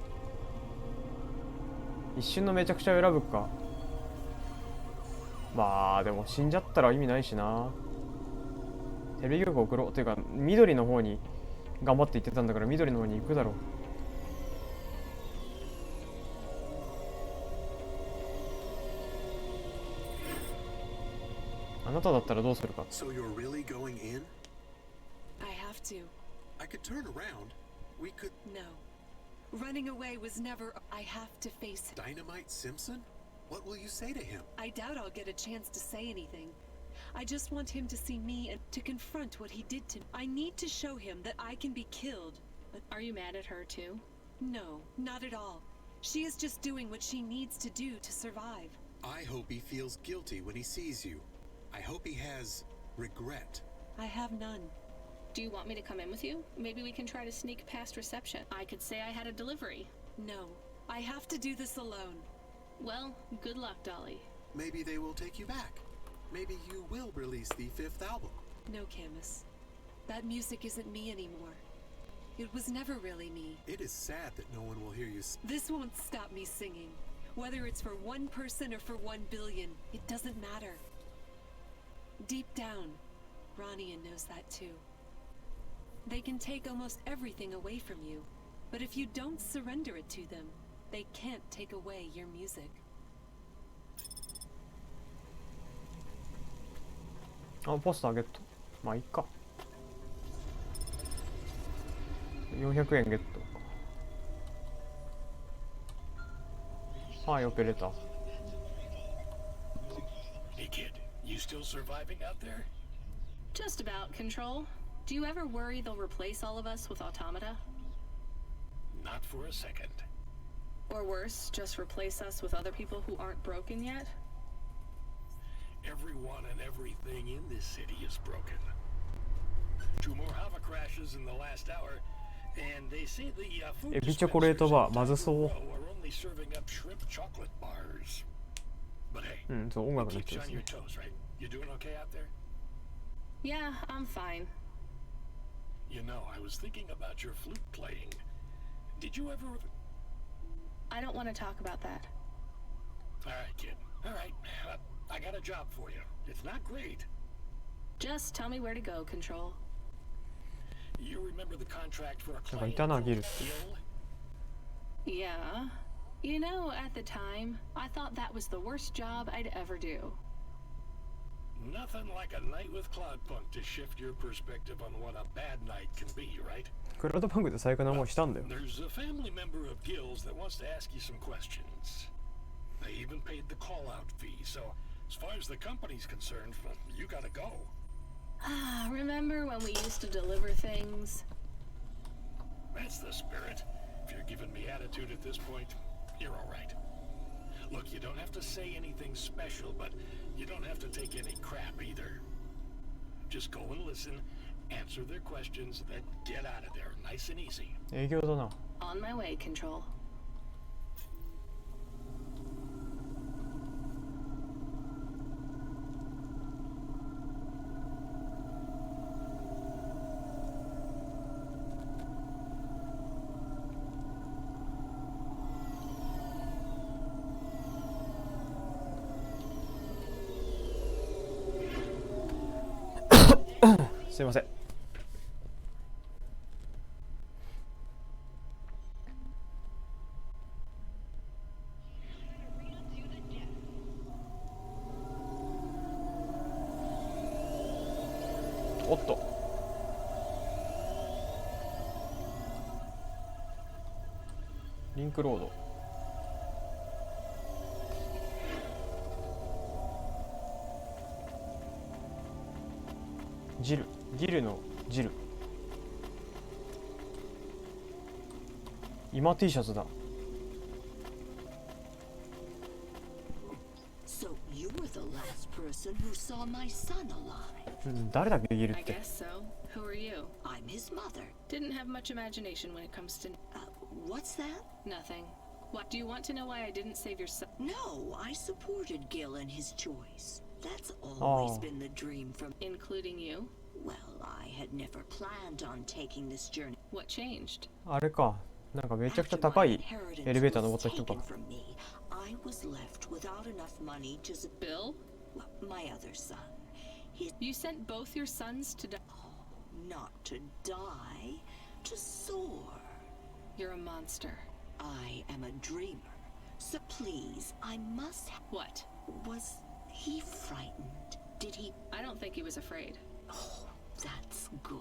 う。一瞬のめちゃくちゃを選ぶか。まあでも死んじゃったら意味ないしな。テレビ局送ろうというか、緑の方に頑張って行ってたんだから緑の方に行くだろう。あなただったらどうするか。 So you're really going in? I have to. I could turn around. We could... No. Running away was never... I have to face him. Dynamite Simpson? What will you say to him? I doubt I'll get a chance to say anything. I just want him to see me and to confront what he did to me. I need to show him that I can be killed. But are you mad at her too? No, not at all. She is just doing what she needs to do to survive. I hope he feels guilty when he sees you. I hope he has regret. I have none. Do you want me to come in with you? Maybe we can try to sneak past reception. I could say I had a delivery. No, I have to do this alone. Well, good luck, Dolly. Maybe they will take you back. Maybe you will release the 5th album. No, Camus. That music isn't me anymore. It was never really me. It is sad that no one will hear you. This won't stop me singing. Whether it's for one person or for 1 billion, it doesn't matter. Deep down, Rania knows that too. They can take almost everything away from you, but if you don't surrender it to them, they can't take away your music. あ、ポスターゲット。まあいいか。400円ゲット。はい、オペレーター。Hey kid, you still surviving out there? Just about, Control. Do you ever worry they'll replace all of us with automata? Not for a second. Or worse, just replace us with other people who aren't broken yet? Everyone and everything in this city is broken. 2 more hover crashes in the last hour, and they say the food エビチョコレートバー、まずそう。 are only serving up shrimp chocolate bars. But hey, うん、そう、音楽の keeps 人 you です on your ね。 toes, right? You doing okay out there? Yeah, I'm fine. You know, I was thinking about your flute playing. Did you ever... I don't want to talk about that. All right, kid. All right. I got a job for you. It's not great. Just tell me where to go, Control. You remember the contract for a なんかい client たな、ギル。 Hill? Yeah. You know, at the time, I thought that was the worst job I'd ever do. Nothing like a night with Cloudpunk to shift your perspective on what a bad night can be, right? クラウドパンクで最高な思いしたんだよ。 There's a family member of Gil's that wants to ask you some questions. They even paid the call-out fee, so as far as the company's concerned, you gotta go. Remember when we used to deliver things? That's the spirit. If you're giving me attitude at this point, you're all right. Look, you don't have to say anything special, but you don't have to take any crap either. Just go and listen, answer their questions, then get out of there, nice and easy. 営業だな。 On my way, Control. [COUGHS] すいません。おっと。リンクロード。ジルのジル。今 T シャツだ。 So you were the last person who saw my son alive. 誰だっけギルっ I て。 guess so. Who are you? I'm his mother. Didn't have much imagination when it comes to... What's that? Nothing. What, do you want to know why I didn't save your son? No, I supported Gil in his choice. That's always been the dream from... Including you? Well, I had never planned on taking this journey. What changed? あれか。なんかめちゃくちゃ高いエレベーター登った人か。 I was left without enough money to... Bill? My other son. You sent both your sons to die? Not to die, to soar. You're a monster. I am a dreamer. So please, I must... What? Was he frightened? Did he... I don't think he was afraid. Oh, that's good.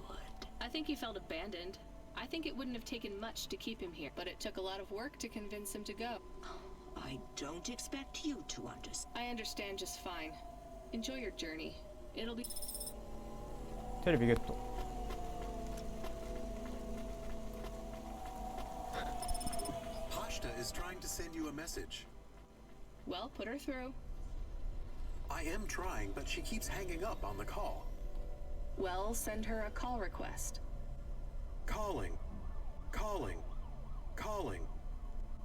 I think he felt abandoned. I think it wouldn't have taken much to keep him here, but it took a lot of work to convince him to go. I don't expect you to understand. I understand just fine. Enjoy your journey. It'll be... テレビゲット。 Pashta is trying to send you a message. Well, put her through. I am trying, but she keeps hanging up on the call. Well, send her a call request. Calling. Calling. Calling.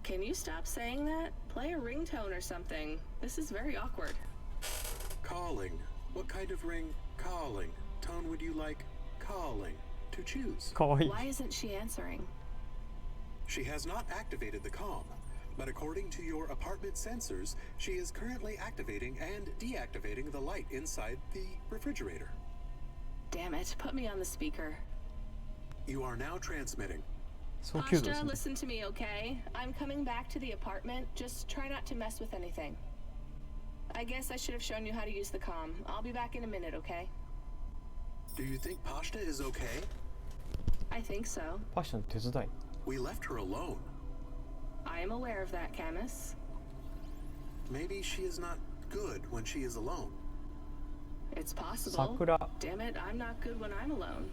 Can you stop saying that? Play a ringtone or something. This is very awkward. Calling. What kind of ring? Calling. Tone would you like? Calling. To choose. かわいい。 Why isn't she answering? She has not activated the comm, but according to your apartment sensors, she is currently activating and deactivating the light inside the refrigerator. Damn it, put me on the speaker. You are now transmitting. So cute, Pashta, isn't it? listen to me, okay? I'm coming back to the apartment. Just try not to mess with anything. I guess I should have shown you how to use the comm. I'll be back in a minute, okay? Do you think Pashta is okay? I think so. パッションの手伝い。 We left her alone. I am aware of that, Camus. Maybe she is not good when she is alone. It's possible. Sakura. Damn it, I'm not good when I'm alone.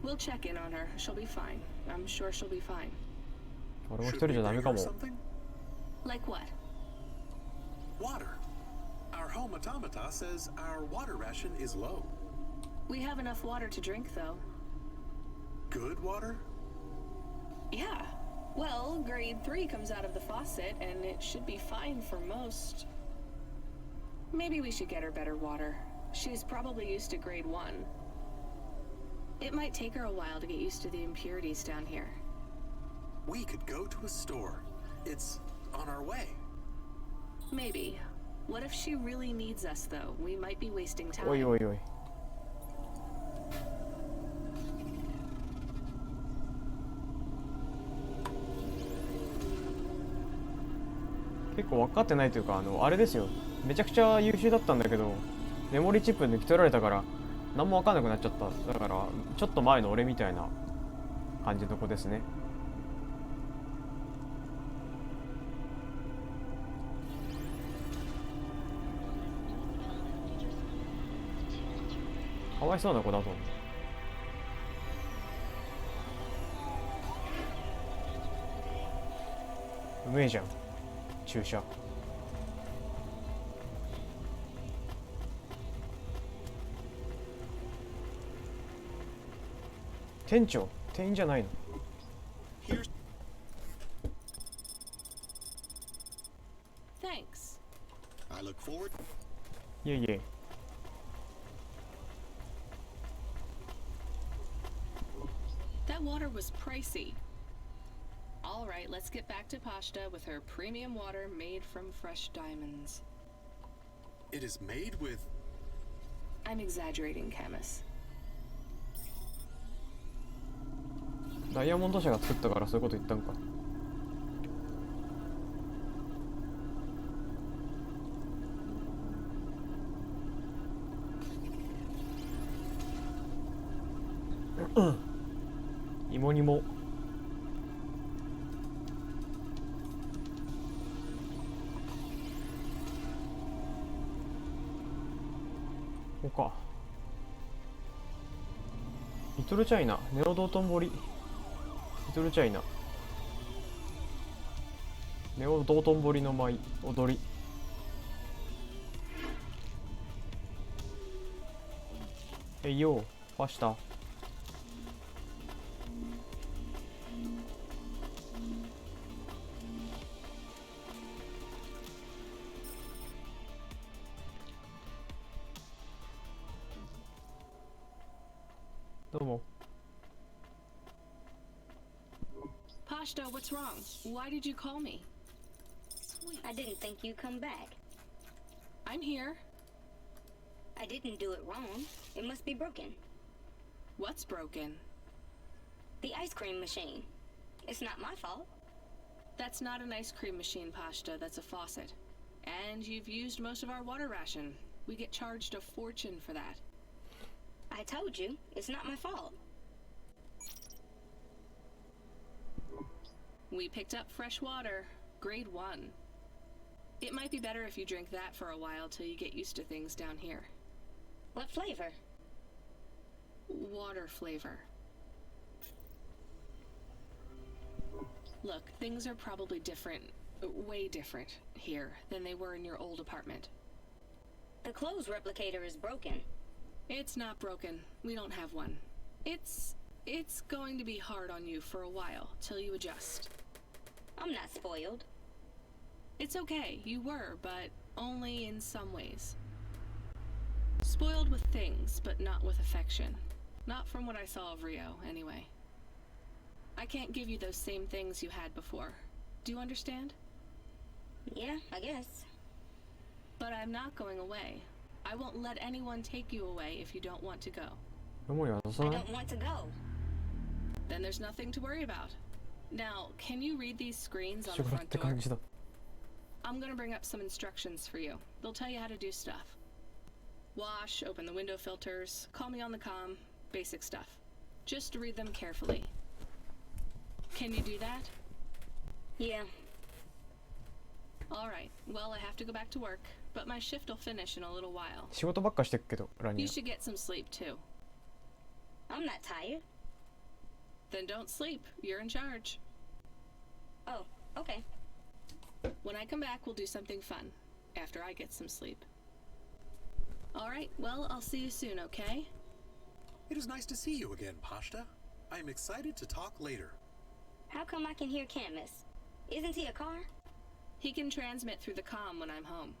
We'll check in on her. She'll be fine. I'm sure she'll be fine. 俺も一人じゃダメかも。 Like what? Water. Our home automata says our water ration is low. We have enough water to drink, though. Good water? Yeah. Well, grade 3 comes out of the faucet, and it should be fine for most. Maybe we should get her better water. She's probably used to grade 1. It might take her a while to get used to the impurities down here. We could go to a store. It's on our way. Maybe. What if she really needs us, though? We might be wasting time. おいおいおい。結構分かってないというか、あれですよ。めちゃくちゃ優秀だったんだけど、メモリチップ抜き取られたから、何も分かんなくなっちゃった。だから、ちょっと前の俺みたいな感じの子ですね。かわいそうな子だと思う。うめえじゃん。注射。店長、店員じゃないの？ Thanks. I look forward. いえいえ。That water was pricey. All right, let's get back to Pashta with her premium water made from fresh diamonds. It is made with... I'm exaggerating, Camus. ダイヤモンド社が作ったからそういうこと言ったんか。芋煮も。ここか。リトルチャイナ、ネオ道頓堀。リトルチャイナ。ネオ道頓堀の舞、踊り。えいよ、ファした。どうも。Pashta, what's wrong? Why did you call me? I didn't think you'd come back. I'm here. I didn't do it wrong. It must be broken. What's broken? The ice cream machine. It's not my fault. That's not an ice cream machine, Pashta. That's a faucet. And you've used most of our water ration. We get charged a fortune for that. I told you, it's not my fault. We picked up fresh water, grade 1. It might be better if you drink that for a while till you get used to things down here. What flavor? Water flavor. Look, things are probably different, way different here than they were in your old apartment. The clothes replicator is broken. It's not broken. We don't have one. It's going to be hard on you for a while, till you adjust. I'm not spoiled. It's okay, you were, but only in some ways. Spoiled with things, but not with affection. Not from what I saw of Rio, anyway. I can't give you those same things you had before. Do you understand? Yeah, I guess. But I'm not going away. I won't let anyone take you away if you don't want to go. I don't want to go. Then there's nothing to worry about. Now, can you read these screens on the front door? I'm gonna bring up some instructions for you. They'll tell you how to do stuff. Wash, open the window filters, call me on the comm, basic stuff. Just read them carefully. Can you do that? Yeah. Alright, well I have to go back to work, but my shift will finish in a little while. 仕事ばっかしてるけど、ラニ You ア。 should get some sleep too. I'm not tired. Then don't sleep. You're in charge. Oh, okay. When I come back, we'll do something fun. After I get some sleep. Alright, well, I'll see you soon, okay? It is nice to see you again, Pashta. I am excited to talk later. How come I can hear Camus? Isn't he a car? He can transmit through the comm when I'm home.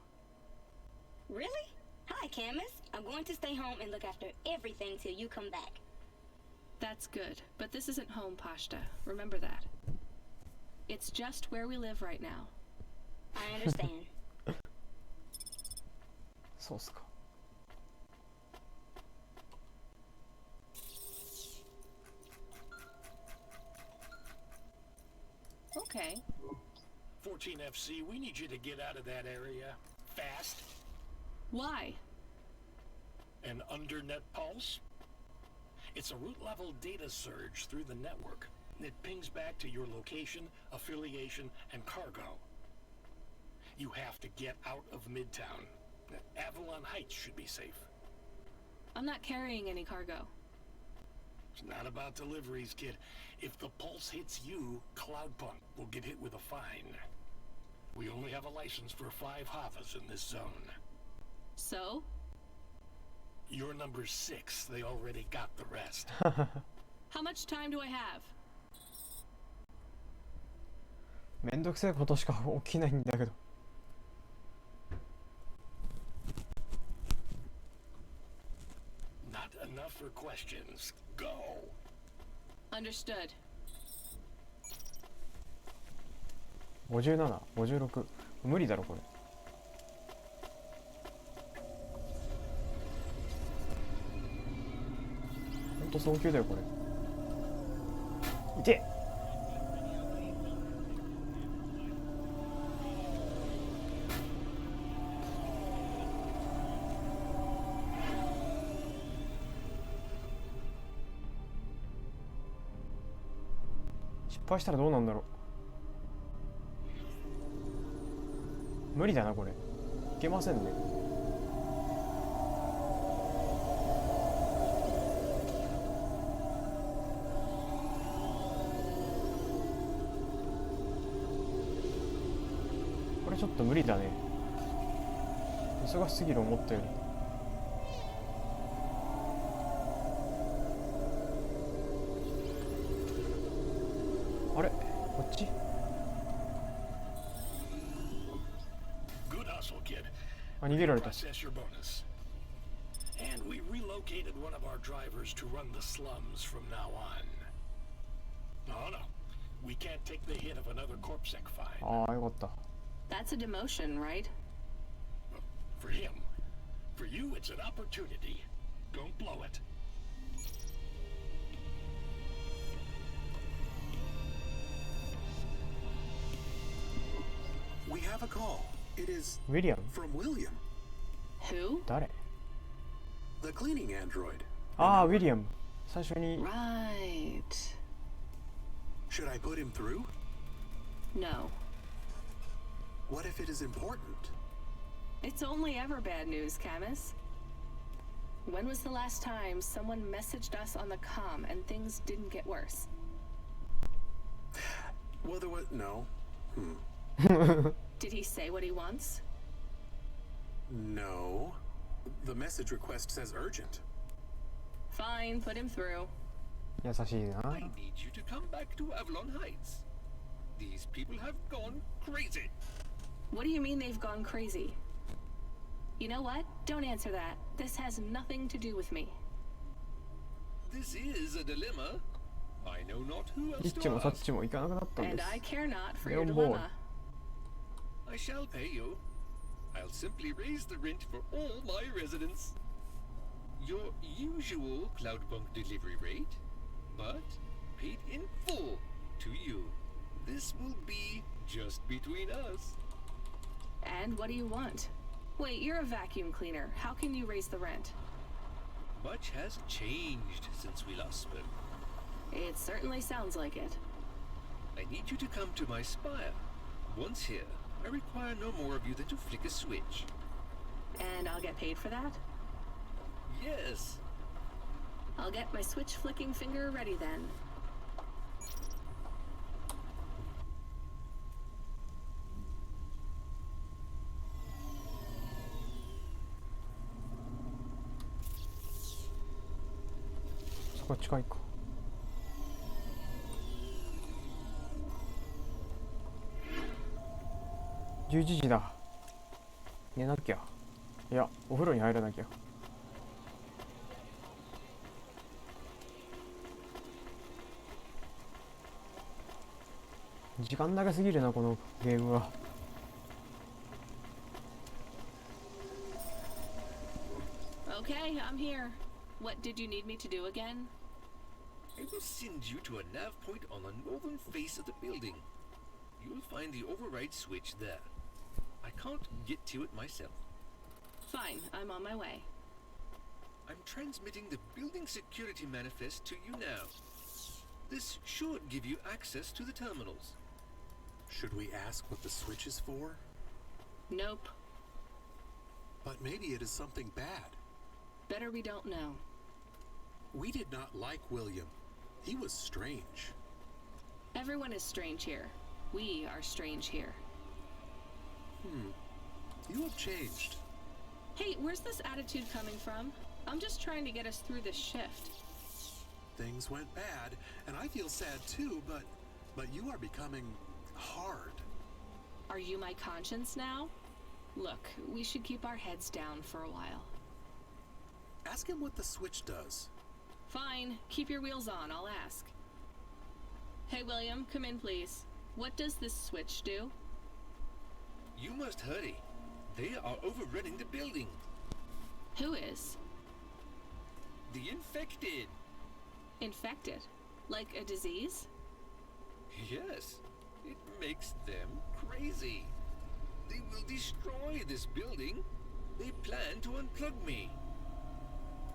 Really? Hi, Camus. I'm going to stay home and look after everything till you come back. That's good, but this isn't home, Pashta. Remember that. It's just where we live right now. I understand. そうっすか。Okay. 14FC, we need you to get out of that area. Fast. Why? An undernet pulse? It's a root-level data surge through the network. It pings back to your location, affiliation, and cargo. You have to get out of Midtown. Avalon Heights should be safe. I'm not carrying any cargo. It's not about deliveries, kid. If the pulse hits you, Cloudpunk will get hit with a fine. We only have a license for 5 Havas in this zone. So? You're number 6. They already got the rest. How much time do I have? めんどくせえことしか起きないんだけど。Not enough for questions. Go. Understood. 57、56。無理だろこれ。ほんと早急だよこれ。いて。失敗したらどうなんだろう。無理だなこれ。いけませんね。これちょっと無理だね。忙しすぎる思ったより。あれこっちあ、逃げられた。And we relocated one of our drivers to run the slums from now on. Oh no, we can't take the hit of another corpsec fine. ああ、よかった。That's a demotion, right? For him. For you, it's an opportunity. Don't blow it. We have a call. It is William. From William. Who? 誰 The cleaning android. ああ、ウィリアム。最初に。Right. Should I put him through? No. What if it is important? It's only ever bad news, Camus. When was the last time someone messaged us on the comm and things didn't get worse? Well, there was no. Did he say what he wants? No. The message request says urgent. Fine, put him through. 優しいな。 I need you to come back to Avalon Heights. These people have gone crazy. What do you mean they've gone crazy? You know what? Don't answer that. This has nothing to do with me. This is a dilemma. I know not who ニ else ッチ to もサッ ask. チも行かなくなったん And です。 I care not for They're your on board. dilemma. I shall pay you. I'll simply raise the rent for all my residents. Your usual Cloudpunk delivery rate, but paid in full to you. This will be just between us. And what do you want? Wait, you're a vacuum cleaner. How can you raise the rent? Much has changed since we last spoke. It certainly sounds like it. I need you to come to my spire. Once here, I require no more of you than to flick a switch. And I'll get paid for that? Yes. I'll get my switch flicking finger ready then. So こ近いか。11時だ。寝なきゃ。いや、お風呂に入らなきゃ。時間長すぎるな、このゲームは。Okay, I'm here. What did you need me to do again? I will send you to a nav point on the northern face of the building. You'll find the override switch there. I can't get to it myself. Fine, I'm on my way. I'm transmitting the building security manifest to you now. This should give you access to the terminals. Should we ask what the switch is for? Nope. But maybe it is something bad. Better we don't know. We did not like William. He was strange. Everyone is strange here. We are strange here. You have changed. Hey, where's this attitude coming from? I'm just trying to get us through this shift. Things went bad, and I feel sad too, but you are becoming hard. Are you my conscience now? Look, we should keep our heads down for a while. Ask him what the switch does. Fine, keep your wheels on, I'll ask. Hey William, come in please. What does this switch do? You must hurry. They are overrunning the building. Who is? The infected. Infected? Like a disease? Yes, it makes them crazy. They will destroy this building. They plan to unplug me.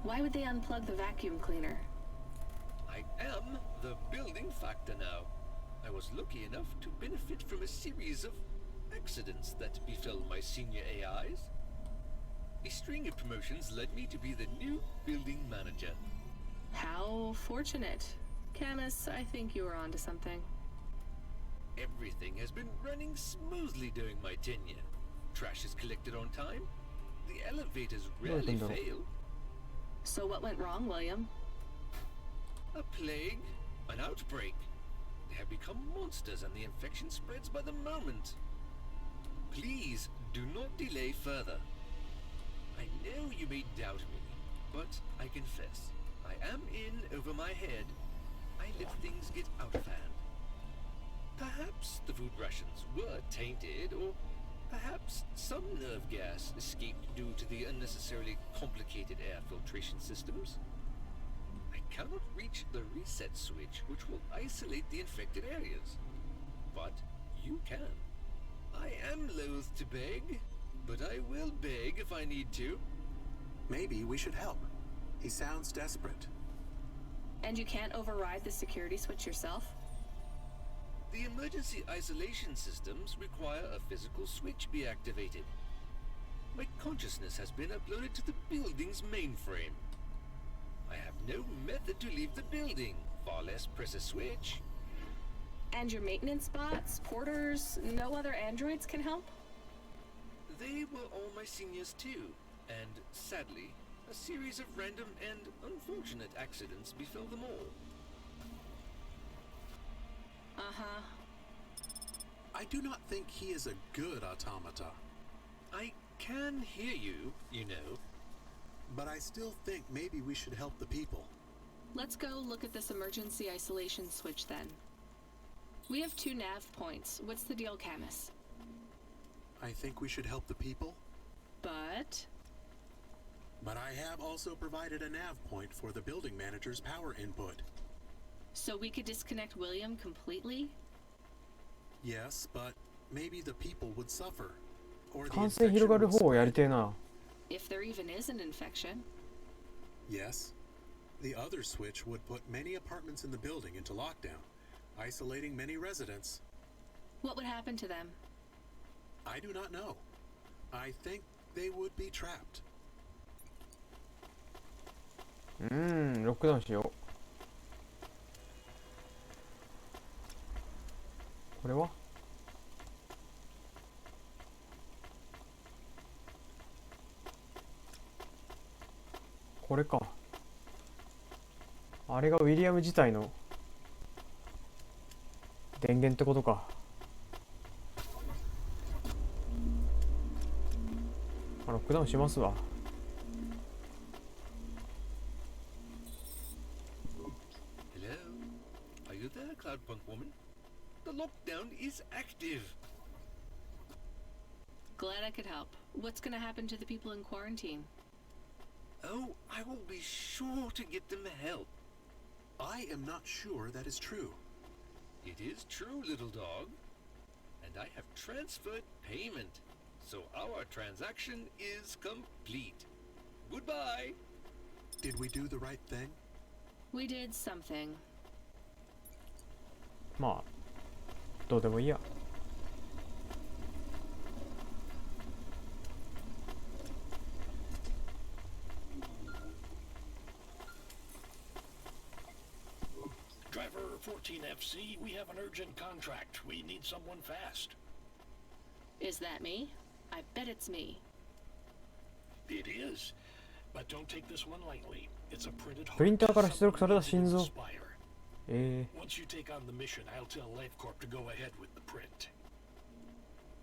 Why would they unplug the vacuum cleaner? I am the building factor now. I was lucky enough to benefit from a series of accidents that befell my senior AIs. A string of promotions led me to be the new building manager. How fortunate. Camus, I think you were onto something. Everything has been running smoothly during my tenure. Trash is collected on time. The elevators rarely fail. So what went wrong, William? A plague, an outbreak. They have become monsters and the infection spreads by the moment. Please do not delay further. I know you may doubt me, but I confess, I am in over my head. I let things get out of hand. Perhaps the food rations were tainted, or perhaps some nerve gas escaped due to the unnecessarily complicated air filtration systems. I cannot reach the reset switch, which will isolate the infected areas. But you can. I am loath to beg, but I will beg if I need to. Maybe we should help. He sounds desperate. And you can't override the security switch yourself? The emergency isolation systems require a physical switch be activated. My consciousness has been uploaded to the building's mainframe. I have no method to leave the building, far less press a switch. And your maintenance bots, porters, no other androids can help? They were all my seniors too, and sadly, a series of random and unfortunate accidents befell them all. Uh-huh. I do not think he is a good automata. I can hear you, you know. But I still think maybe we should help the people. Let's go look at this emergency isolation switch then. We have 2 nav points. What's the deal, Camus? I think we should help the people. But I have also provided a nav point for the building manager's power input. So we could disconnect William completely? Yes, but maybe the people would suffer. Or the 感染広がる方をやりてえな。 If there even is an infection. Yes. The other switch would put many apartments in the building into lockdown, isolating many residents. What would happen to them? I do not know. I think they would be trapped. ロックダウンしよう。これはこれか。あれがウィリアム自体の電源ってことか。ロックダウンしますわ。Hello? Are you there, Cloudpunk woman? The lockdown is active. Glad I could help. What's gonna happen to the people in quarantine? Oh, I will be sure to get them help. I am not sure that is true. It is true, little dog. And I have transferred payment. So our transaction is complete. Goodbye. Did we do the right thing? We did something. まあどうでもいいや。Driver 14FC, we have an urgent contract. We need someone fast. Is that me? I bet it's me. It is. But don't take this one lightly. It's a printed プリンターから出力された心臓。 Once you take on the mission, I'll tell LifeCorp to go ahead with the print.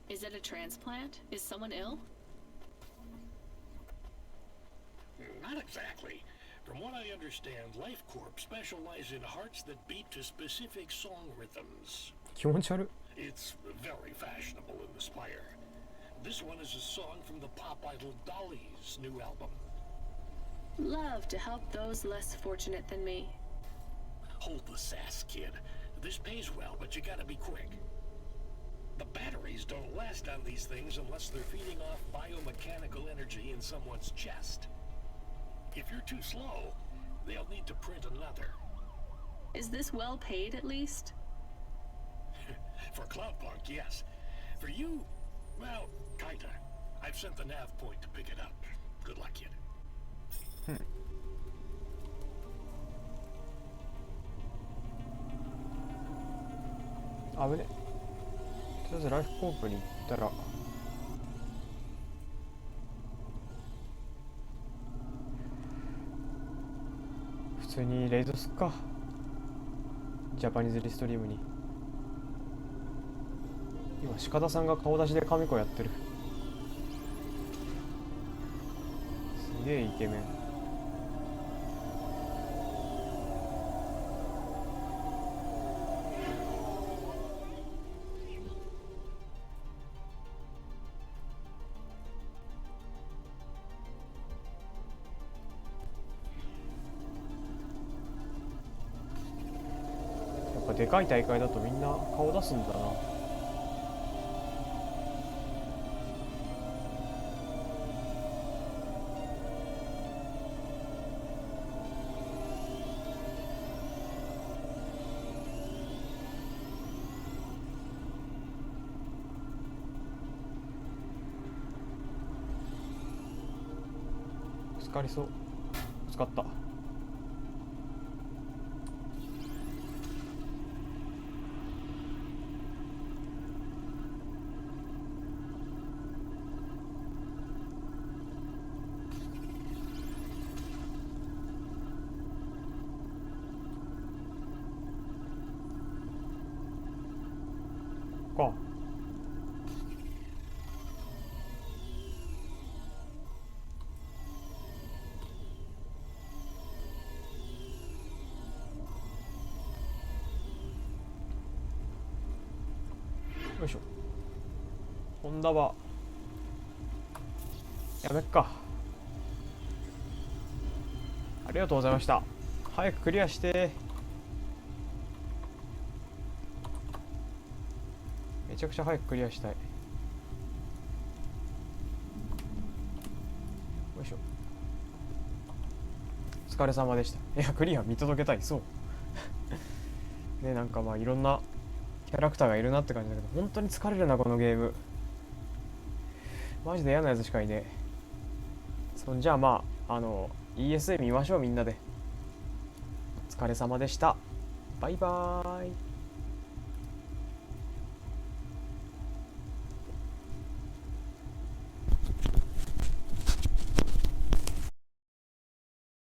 Is it a transplant? Is someone ill? Not exactly. From what I understand, LifeCorp specialize in hearts that beat to specific song rhythms. 気持ち悪い。 It's very fashionable in the Spire. This one is a song from the pop idol Dolly's new album. Love to help those less fortunate than me. Hold the sass, kid. This pays well, but you gotta be quick. The batteries don't last on these things unless they're feeding off biomechanical energy in someone's chest. If you're too slow, they'll need to print another. Is this well paid at least? For Cloudpunk, yes. For you, well, kinda. I've sent the nav point to pick it up. Good luck, kid. あぶね。とりあえずライフコープに行ったら普通にレイドすっか。ジャパニーズリストリームに。今鹿田さんが顔出しで神子やってる。すげえイケメン。でかい大会だとみんな顔出すんだな。ぶつかりそう。ぶつかった。か。よいしょ。ホンダはやめっか。ありがとうございました。早くクリアして。めちゃくちゃ早くクリアしたい。よいしょ。お疲れ様でした。いや、クリア見届けたい。そうね、なんかまあいろんなキャラクターがいるなって感じだけど、本当に疲れるなこのゲーム。マジで嫌なやつしかいねえ。じゃあまあESA 見ましょうみんなで。お疲れ様でした。バイバーイ。